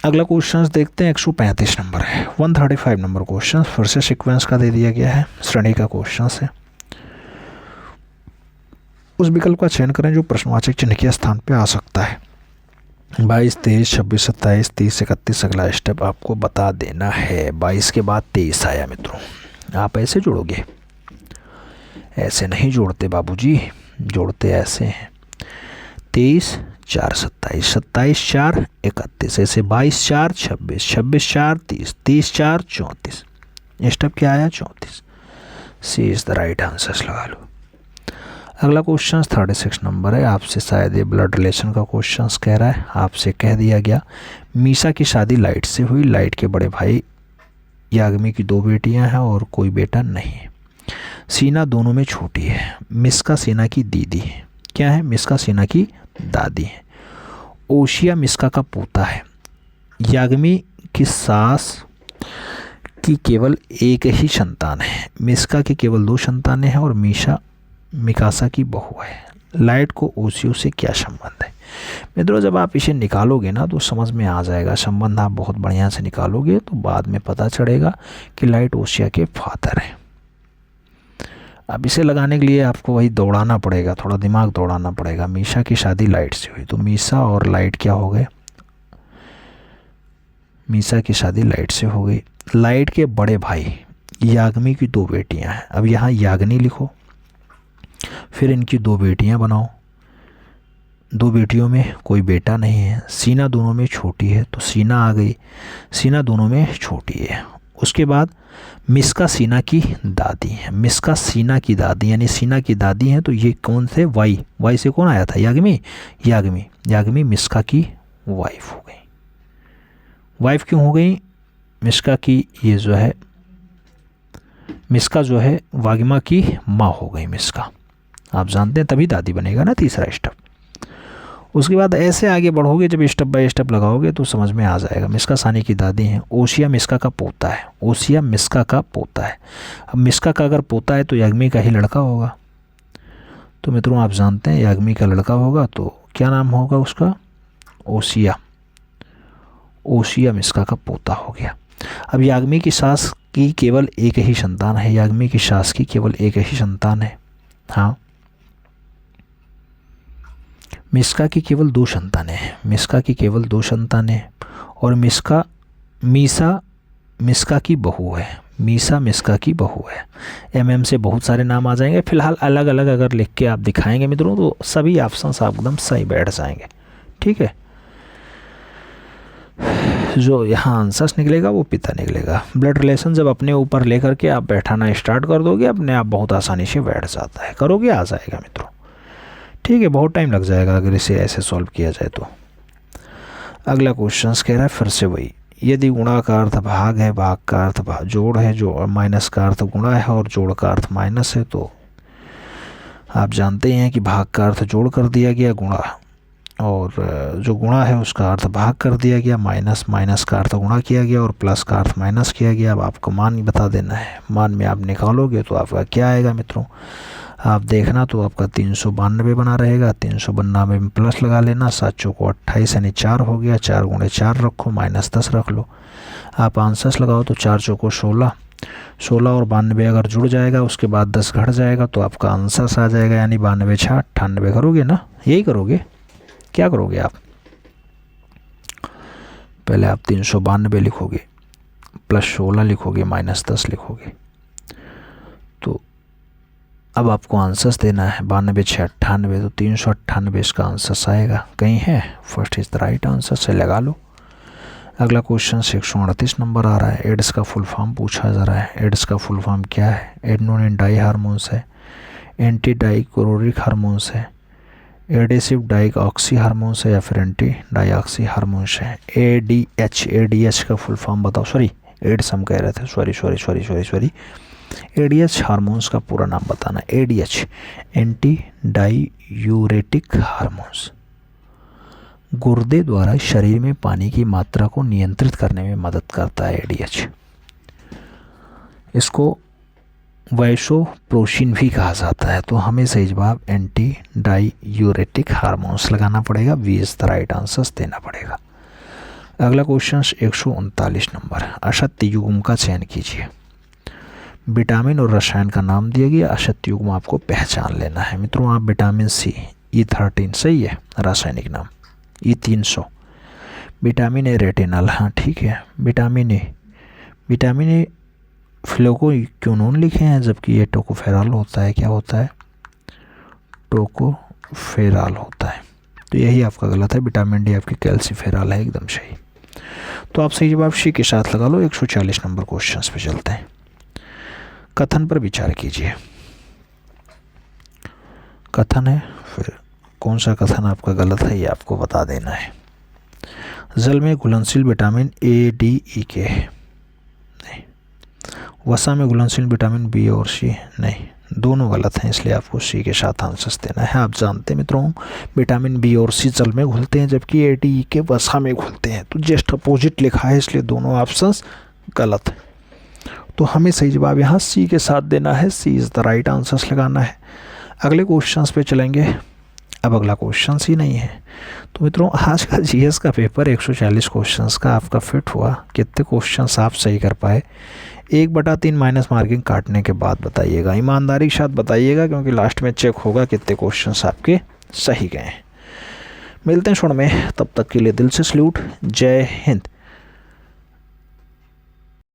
अगला क्वेश्चन देखते हैं, 135 नंबर है, 135 नंबर क्वेश्चन फिर से सीक्वेंस का दे दिया गया है, श्रेणी का क्वेश्चन है। उस विकल्प का चयन करें जो प्रश्नवाचक चिन्ह के स्थान पे आ सकता है। 22, 23, 26, 27, 30, 31। अगला स्टेप आपको बता देना है। 22 के बाद 23 आया मित्रों, आप ऐसे जोड़ोगे, ऐसे नहीं जोड़ते बाबूजी, जोड़ते ऐसे हैं। 23, 4, 27, 27, 4, 31। ऐसे 22, 4, 26, 26, 4, 30, 30, 4, 34। स्टेप क्या आया, 34। सी इज़ द राइट आंसर लगा लो। अगला क्वेश्चन 36 नंबर है, आपसे शायद ये ब्लड रिलेशन का क्वेश्चन कह रहा है। आपसे कह दिया गया मीसा की शादी लाइट से हुई, लाइट के बड़े भाई याग्मी की 2 बेटियां हैं और कोई बेटा नहीं है। सीना दोनों में छोटी है, मिस्का सीना की दीदी है। क्या है, मिस्का सीना की दादी है। ओशिया मिस्का का पोता है। याग्मी की सास की केवल एक ही संतान है। मिस्का की केवल 2 संतानें हैं और मीशा मिकासा की बहू है। लाइट को ओशियो से क्या संबंध है। मित्रों जब आप इसे निकालोगे ना तो समझ में आ जाएगा, संबंध आप बहुत बढ़िया से निकालोगे तो बाद में पता चलेगा कि लाइट ओशिया के फादर हैं। अब इसे लगाने के लिए आपको वही दौड़ाना पड़ेगा, थोड़ा दिमाग दौड़ाना पड़ेगा। मीशा की शादी लाइट से हुई तो मीशा और लाइट क्या हो गए, मीशा की शादी लाइट से हो गई। लाइट के बड़े भाई याग्मी की 2 बेटियां हैं। अब यहाँ याग्नी लिखो, फिर इनकी 2 बेटियां बनाओ। 2 बेटियों में कोई बेटा नहीं है। सीना दोनों में छोटी है तो सीना आ गई, सीना दोनों में छोटी है। उसके बाद मिस्का सीना की दादी है। मिस्का सीना की दादी यानी सीना की दादी हैं तो ये कौन से, वाई से कौन आया था, याग्मी मिस्का की वाइफ हो गई। वाइफ क्यों हो गई, मिस्का की ये जो है, मिस्का जो है वागिमा की माँ हो गई मिस्का, आप जानते हैं, तभी दादी बनेगा ना तीसरा स्टेप। उसके बाद ऐसे आगे बढ़ोगे, जब स्टेप बाय स्टेप लगाओगे तो समझ में आ जाएगा। मिस्का सानी की दादी हैं। ओशिया मिस्का का पोता है, ओशिया मिस्का का पोता है। अब मिस्का का अगर पोता है तो याग्मी का ही लड़का होगा। तो मित्रों आप जानते हैं याग्मी का लड़का होगा तो क्या नाम होगा उसका, ओशिया। ओशिया मिस्का का पोता हो गया। अब याग्मी की सास की केवल एक ही संतान है, याग्मी की सास की केवल एक ही संतान है। हाँ, मिस्का की केवल 2 संतानें हैं, मिस्का की केवल 2 संतानें और मीसा मिस्का की बहू है, मीसा मिस्का की बहू है। एमएम से बहुत सारे नाम आ जाएंगे। फिलहाल अलग अलग अगर लिख के आप दिखाएंगे मित्रों तो सभी ऑप्शंस आप एकदम सही बैठ जाएंगे। ठीक है, जो यहाँ आंसर्स निकलेगा वो पिता निकलेगा। ब्लड रिलेशन जब अपने ऊपर लेकर के आप बैठाना स्टार्ट कर दोगे, अपने आप बहुत आसानी से बैठ जाता है, करोगे आ जाएगा मित्रों। ठीक है, बहुत टाइम लग जाएगा अगर इसे ऐसे सॉल्व किया जाए तो। अगला क्वेश्चन कह रहा है फिर से वही, यदि गुणा का अर्थ भाग है, भाग का अर्थ जोड़ है, जो माइनस का अर्थ गुणा है और जोड़ का अर्थ माइनस है, तो आप जानते हैं कि भाग का अर्थ जोड़ कर दिया गया, गुणा और जो गुणा है उसका अर्थ भाग कर दिया गया, माइनस का अर्थ गुणा किया गया और प्लस का अर्थ माइनस किया गया। अब आपको मान बता देना है, मान में आप निकालोगे तो आपका क्या आएगा मित्रों, आप देखना तो आपका 392 बना रहेगा। 392 में प्लस लगा लेना, 7 चौको 28 यानी 4 हो गया, 4 गुणे 4 रखो, -10 रख लो। आप आंसर्स लगाओ तो 4 चौको 16, 16 और 92 अगर जुड़ जाएगा उसके बाद 10 घट जाएगा तो आपका आंसर्स आ जाएगा, यानी 92 6 98 करोगे ना, यही करोगे। क्या करोगे आप, पहले आप 392 लिखोगे, +16 लिखोगे, -10 लिखोगे। तो अब आपको आंसर्स देना है, 92 6 98, तो 398 इसका आंसर्स आएगा। कहीं है, first is the right answer, से लगा लो। अगला क्वेश्चन 138 नंबर आ रहा है। एड्स का फुल फॉर्म पूछा जा रहा है। एड्स का फुल फॉर्म क्या है? एड्रेनालिन डाई हार्मोन्स है, एंटी डाइक्लोरिक हार्मोन्स है, एडेसिव डाइऑक्सी हार्मोन्स है, या फिर एंटी डाइऑक्सी हार्मोन्स है। एडीएच का फुल फॉर्म बताओ। सॉरी, एड्स हम कह रहे थे, सॉरी। एडीएच हार्मोन्स का पूरा नाम बताना। एडीएच एंटी डाइयूरेटिक हार्मोन्स, गुर्दे द्वारा शरीर में पानी की मात्रा को नियंत्रित करने में मदद करता है एडीएच। इसको वैसोप्रेसिन भी कहा जाता है। तो हमें सही जवाब एंटी डाइयूरेटिक हार्मोन्स लगाना पड़ेगा, B is the right answers देना पड़ेगा। अगला क्वेश्चन 139 नंबर। असत्य युग्म का चयन कीजिए। विटामिन और रसायन का नाम दिया गया, असत्य युग्म आपको पहचान लेना है। मित्रों आप विटामिन सी E13 सही है रासायनिक नाम, E300। विटामिन ए रेटिनल, हाँ ठीक है। विटामिन ए फ्लोकोक्यूनोन लिखे हैं, जबकि ये टोकोफेरॉल होता है। क्या होता है? टोकोफेरॉल होता है। तो यही आपका गलत है, विटामिन डी आपकी कैल्सीफेरॉल है, एकदम सही। तो आप सही जवाब सी के साथ लगा लो। 140 नंबर क्वेश्चन पे चलते हैं। कथन पर विचार कीजिए। कथन है, फिर कौन सा कथन आपका गलत है ये आपको बता देना है। जल में घुलनशील विटामिन ए, डी, ई के नहीं। वसा में घुलनशील विटामिन बी और सी नहीं, दोनों गलत हैं, इसलिए आपको सी के साथ आंसर्स देना है। आप जानते हैं मित्रों विटामिन बी और सी जल में घुलते हैं, जबकि ए, डी, ई के वसा में घुलते हैं। तो जस्ट अपोजिट लिखा है, इसलिए दोनों ऑप्शंस गलत है। तो हमें सही जवाब यहाँ सी के साथ देना है, सी इज़ द राइट आंसर्स लगाना है। अगले क्वेश्चंस पे चलेंगे। अब अगला क्वेश्चन ही नहीं है। तो मित्रों आज का जीएस का पेपर 140 क्वेश्चंस का आपका फिट हुआ। कितने क्वेश्चंस आप सही कर पाए? 1/3 माइनस मार्किंग काटने के बाद बताइएगा, ईमानदारी के साथ बताइएगा, क्योंकि लास्ट में चेक होगा कितने क्वेश्चंस आपके सही गए हैं। मिलते हैं क्षण में, तब तक के लिए दिल से सल्यूट। जय हिंद।